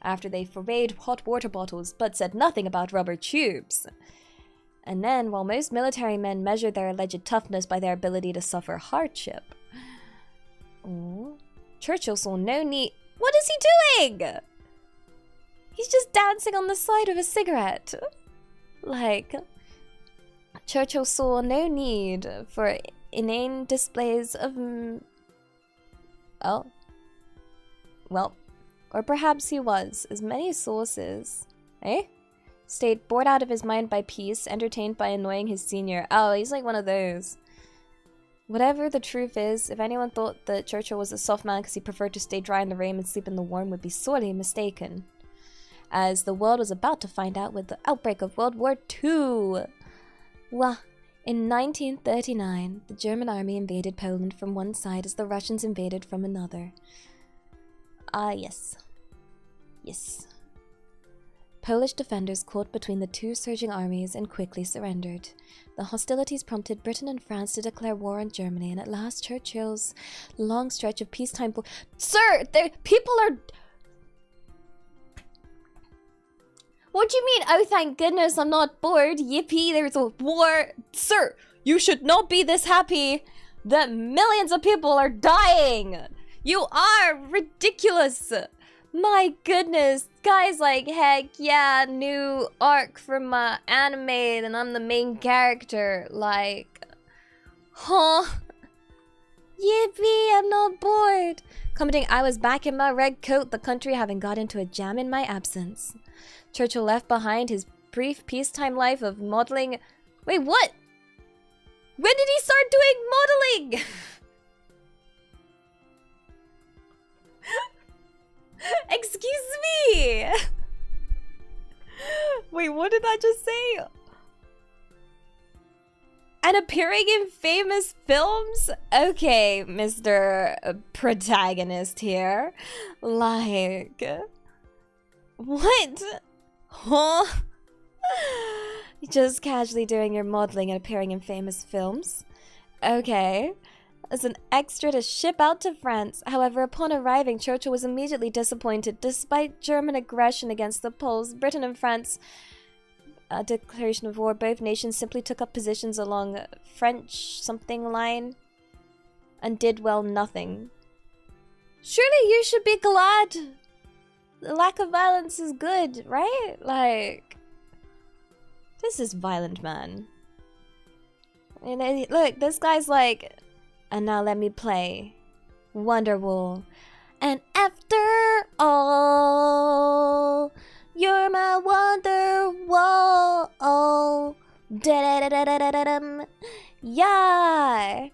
S2: after they forbade hot water bottles but said nothing about rubber tubes. And then, while most military men measured their alleged toughness by their ability to suffer hardship, Churchill saw no need... What is he doing? He's just dancing on the side of a cigarette. Like, Churchill saw no need for inane displays of... Oh. Well, or perhaps he was, as many sources, stayed bored out of his mind by peace, entertained by annoying his senior. Oh, he's like one of those. Whatever the truth is, if anyone thought that Churchill was a soft man because he preferred to stay dry in the rain and sleep in the warm, would be sorely mistaken, as the world was about to find out with the outbreak of World War II. Well, in 1939, the German army invaded Poland from one side as the Russians invaded from another. Ah, yes. Yes. Polish defenders caught between the two surging armies and quickly surrendered. The hostilities prompted Britain and France to declare war on Germany, and at last Churchill's long stretch of peacetime... Sir! People are... What do you mean? Oh, thank goodness I'm not bored. Yippee, there's a war. Sir, you should not be this happy that millions of people are dying. You are ridiculous. My goodness. Guys like, heck yeah, new arc from my anime and I'm the main character. Like, huh? Yippee, I'm not bored. Commenting, I was back in my red coat, the country having got into a jam in my absence. Churchill left behind his brief peacetime life of modeling. Wait, what? When did he start doing modeling? Excuse me. Wait, what did I just say? And appearing in famous films? Okay, Mr. Protagonist here. Like... What? Huh? Just casually doing your modeling and appearing in famous films? Okay. As an extra to ship out to France. However, upon arriving, Churchill was immediately disappointed. Despite German aggression against the Poles, Britain and France, a declaration of war, both nations simply took up positions along French something line and did well nothing. Surely you should be glad. The lack of violence is good, right? Like, this is violent, man. And then, look, this guy's like, and now let me play Wonderwall. And after all, you're my Wonderwall. Da-da-da-da-da-da-dum. Yeah.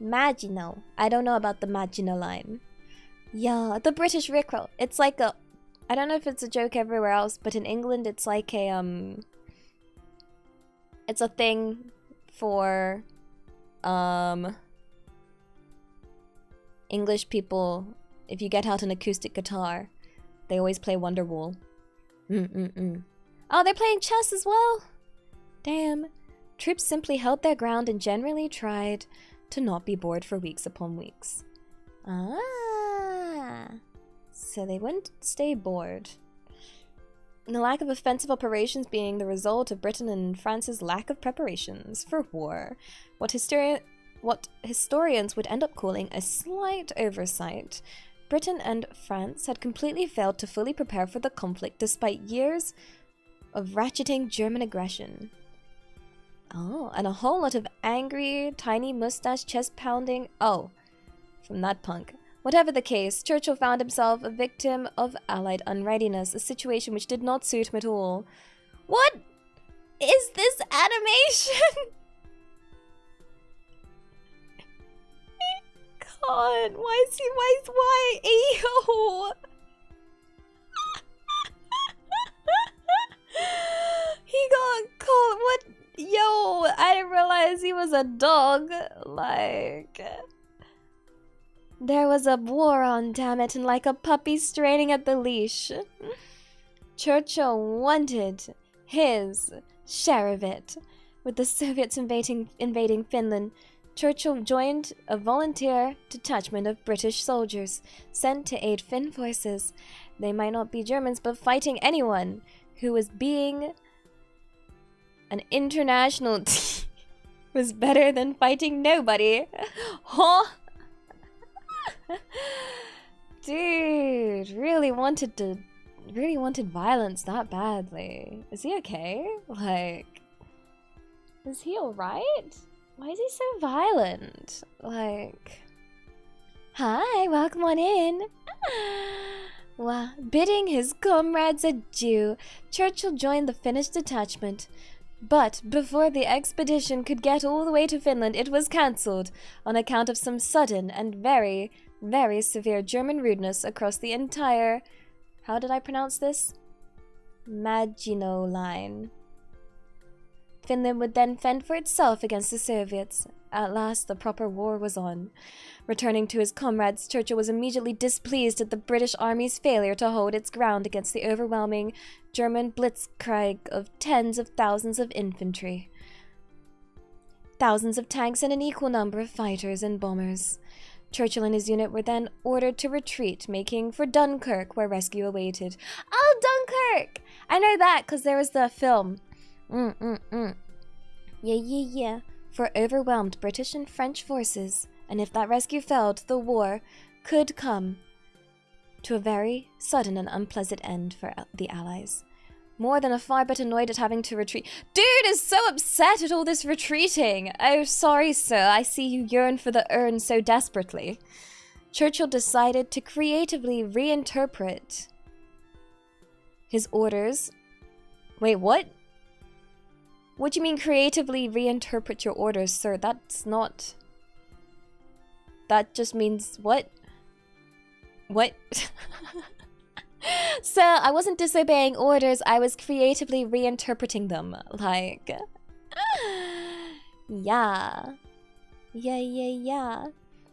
S2: Maginot. I don't know about the Maginot line. Yeah, the British Rickroll. It's like a... I don't know if it's a joke everywhere else, but in England it's like a, it's a thing for, English people. If you get out an acoustic guitar, they always play Wonderwall. Oh, they're playing chess as well? Damn. Troops simply held their ground and generally tried to not be bored for weeks upon weeks. Ah. So they wouldn't stay bored. And the lack of offensive operations being the result of Britain and France's lack of preparations for war. What historians would end up calling a slight oversight. Britain and France had completely failed to fully prepare for the conflict despite years of ratcheting German aggression. Oh, and a whole lot of angry, tiny mustache chest pounding. Oh, from that punk. Whatever the case, Churchill found himself a victim of Allied unreadiness, a situation which did not suit him at all. What is this animation? God, why is he, why, ew. He got caught, what? Yo, I didn't realize he was a dog, like... There was a war on, damn it, and like a puppy straining at the leash. Churchill wanted his share of it. With the Soviets invading Finland, Churchill joined a volunteer detachment of British soldiers sent to aid Finn forces. They might not be Germans, but fighting anyone who was being an international was better than fighting nobody. Huh? Dude, really wanted violence that badly. Is he okay? Like, is he alright? Why is he so violent? Like, hi, welcome on in. Well, bidding his comrades adieu, Churchill joined the Finnish detachment. But before the expedition could get all the way to Finland, it was cancelled on account of some sudden and very, very severe German rudeness across the entire... How did I pronounce this? Maginot Line. Finland would then fend for itself against the Soviets. at last the proper war was on. Returning to his comrades, Churchill was immediately displeased at the British Army's failure to hold its ground against the overwhelming German blitzkrieg of tens of thousands of infantry, thousands of tanks, and an equal number of fighters and bombers. Churchill and his unit were then ordered to retreat, making for Dunkirk, where rescue awaited. Oh, Dunkirk! I know that because there was the film. Yeah. For overwhelmed British and French forces, and if that rescue failed, the war could come to a very sudden and unpleasant end for the Allies. More than a far but annoyed at having to retreat. Dude is so upset at all this retreating. Oh, sorry, sir. I see you yearn for the urn so desperately. Churchill decided to creatively reinterpret his orders. Wait, what? What do you mean creatively reinterpret your orders, sir? That's not... That just means what? What? Sir, I wasn't disobeying orders, I was creatively reinterpreting them. Like... Yeah. Yeah.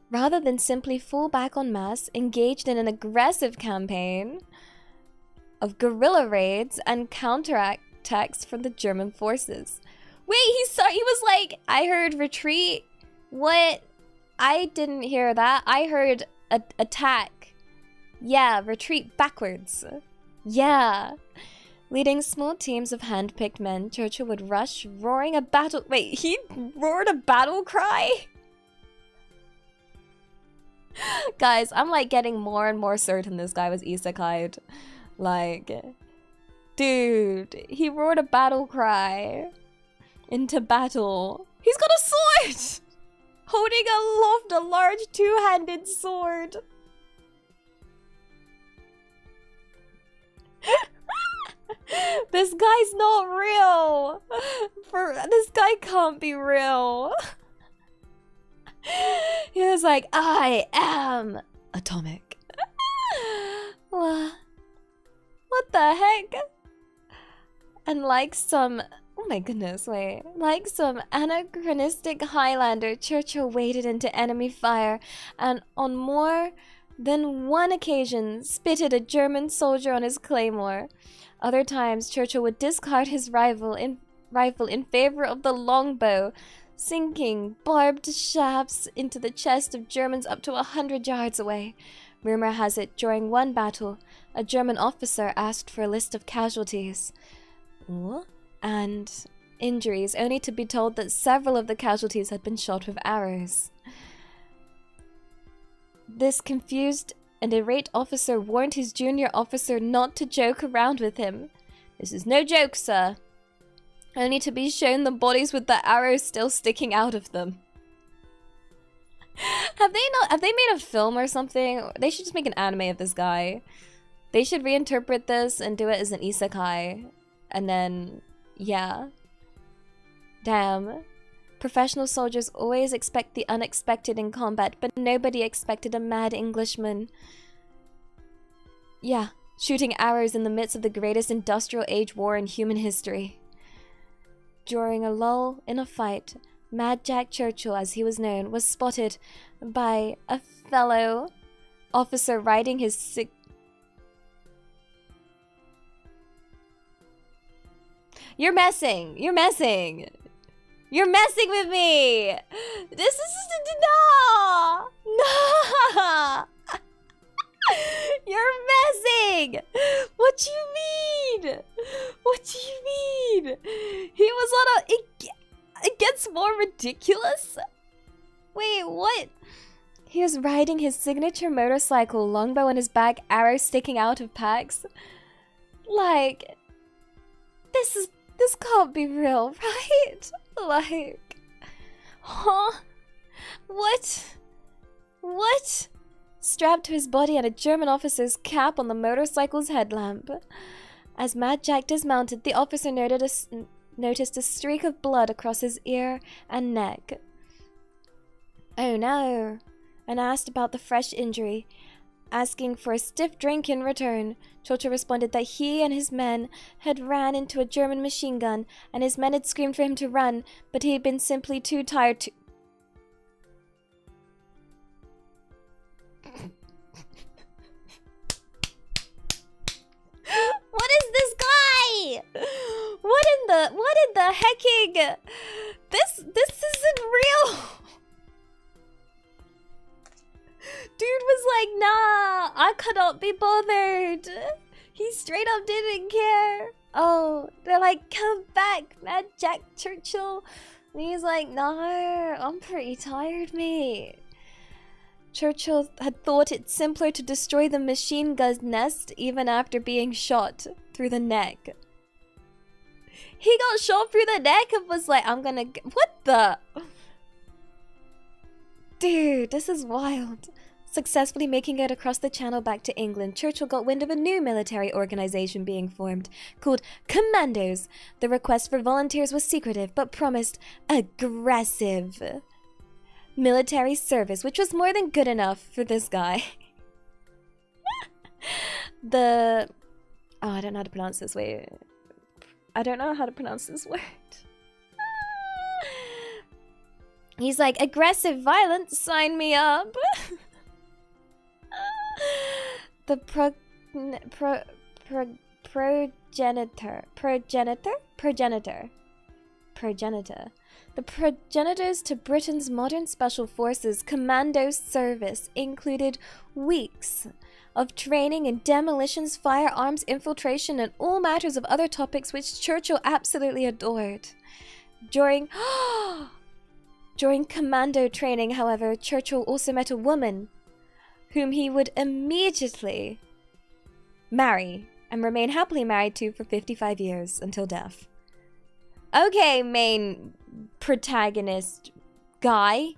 S2: Rather than simply fall back en masse, engaged in an aggressive campaign of guerrilla raids and counterattacks from the German forces. Wait, he was like, I heard retreat? What? I didn't hear that. I heard attack. Yeah, retreat backwards. Yeah. Leading small teams of hand-picked men, Churchill would rush, roaring a battle... Wait, he roared a battle cry? Guys, I'm like getting more and more certain this guy was isekai'd. Like, dude, he roared a battle cry into battle. He's got a sword! Holding aloft a large two-handed sword. This guy's not real. This guy can't be real. He was like, I am atomic. What the heck? And like some... Oh my goodness, wait. Like some anachronistic Highlander, Churchill waded into enemy fire and on more than one occasion spitted a German soldier on his claymore. Other times, Churchill would discard his rifle in favor of the longbow, sinking barbed shafts into the chest of Germans up to 100 yards away. Rumor has it, during one battle, a German officer asked for a list of casualties and injuries, only to be told that several of the casualties had been shot with arrows. This confused and irate officer warned his junior officer not to joke around with him. This is no joke, sir. Only to be shown the bodies with the arrows still sticking out of them. Have they made a film or something? They should just make an anime of this guy. They should reinterpret this and do it as an isekai. And then, yeah. Damn. Professional soldiers always expect the unexpected in combat, but nobody expected a mad Englishman. Yeah, shooting arrows in the midst of the greatest industrial age war in human history. During a lull in a fight, Mad Jack Churchill, as he was known, was spotted by a fellow officer riding his You're messing with me! This is... No! You're messing! What do you mean? What do you mean? He was on a... It gets more ridiculous? Wait, what? He was riding his signature motorcycle, longbow on his back, arrows sticking out of packs. Like... This can't be real, right? Like... Huh? What? What? Strapped to his body and a German officer's cap on the motorcycle's headlamp. As Mad Jack dismounted, the officer noticed a streak of blood across his ear and neck. Oh no, and asked about the fresh injury. Asking for a stiff drink in return, Churchill responded that he and his men had ran into a German machine gun, and his men had screamed for him to run, but he had been simply too tired to...
S1: Lily!
S2: What in the hecking? This isn't real. Dude was like, nah, I cannot be bothered. He straight up didn't care. Oh, they're like, come back, Mad Jack Churchill. And he's like, no, I'm pretty tired, mate. Churchill had thought it simpler to destroy the machine gun's nest even after being shot through the neck. He got shot through the neck and was like, I'm gonna... What the... Dude, this is wild. Successfully making it across the channel back to England, Churchill got wind of a new military organization being formed, called Commandos. The request for volunteers was secretive, but promised aggressive military service, which was more than good enough for this guy. Oh, I don't know how to pronounce this. Wait. I don't know how to pronounce this word. He's like, aggressive violence, sign me up. The progenitor. The progenitors to Britain's modern special forces commando service included weeks of training in demolitions, firearms, infiltration, and all matters of other topics which Churchill absolutely adored. During commando training, however, Churchill also met a woman whom he would immediately marry and remain happily married to for 55 years until death. Okay, main protagonist guy.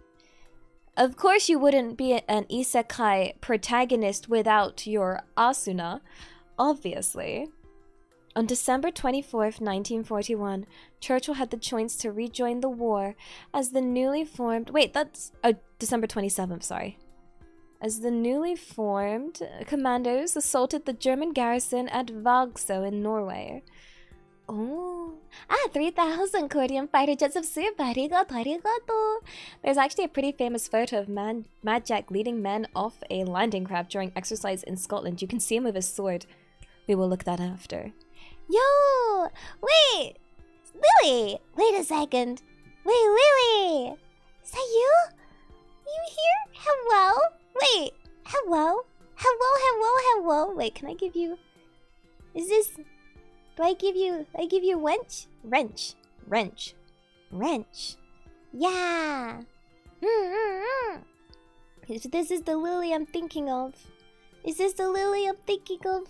S2: Of course you wouldn't be an isekai protagonist without your Asuna, obviously. On December 24th, 1941, Churchill had the choice to rejoin the war as the newly formed... Wait, that's... Oh, December 27th, sorry. As the newly formed commandos assaulted the German garrison at Vagso in Norway. Oh, 3,000 Korean fighter jets of soup. Arigato. There's actually a pretty famous photo of Mad Jack leading men off a landing craft during exercise in Scotland. You can see him with his sword. We will look that after.
S1: Yo! Wait! Lily! Wait a second. Wait, Lily! Is that you? You here? Hello? Wait. Hello? Hello? Wait, can I give you... Is this... Do I give you wench? Wrench. Yeah. If this is the Lily I'm thinking of. Is this the Lily I'm thinking of?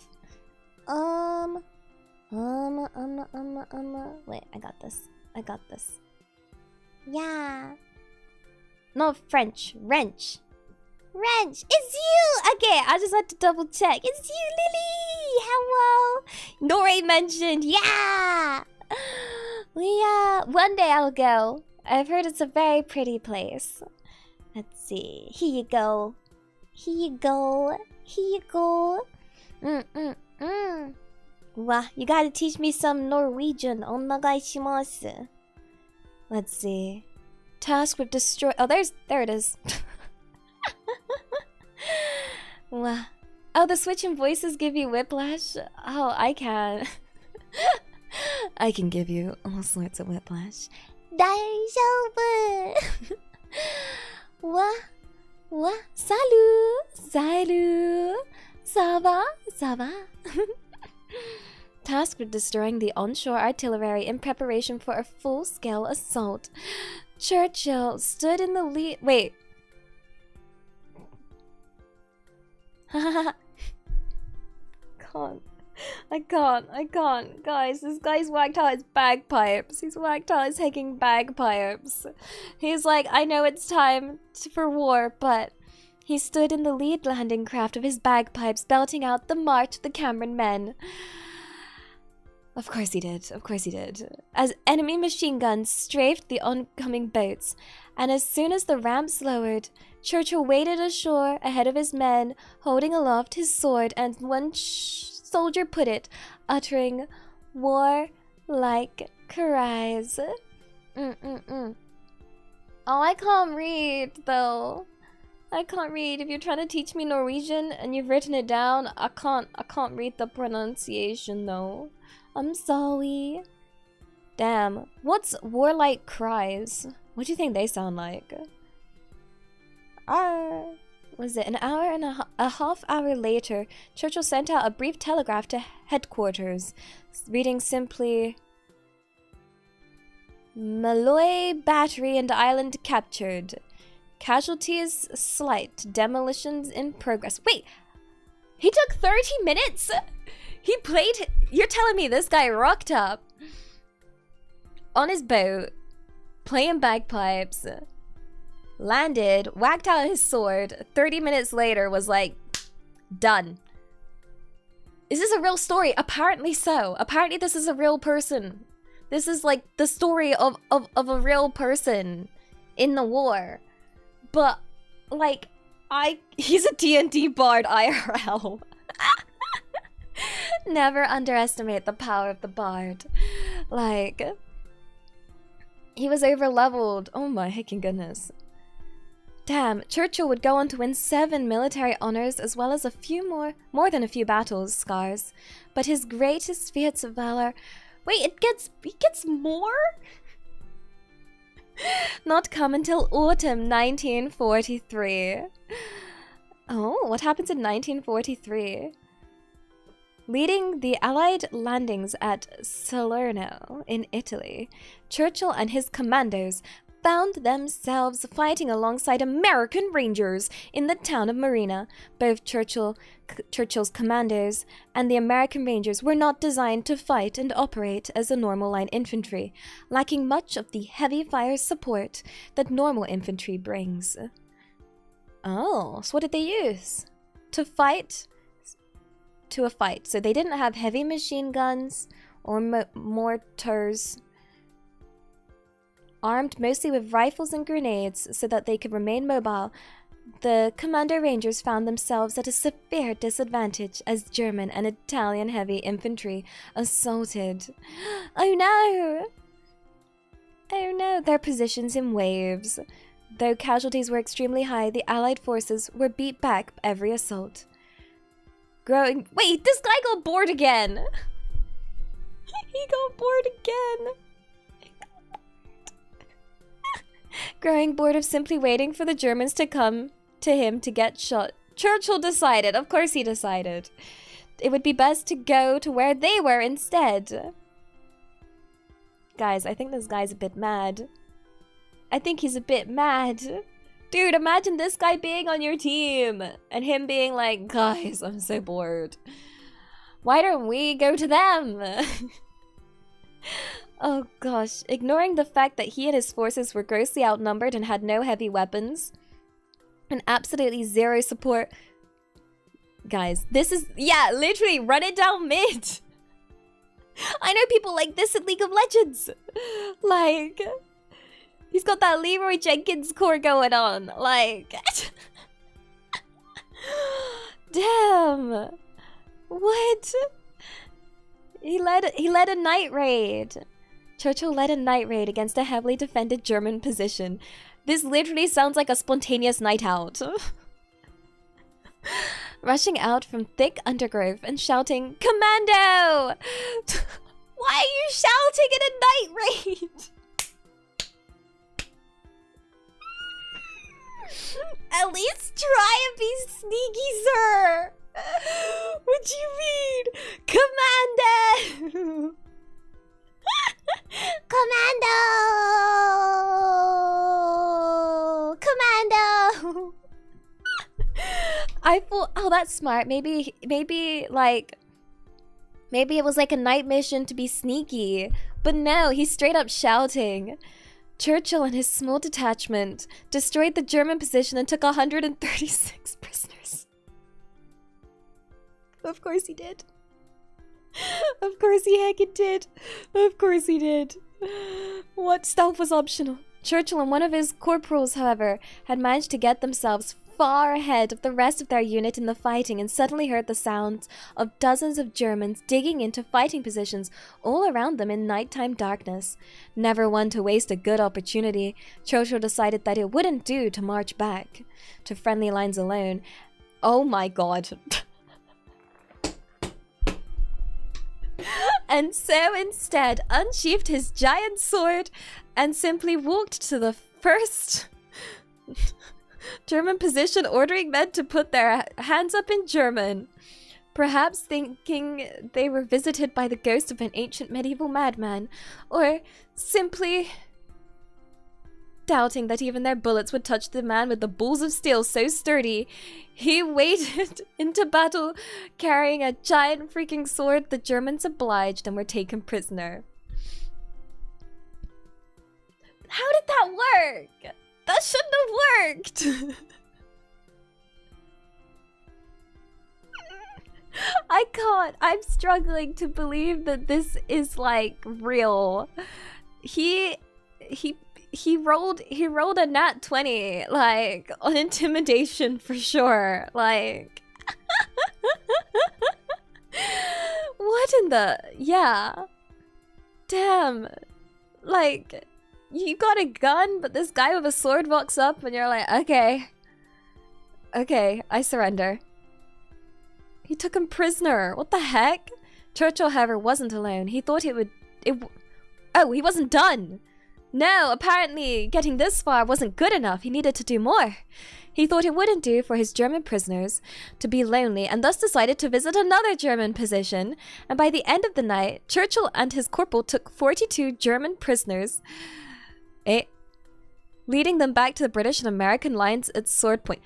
S1: Wait, I got this. Yeah. No, French. Wrench. It's you! Okay, I just had to double check. It's you, Lily! Hello! Nori mentioned, yeah! One day I'll go. I've heard it's a very pretty place. Let's see. Here you go. Wow, you gotta teach me some Norwegian. Onegaishimasu. Let's see. Task with destroy... Oh, there it is. Wow. Oh, the switch in voices give you whiplash? Oh, I can. I can give you all sorts of whiplash. Daijoubu! What? Salut! Ça va? Tasked with destroying the onshore artillery in preparation for a full-scale assault. Churchill stood in the lead... Wait. I can't. Guys, this guy's whacked out his bagpipes. He's whacked out his hanging bagpipes. He's like, I know it's time for war, but... He stood in the lead landing craft of his bagpipes, belting out the march of the Cameron men. Of course he did. As enemy machine guns strafed the oncoming boats, and as soon as the ramps lowered, Churchill waded ashore ahead of his men, holding aloft his sword, and one soldier put it, uttering war-like cries. Oh, I can't read, though. I can't read. If you're trying to teach me Norwegian and you've written it down, I can't read the pronunciation, though.
S2: I'm sorry. Damn. What's warlike cries? What do you think they sound like? Was it an hour and a half hour later, Churchill sent out a brief telegraph to headquarters, reading simply, Malloy battery and island captured. Casualties slight. Demolitions in progress. Wait! He took 30 minutes? He played... You're telling me this guy rocked up on his boat, playing bagpipes, landed, whacked out his sword, 30 minutes later was like, done. Is this a real story? Apparently so. Apparently this is a real person. This is like the story of a real person in the war. But, like, he's a D&D bard IRL. Never underestimate the power of the bard. Like, he was over-leveled. Oh my heckin' goodness. Damn, Churchill would go on to win 7 military honors as well as a few more than a few battles scars. But his greatest feats of valor... Wait, he gets more? Not come until autumn 1943. Oh, what happens in 1943? Leading the Allied landings at Salerno in Italy, Churchill and his commandos found themselves fighting alongside American Rangers in the town of Marina. Both Churchill's commandos and the American Rangers were not designed to fight and operate as a normal line infantry, lacking much of the heavy fire support that normal infantry brings. Oh, so what did they use? To fight? To a fight. So they didn't have heavy machine guns or mortars. Armed mostly with rifles and grenades so that they could remain mobile, the Commando Rangers found themselves at a severe disadvantage as German and Italian heavy infantry assaulted. Oh no! Oh no, their positions in waves. Though casualties were extremely high, the Allied forces were beat back every assault. Wait, this guy got bored again! He got bored again! Growing bored of simply waiting for the Germans to come to him to get shot, Churchill decided, of course he decided, it would be best to go to where they were instead. Guys, I think this guy's a bit mad. I think he's a bit mad. Dude, imagine this guy being on your team and him being like, guys, I'm so bored. Why don't we go to them? Oh gosh, ignoring the fact that he and his forces were grossly outnumbered and had no heavy weapons, and absolutely zero support. Guys, this is, yeah, literally run it down mid. I know people like this in League of Legends. Like, he's got that Leroy Jenkins core going on. Like, damn. What? He led a night raid. Churchill led a night raid against a heavily defended German position. This literally sounds like a spontaneous night out. Rushing out from thick undergrowth and shouting, "Commando!" Why are you shouting in a night raid? At least try and be sneaky, sir. What do you mean? Commando! Commando! I thought, oh, that's smart. Maybe it was like a night mission to be sneaky. But no, he's straight up shouting. Churchill and his small detachment destroyed the German position and took 136 prisoners. Of course he did. Of course he heckin' did. Of course he did. What? Stealth was optional. Churchill and one of his corporals, however, had managed to get themselves far ahead of the rest of their unit in the fighting and suddenly heard the sounds of dozens of Germans digging into fighting positions all around them in nighttime darkness. Never one to waste a good opportunity, Churchill decided that it wouldn't do to march back to friendly lines alone. Oh my god. and so instead unsheathed his giant sword and simply walked to the first German position, ordering men to put their hands up in German. Perhaps thinking they were visited by the ghost of an ancient medieval madman, or simply doubting that even their bullets would touch the man with the balls of steel so sturdy, he waded into battle carrying a giant freaking sword. The Germans obliged and were taken prisoner. How did that work? That shouldn't have worked. I can't. I'm struggling to believe that this is like real. He rolled a nat 20 like on intimidation for sure. Like what in the damn, like you got a gun but this guy with a sword walks up and you're like, okay, I surrender. He took him prisoner. What the heck? Churchill, however, wasn't alone. He thought he wasn't done. No, apparently getting this far wasn't good enough. He needed to do more. He thought it wouldn't do for his German prisoners to be lonely, and thus decided to visit another German position. And by the end of the night, Churchill and his corporal took 42 German prisoners, leading them back to the British and American lines at sword point.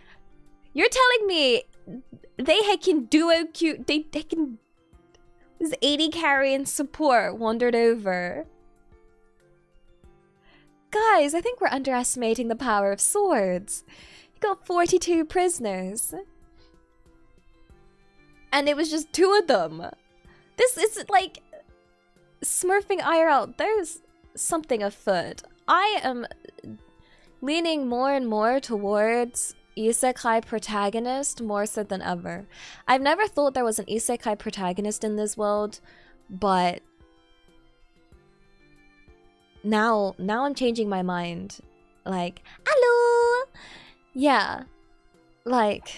S2: You're telling me they can duo cute, they can... This 80 carry and support wandered over. Guys, I think we're underestimating the power of swords. You got 42 prisoners. And it was just 2 of them. This is like smurfing IRL. There's something afoot. I am leaning more and more towards isekai protagonist more so than ever. I've never thought there was an isekai protagonist in this world, but now I'm changing my mind. Like, hello! Yeah. Like,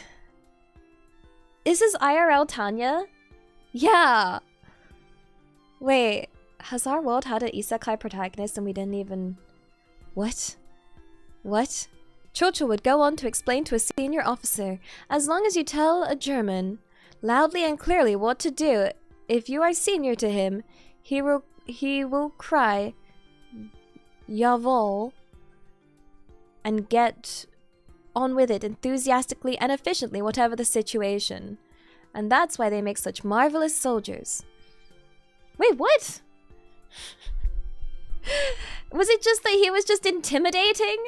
S2: is this IRL Tanya? Yeah. Wait, has our world had an isekai protagonist and we didn't even... What? What? Churchill would go on to explain to a senior officer, as long as you tell a German loudly and clearly what to do, if you are senior to him, he will cry, Jawohl, and get on with it enthusiastically and efficiently, whatever the situation. And that's why they make such marvelous soldiers. Wait, what? Was it just that he was just intimidating?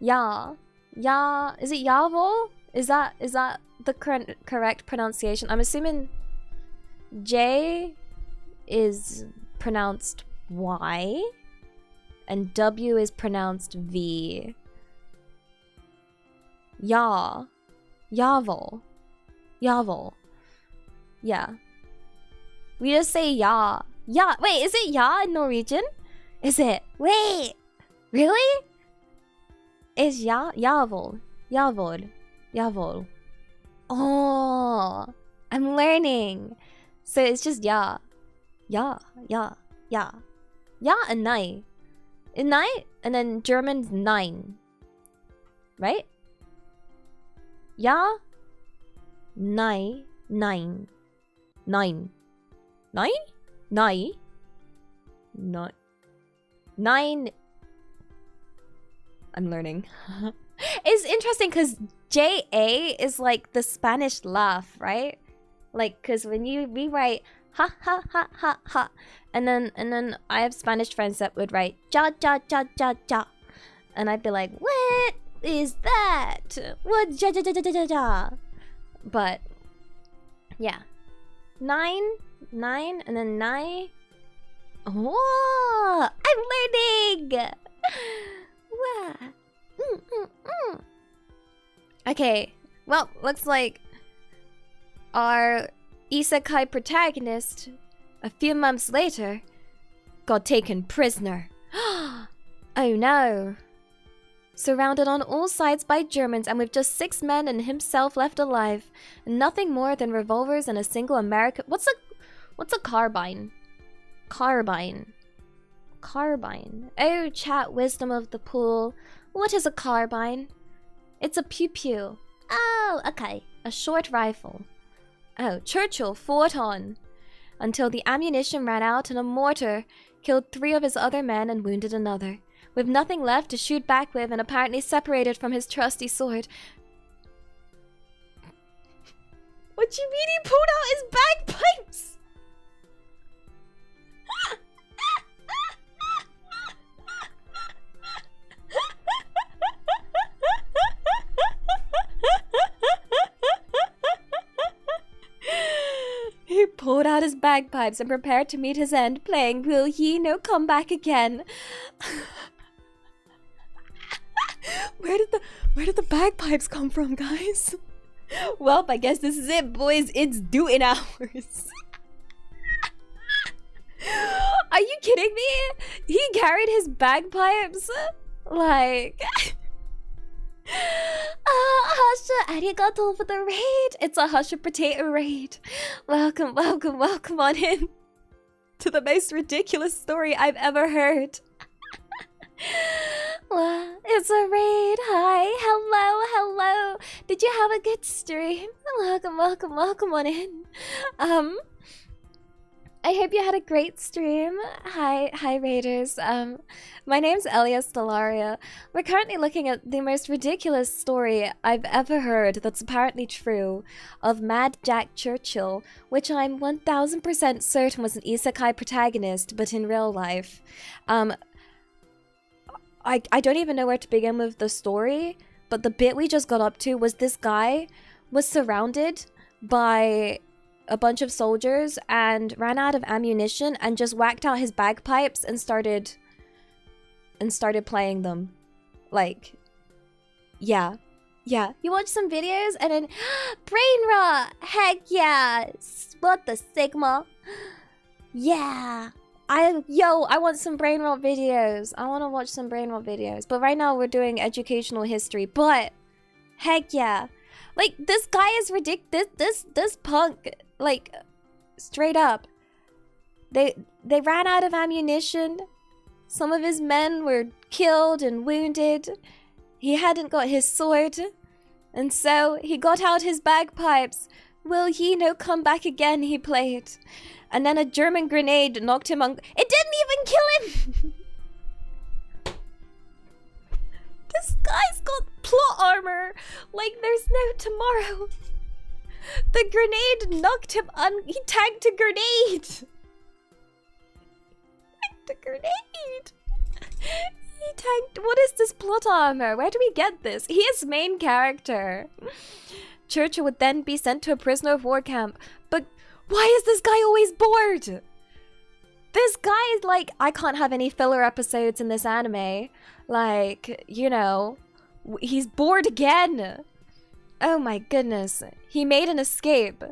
S2: Yeah. Is it Jawohl? Is that the correct pronunciation? I'm assuming J is pronounced Y and W is pronounced V. Ja. Jawohl. Jawohl. Yeah. We just say ja. Ja. Wait, is it ja in Norwegian? Is it? Wait. Really? Is ja? Jawohl. Jawohl. Jawohl. Oh. I'm learning. So it's just ja. Ja. Ja. Ja. Ja and nein. In night and then German's 9. Right? Ja. Nein. 9. 9. 9? 9? 9. 9. I'm learning. It's interesting because JA is like the Spanish laugh, right? Like, because when you rewrite ha ha ha ha ha, and then I have Spanish friends that would write ja ja ja ja ja, and I'd be like, what is that? What ja ja ja ja ja ja? But yeah, 9, and then 9. Oh, I'm learning. Wow. Okay, well, looks like our isekai protagonist, a few months later, got taken prisoner. Oh no. Surrounded on all sides by Germans and with just 6 men and himself left alive, nothing more than revolvers and a single American... What's a carbine? Carbine. Carbine. Oh, chat wisdom of the pool. What is a carbine? It's a pew-pew. Oh, okay. A short rifle. Oh, Churchill fought on until the ammunition ran out and a mortar killed 3 of his other men and wounded another. With nothing left to shoot back with and apparently separated from his trusty sword. What do you mean he pulled out his bagpipes? He pulled out his bagpipes and prepared to meet his end, playing Will Ye No Come Back Again. Where did the bagpipes come from, guys? Well, I guess this is it, boys. It's dueling hours. Are you kidding me? He carried his bagpipes? Like... Hasha, arigato for the raid. It's a Hasha potato raid. Welcome, welcome, welcome on in to the most ridiculous story I've ever heard. Well, it's a raid. Hi, hello, hello. Did you have a good stream? Welcome, welcome, welcome on in. I hope you had a great stream. Hi raiders. My name's Elia Stellaria. We're currently looking at the most ridiculous story I've ever heard that's apparently true of Mad Jack Churchill, which I'm 1000% certain was an isekai protagonist, but in real life. I don't even know where to begin with the story, but the bit we just got up to was this guy was surrounded by a bunch of soldiers and ran out of ammunition and just whacked out his bagpipes and started playing them. Like, yeah. You watch some videos and then brain rot. Heck yeah. What the Sigma? Yeah. I want some brain rot videos. I want to watch some brain rot videos. But right now we're doing educational history. But heck yeah. Like, this guy is ridiculous. This punk, like, straight up. They ran out of ammunition. Some of his men were killed and wounded. He hadn't got his sword. And so he got out his bagpipes. Will Ye No Come Back Again, he played. And then a German grenade knocked him on... It didn't even kill him! This guy's got plot armor like there's no tomorrow. The grenade knocked him on... He tagged a grenade! He tagged... What is this plot armor? Where do we get this? He is main character. Churchill would then be sent to a prisoner of war camp. But why is this guy always bored? This guy is like... I can't have any filler episodes in this anime. Like, you know... He's bored again. Oh my goodness. He made an escape.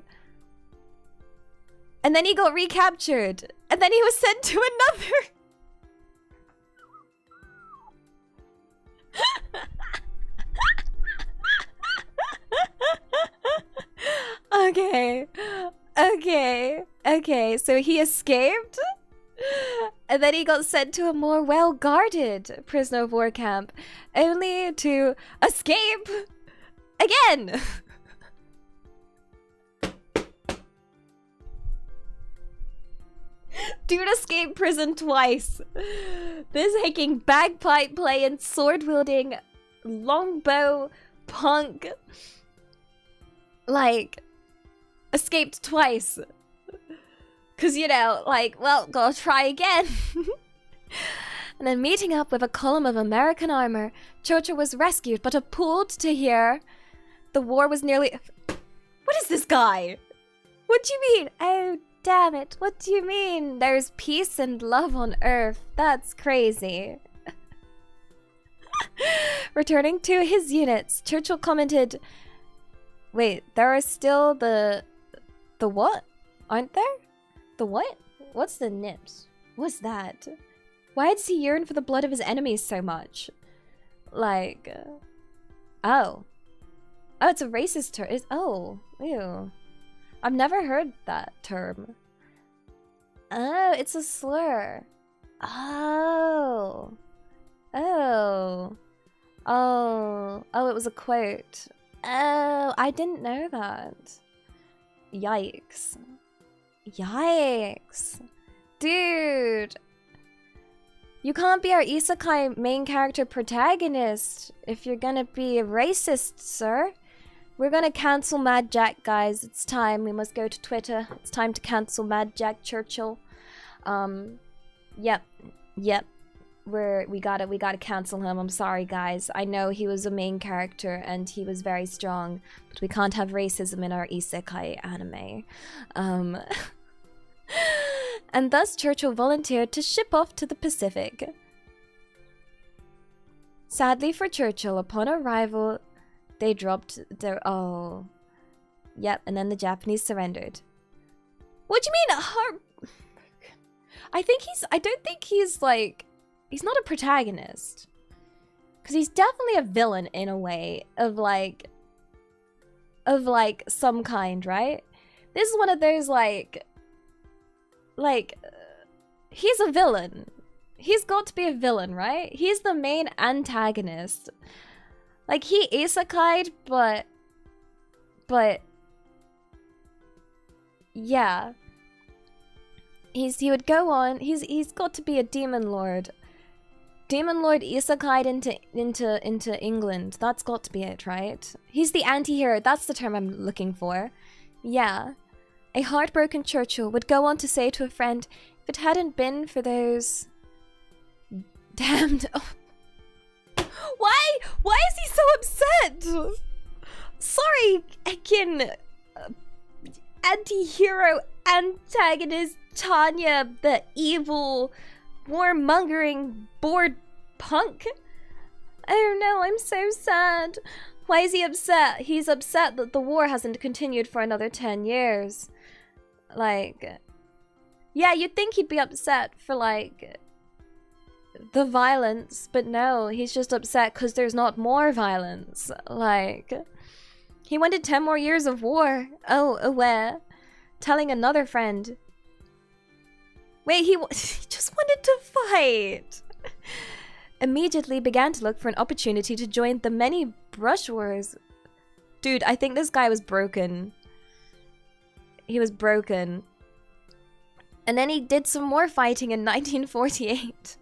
S2: And then he got recaptured. And then he was sent to another... Okay, so he escaped, and then he got sent to a more well-guarded prisoner of war camp, only to escape again. Dude escaped prison twice. This hiking bagpipe playing, sword wielding, longbow punk, like, escaped twice. Cause, you know, like, well, gotta try again. And then meeting up with a column of American armor, Churchill was rescued but appalled to hear the war was nearly... What is this guy? What do you mean? Oh, damn it. What do you mean? There's peace and love on Earth. That's crazy. Returning to his units, Churchill commented, wait, there are still the what? Aren't there? The what? What's the nips? What's that? Why does he yearn for the blood of his enemies so much? Like, oh, it's a racist term. Oh, ew. I've never heard that term. Oh, it's a slur. Oh. Oh. Oh. Oh, it was a quote. Oh, I didn't know that. Yikes. Yikes. Dude. You can't be our isekai main character protagonist if you're gonna be a racist, sir. We're gonna cancel Mad Jack, guys. It's time. We must go to Twitter. It's time to cancel Mad Jack Churchill. Yep. We gotta cancel him. I'm sorry, guys. I know he was a main character and he was very strong, but we can't have racism in our isekai anime. And thus Churchill volunteered to ship off to the Pacific. Sadly for Churchill, upon arrival, they dropped their... Oh. Yep, and then the Japanese surrendered. What do you mean? I don't think he's like... He's not a protagonist. Because he's definitely a villain in a way of like some kind, right? This is one of those he's a villain. He's got to be a villain, right? He's the main antagonist. Like, he isekai'd, but yeah. He would go on. He's got to be a demon lord. Demon lord isekai'd into England. That's got to be it, right? He's the anti-hero. That's the term I'm looking for. Yeah. A heartbroken Churchill would go on to say to a friend, if it hadn't been for those damned... Why is he so upset? Sorry, again, anti-hero antagonist Tanya, the evil, warmongering, bored punk. Oh no, I'm so sad. Why is he upset? He's upset that the war hasn't continued for another 10 years. Like, yeah, you'd think he'd be upset for, like, the violence, but no, he's just upset because there's not more violence. Like, he wanted 10 more years of war. Oh, aware. Telling another friend. Wait, he just wanted to fight. Immediately began to look for an opportunity to join the many brush wars. Dude, I think this guy was broken. He was broken. And then he did some more fighting in 1948.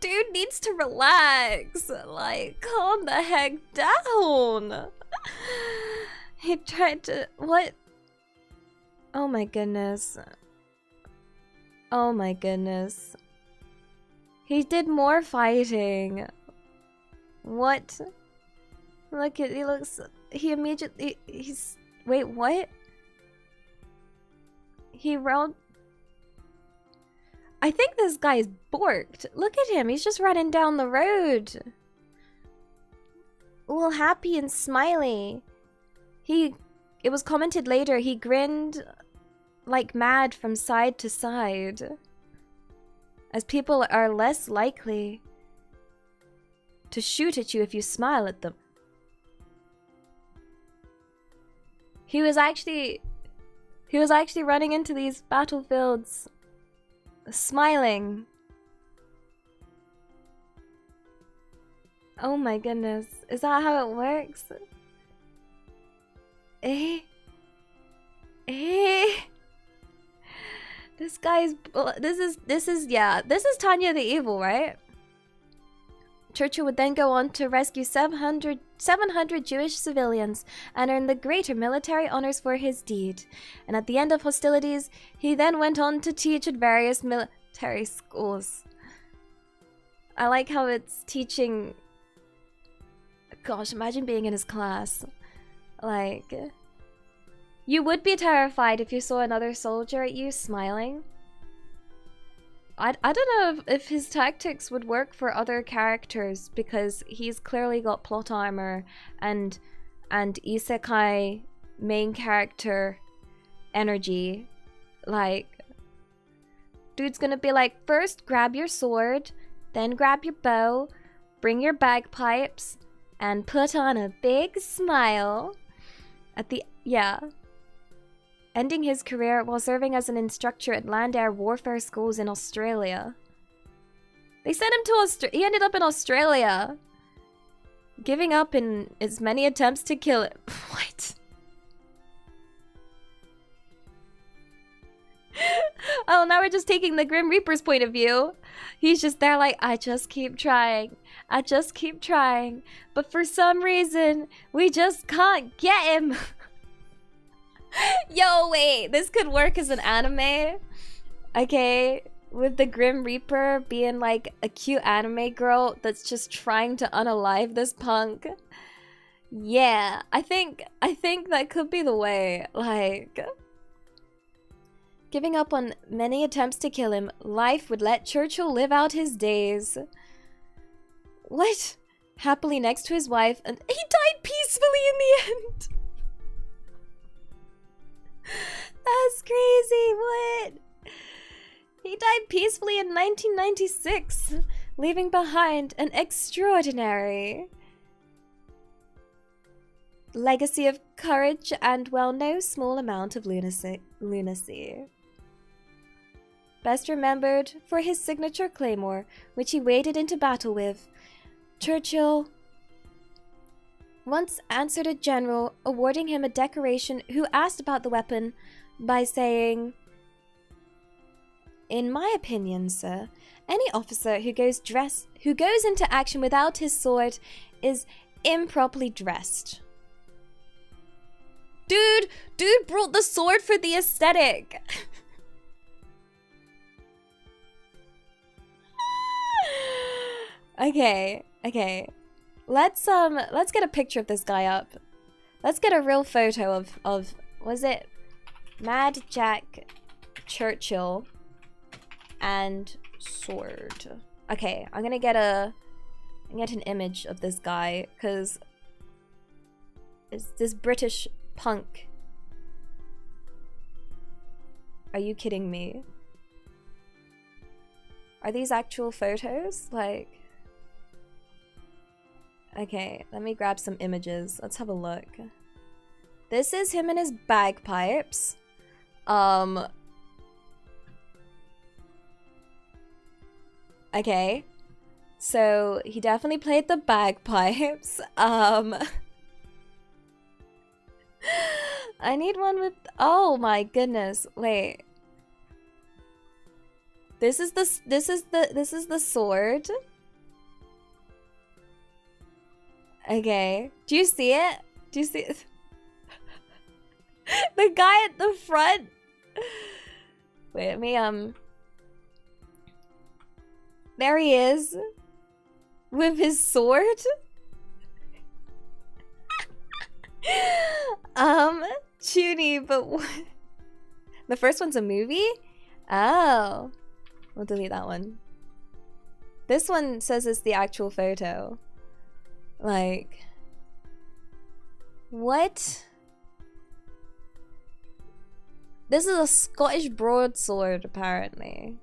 S2: Dude needs to relax. Like, calm the heck down. He tried to... What? Oh my goodness. Oh my goodness. He did more fighting. What? Look at... He looks... He immediately... He's... Wait, what? He rolled... I think this guy is borked. Look at him. He's just running down the road. All happy and smiley. It was commented later, he grinned like mad from side to side. As people are less likely to shoot at you if you smile at them. He was actually running into these battlefields smiling. Oh my goodness. Is that how it works? This guy's... This is Tanya the Evil, right? Churchill would then go on to rescue 700 Jewish civilians and earn the greater military honors for his deed. And at the end of hostilities, he then went on to teach at various military schools. I like how it's teaching... Gosh, imagine being in his class. Like... You would be terrified if you saw another soldier at you smiling. I don't know if his tactics would work for other characters, because he's clearly got plot armor and isekai main character energy. Like, dude's gonna be like, first grab your sword, then grab your bow, bring your bagpipes, and put on a big smile. At the... Yeah. ending his career while serving as an instructor at land air warfare schools in Australia. They sent him to Australia. He ended up in Australia. Giving up in as many attempts to kill it. What? Oh, now we're just taking the Grim Reaper's point of view. He's just there like, I just keep trying. I just keep trying. But for some reason, we just can't get him. Yo, wait. This could work as an anime. Okay. With the Grim Reaper being like a cute anime girl that's just trying to unalive this punk. Yeah, I think that could be the way. Like, giving up on many attempts to kill him, life would let Churchill live out his days. What? Happily next to his wife, and he died peacefully in the end. That's crazy. What? He died peacefully in 1996, leaving behind an extraordinary legacy of courage and, well, no small amount of lunacy. Best remembered for his signature claymore, which he waded into battle with, Churchill once answered a general awarding him a decoration who asked about the weapon by saying, "In my opinion, sir, any officer who goes into action without his sword is improperly dressed." Dude brought the sword for the aesthetic. Okay. Let's get a picture of this guy up. Let's get a real photo of was it Mad Jack Churchill and sword. Okay, I'm gonna get an image of this guy, because it's this British punk. Are you kidding me? Are these actual photos? Like, okay, let me grab some images. Let's have a look. This is him and his bagpipes. Okay, so he definitely played the bagpipes. I need one with, oh my goodness, wait. This is the sword. Okay, do you see it? Do you see it? The guy at the front. Wait, let me there he is with his sword. Chuny, but what? The first one's a movie? Oh, we'll delete that one. This one says it's the actual photo. Like, what? This is a Scottish broadsword, apparently.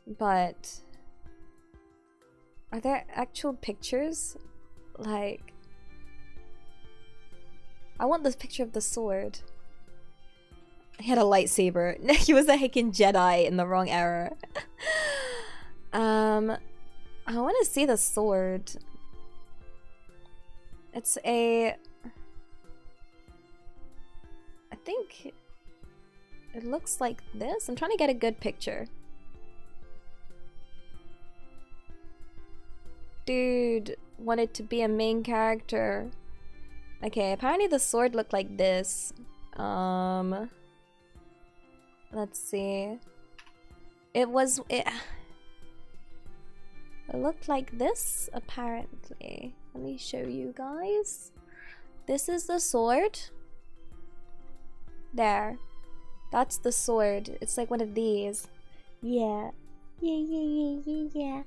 S2: But are there actual pictures? Like, I want this picture of the sword. He had a lightsaber. He was a heckin' Jedi in the wrong era. I want to see the sword. It's a... I think it looks like this. I'm trying to get a good picture. Dude wanted to be a main character. Okay, apparently the sword looked like this. Let's see. It looked like this, apparently. Let me show you guys. This is the sword. There. That's the sword. It's like one of these. Yeah. Yeah.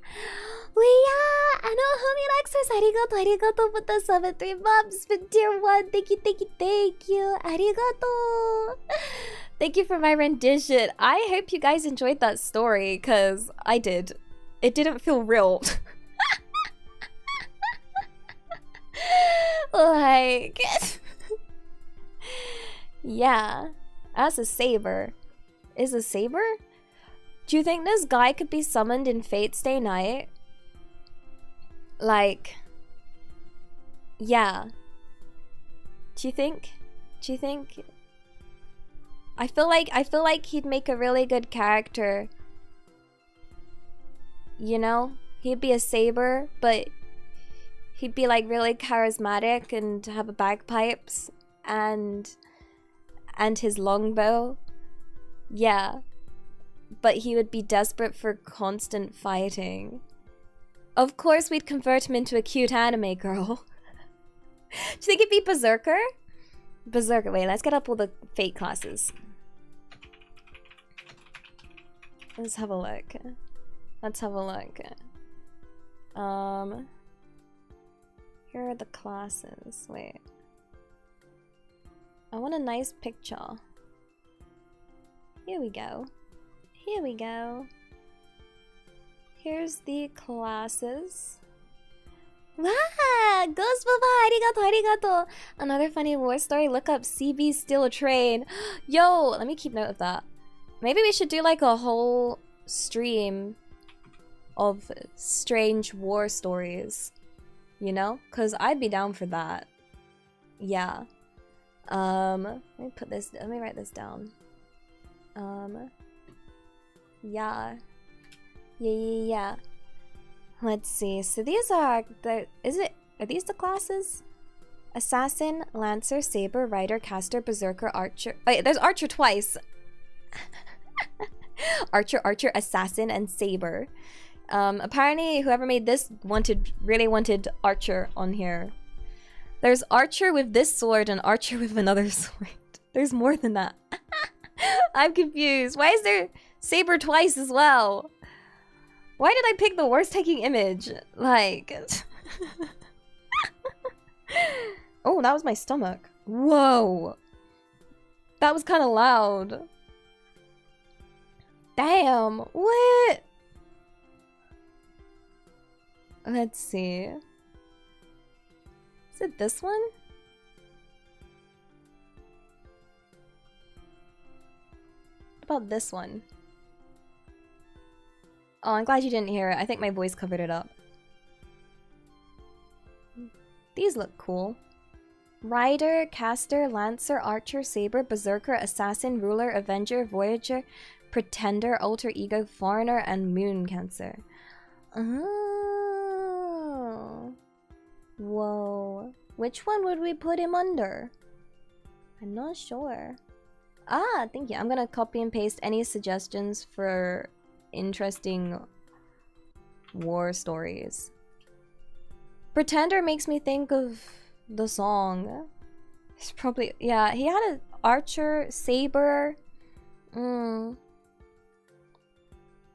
S2: Homie Lexers, arigato for the 73 months for tier 1. Thank you. Arigato. Thank you for my rendition. I hope you guys enjoyed that story, because I did. It didn't feel real. Like, yeah. As a saber. Is a saber? Do you think this guy could be summoned in Fate's Day Night? Like, yeah. Do you think? Do you think? I feel like he'd make a really good character. You know? He'd be a saber, but he'd be like really charismatic and have a bagpipes and his longbow. Yeah. But he would be desperate for constant fighting. Of course we'd convert him into a cute anime girl. Do you think it'd be Berserker? Berserker, wait, let's get up all the fate classes. Let's have a look. Let's have a look. Here are the classes. Wait. I want a nice picture. Here we go. Here we go. Here's the classes. Wow! Ghost Baba, arigato, arigato! Another funny war story. Look up CB Steal a Train. Yo, let me keep note of that. Maybe we should do like a whole stream of strange war stories. You know? Because I'd be down for that. Yeah. Let me put this, let me write this down. Yeah. Yeah. Let's see. So these are the, are these the classes? Assassin, Lancer, Saber, Rider, Caster, Berserker, Archer. Wait, there's Archer twice. Archer, Assassin, and Saber. Apparently whoever made this really wanted Archer on here. There's Archer with this sword and Archer with another sword. There's more than that. I'm confused. Why is there Saber twice as well? Why did I pick the worst taking image? Like... Oh, that was my stomach. Whoa. That was kind of loud. Damn. What? Let's see. Is it this one? What about this one? Oh, I'm glad you didn't hear it. I think my voice covered it up. These look cool. Rider, Caster, Lancer, Archer, Saber, Berserker, Assassin, Ruler, Avenger, Voyager, Pretender, Alter Ego, Foreigner, and Moon Cancer. Oh. Whoa. Which one would we put him under? I'm not sure. Ah, thank you. I'm gonna copy and paste any suggestions for interesting war stories. Pretender makes me think of the song. It's probably, yeah, he had an Archer, Saber,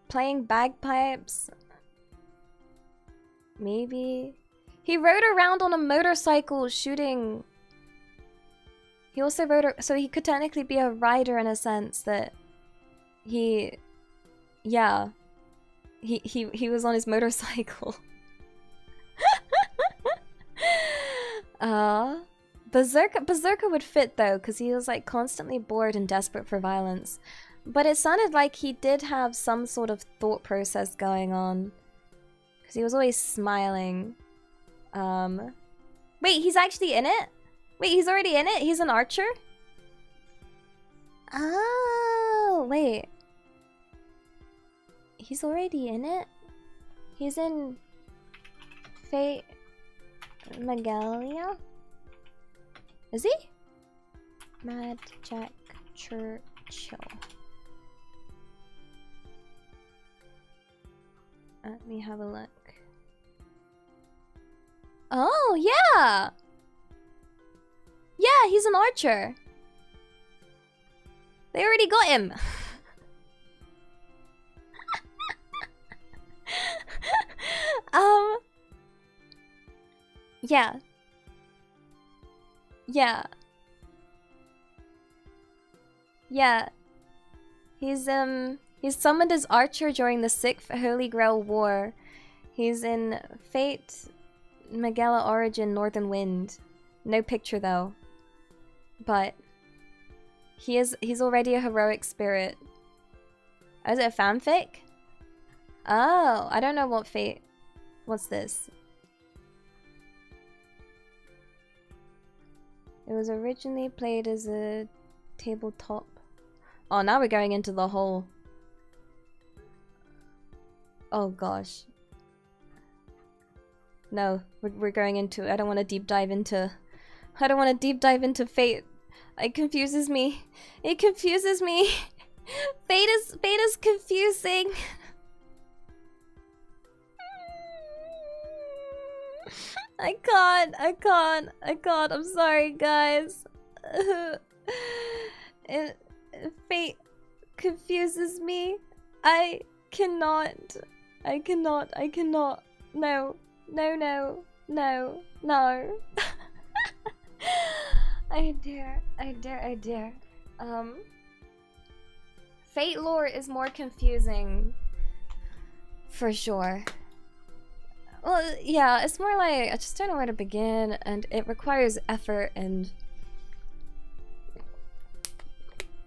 S2: playing bagpipes. Maybe. He rode around on a motorcycle shooting. He also rode, so he could technically be a rider in a sense that he, yeah, he was on his motorcycle. Berserker would fit though, because he was like constantly bored and desperate for violence. But it sounded like he did have some sort of thought process going on, because he was always smiling. Wait, he's actually in it? Wait, he's already in it? He's an archer? Oh, wait. He's already in it? He's in Fate Magalia? Is he? Mad Jack Churchill. Let me have a look. Oh, yeah! Yeah, he's an archer. They already got him. Yeah. Yeah. Yeah. He's summoned as archer during the 6th Holy Grail War. He's in Fate Magella Origin Northern Wind. No picture though. But He's already a heroic spirit. Oh, is it a fanfic? Oh, I don't know what fate. What's this? It was originally played as a tabletop. Oh, now we're going into the whole... Oh gosh. No, we're going into... I don't want to deep dive into... I don't want to deep dive into fate. It confuses me. It confuses me. Fate is confusing. I can't. I'm sorry, guys. Fate confuses me. I cannot. No. I dare. Fate lore is more confusing. For sure. Well, yeah, it's more like I just don't know where to begin, and it requires effort, and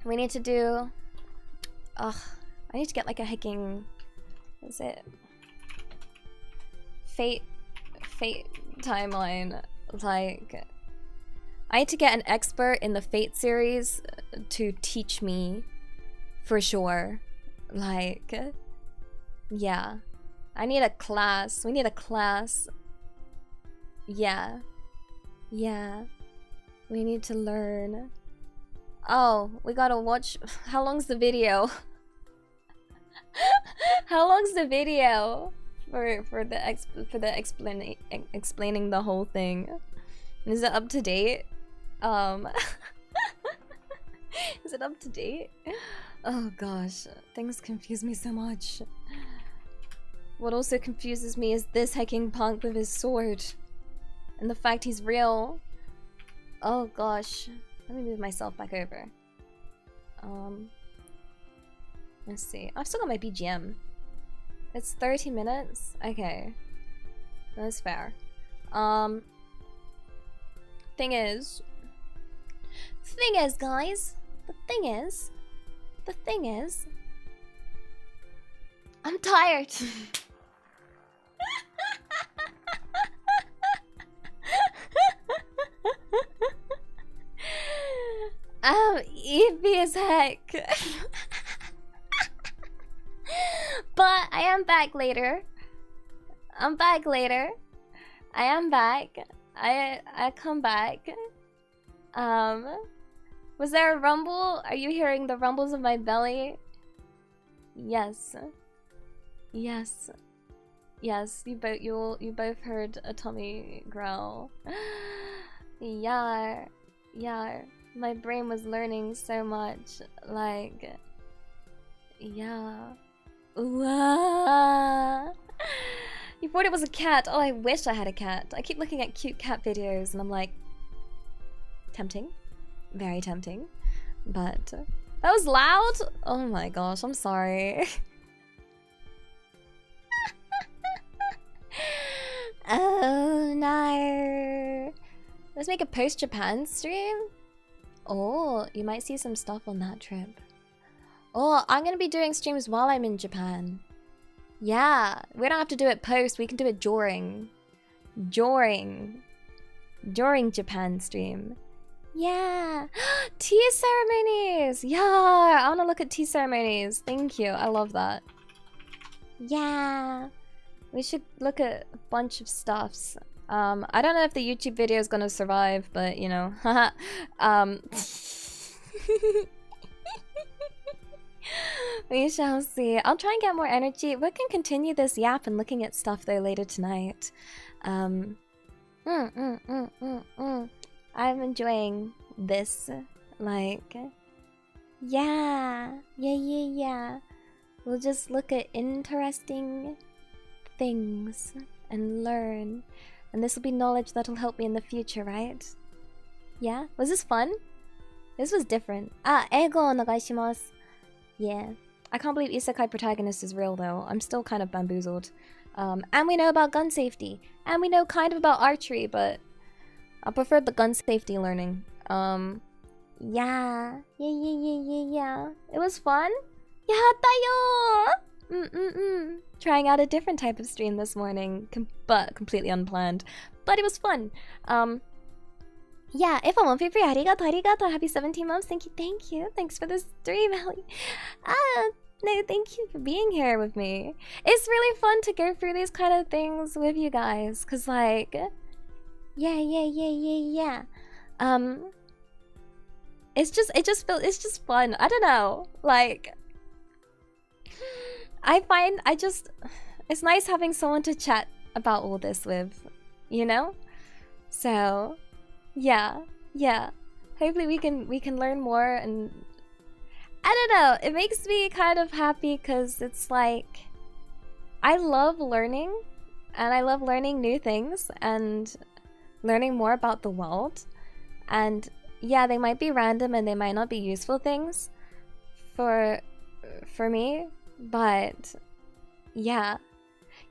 S2: we need to do... I need to get like a hiking... What's it? Fate timeline. Like, I need to get an expert in the Fate series to teach me, for sure. Like, yeah. I need a class. We need a class. Yeah. We need to learn. Oh, we gotta watch... How long's the video? How long's the video for the explaining the whole thing? Is it up to date? Is it up to date? Oh gosh, things confuse me so much. What also confuses me is this hacking punk with his sword. And the fact he's real. Oh gosh. Let me move myself back over. Let's see. I've still got my BGM. It's 30 minutes? Okay. That's fair. Thing is, guys. The thing is, I'm tired. I'm eepy as heck. But I am back later. I am back. I come back. Was there a rumble? Are you hearing the rumbles of my belly? Yes. You both heard a tummy growl. Yeah. My brain was learning so much. Like, yeah. Ooh, ah. You thought it was a cat. Oh, I wish I had a cat. I keep looking at cute cat videos and I'm like, tempting. Very tempting. But that was loud. Oh my gosh, I'm sorry. Oh no. Let's make a post-Japan stream. Oh, you might see some stuff on that trip. Oh, I'm gonna be doing streams while I'm in Japan. Yeah, we don't have to do it post, we can do it during Japan stream. Yeah. Tea ceremonies. Yeah, I want to look at tea ceremonies. Thank you, I love that. Yeah, we should look at a bunch of stuffs. I don't know if the YouTube video is gonna survive, but you know, we shall see. I'll try and get more energy. We can continue this yap and looking at stuff though later tonight. I'm enjoying this. Like, yeah. We'll just look at interesting things and learn. And this will be knowledge that'll help me in the future, right? Yeah? Was this fun? This was different. Eigo onegaishimasu. Yeah. I can't believe Isekai protagonist is real though. I'm still kind of bamboozled. And we know about gun safety. And we know kind of about archery, but I prefer the gun safety learning. Yeah. Yeah. It was fun. Yahatayo! Trying out a different type of stream this morning, but completely unplanned. But it was fun. Yeah, if I want free, arigato. Happy 17 months. Thank you. Thanks for the stream, Ellie. No, thank you for being here with me. It's really fun to go through these kind of things with you guys, cause like, yeah. It's just fun. I don't know. Like, it's nice having someone to chat about all this with, you know? So, yeah. Hopefully we can learn more, and I don't know, it makes me kind of happy because it's like, I love learning, and I love learning new things and learning more about the world. And yeah, they might be random and they might not be useful things for me, but yeah,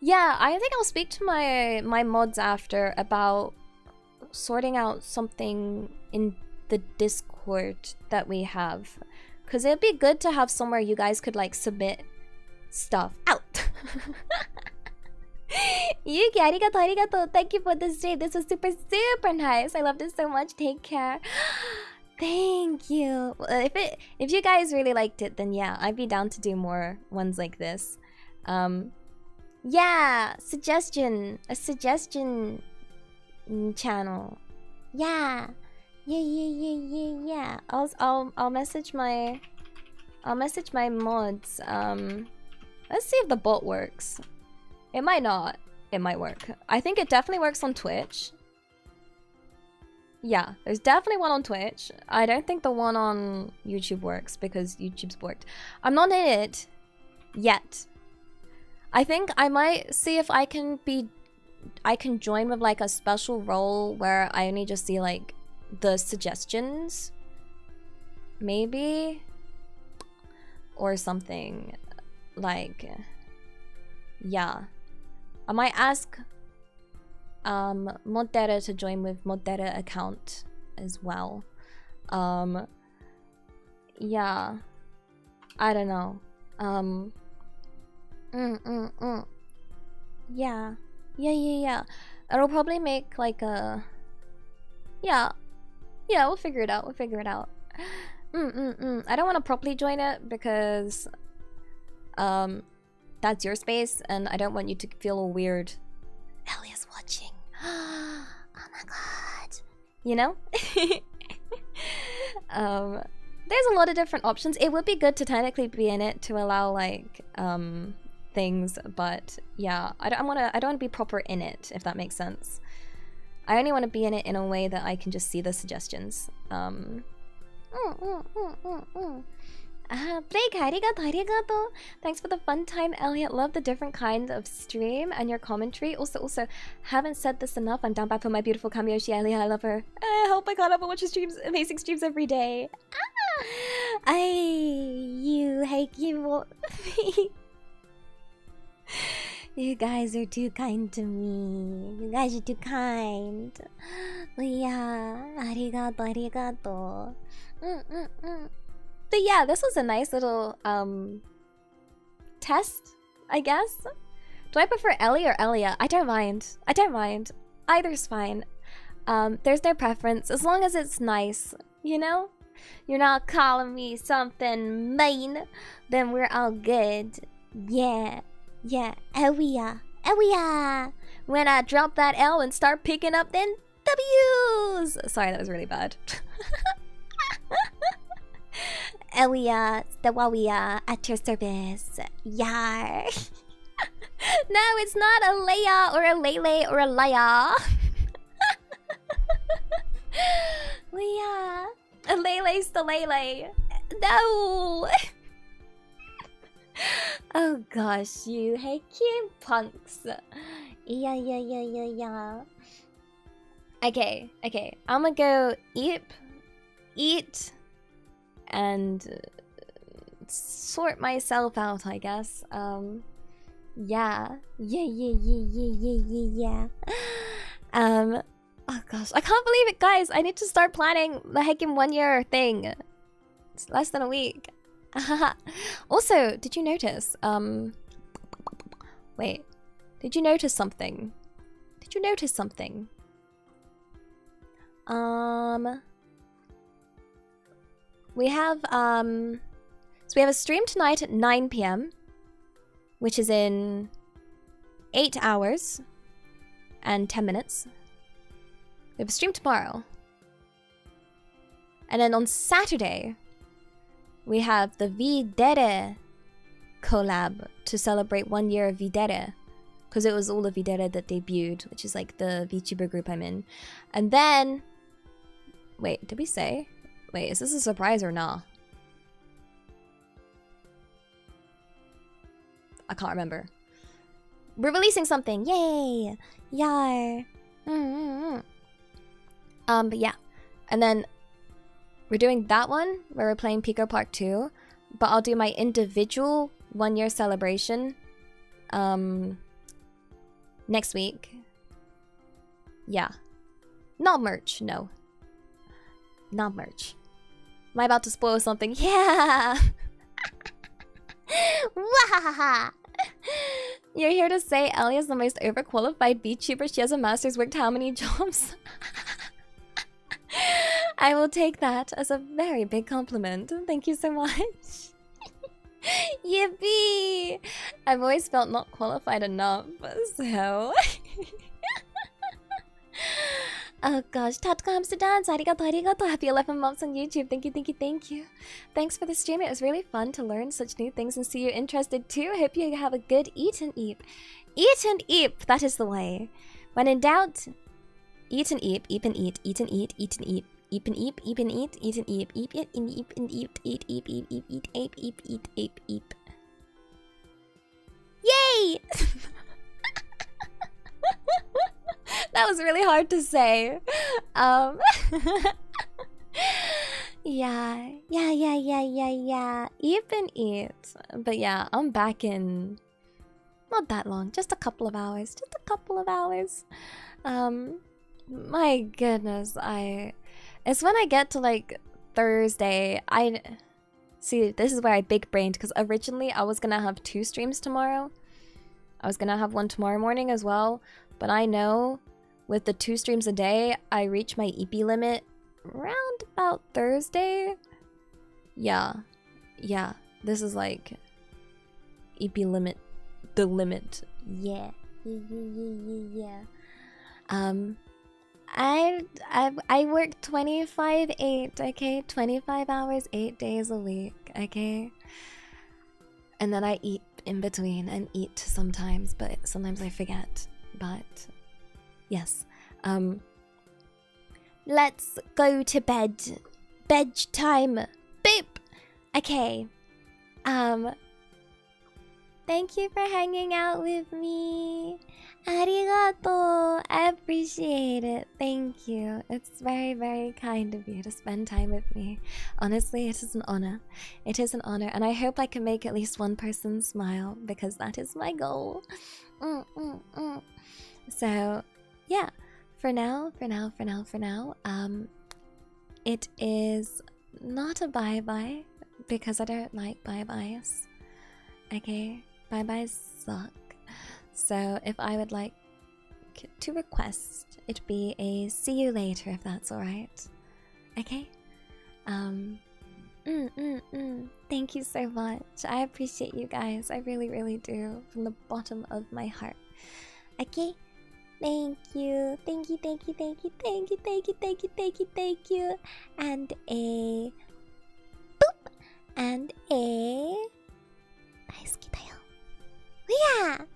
S2: I think I'll speak to my mods after about sorting out something in the Discord that we have, because it'd be good to have somewhere you guys could like submit stuff out. Yuki, arigato. Thank you for this stream. This was super nice. I loved it so much. Take care. Thank you. If you guys really liked it, then yeah, I'd be down to do more ones like this. Yeah, a suggestion channel. Yeah. I'll message my mods. Let's see if the bot works. It might not. It might work. I think it definitely works on Twitch. Yeah, there's definitely one on Twitch. I don't think the one on YouTube works because YouTube's worked. I'm not in it yet. I think I might see if I can join with like a special role where I only just see like the suggestions. Maybe. Or something. Like, yeah. I might ask V-Dere to join with V-Dere account as well. Yeah. I don't know. Yeah. It'll probably make like a... Yeah, we'll figure it out. I don't want to properly join it because that's your space and I don't want you to feel all weird. Elia's watching. Oh my god. You know? There's a lot of different options. It would be good to technically be in it to allow like things, but yeah, I don't want to be proper in it, if that makes sense. I only want to be in it in a way that I can just see the suggestions. Blake, arigato. Thanks for the fun time, Elliot. Love the different kinds of stream and your commentary. Also, haven't said this enough. I'm down bad for my beautiful Kamiyoshi Elia. I love her. I hope I caught up and watch streams, amazing streams every day. You hate you. You guys are too kind to me. You guys are too kind. Yeah, arigato. But yeah, this was a nice little test, I guess. Do I prefer Ellie or Elia? I don't mind. Either's fine. There's no preference as long as it's nice, you know? You're not calling me something mean, then we're all good. Yeah, Elia. When I drop that L and start picking up then W's. Sorry, that was really bad. Elia, Stellaria, at your service. Yar. No, it's not a Leia or a Lele or a Leia. Leia. A Lele's the Lele. No. Oh gosh, you hate cute punks. Yeah. Okay. I'm gonna go eat, and sort myself out, I guess. Yeah. Oh gosh, I can't believe it, guys. I need to start planning the heckin' 1 year thing. It's less than a week. Also, did you notice? Wait. Did you notice something? Did you notice something? We have so we have a stream tonight at 9 p.m. which is in 8 hours and 10 minutes. We have a stream tomorrow. And then on Saturday, we have the V-Dere collab to celebrate 1 year of V-Dere. Because it was all of V-Dere that debuted, which is like the VTuber group I'm in. And then... Wait, did we say? Wait, is this a surprise or not? I can't remember. We're releasing something! Yay! Yar! But yeah. And then we're doing that one where we're playing Pico Park 2. But I'll do my individual 1 year celebration next week. Yeah. Not merch, no. Not merch. Am I about to spoil something? Yeah! Wahaha! You're here to say Elia is the most overqualified VTuber. She has a master's, worked how many jobs? I will take that as a very big compliment. Thank you so much. Yippee! I've always felt not qualified enough, so... Oh gosh, Tatsuka Hamster Dance, arigato, arigato. Happy 11 months on YouTube. Thank you, thank you, thank you. Thanks for the stream. It was really fun to learn such new things and see you interested too. Hope you have a good eat and eep. Eat and eep, that is the way. When in doubt, eat and eep, eep and eat, eat and eat, eat and eep. Eep and eep, eep and eat, eat and eep, eep it and eep and eep, eat, eep, eep, eep, eat, ape, eep, eat, ape, eep. Yay! That was really hard to say. Yeah. Eep and eat. But yeah, I'm back in not that long, just a couple of hours. My goodness, it's when I get to like Thursday, see, this is where I big brained, because originally I was gonna have 2 streams tomorrow. I was gonna have one tomorrow morning as well, but I know with the 2 streams a day, I reach my EP limit around about Thursday. Yeah, this is like EP limit, the limit. Yeah. I work 25/8, okay? 25 hours, 8 days a week, okay? And then I eat in between and eat sometimes, but sometimes I forget. But yes. Let's go to bed. Bedtime. Boop. Okay. Thank you for hanging out with me. Arigato. I appreciate it. Thank you. It's very, very kind of you to spend time with me. Honestly, it is an honor. It is an honor, and I hope I can make at least one person smile, because that is my goal. So, yeah. For now, it is not a bye-bye, because I don't like bye-byes. Okay? Bye-byes suck. So if I would like to request, it'd be a see you later, if that's alright. Okay? Thank you so much. I appreciate you guys. I really, really do. From the bottom of my heart. Okay? Thank you. Thank you. And a boop. And a 大好きだよ. Yeah.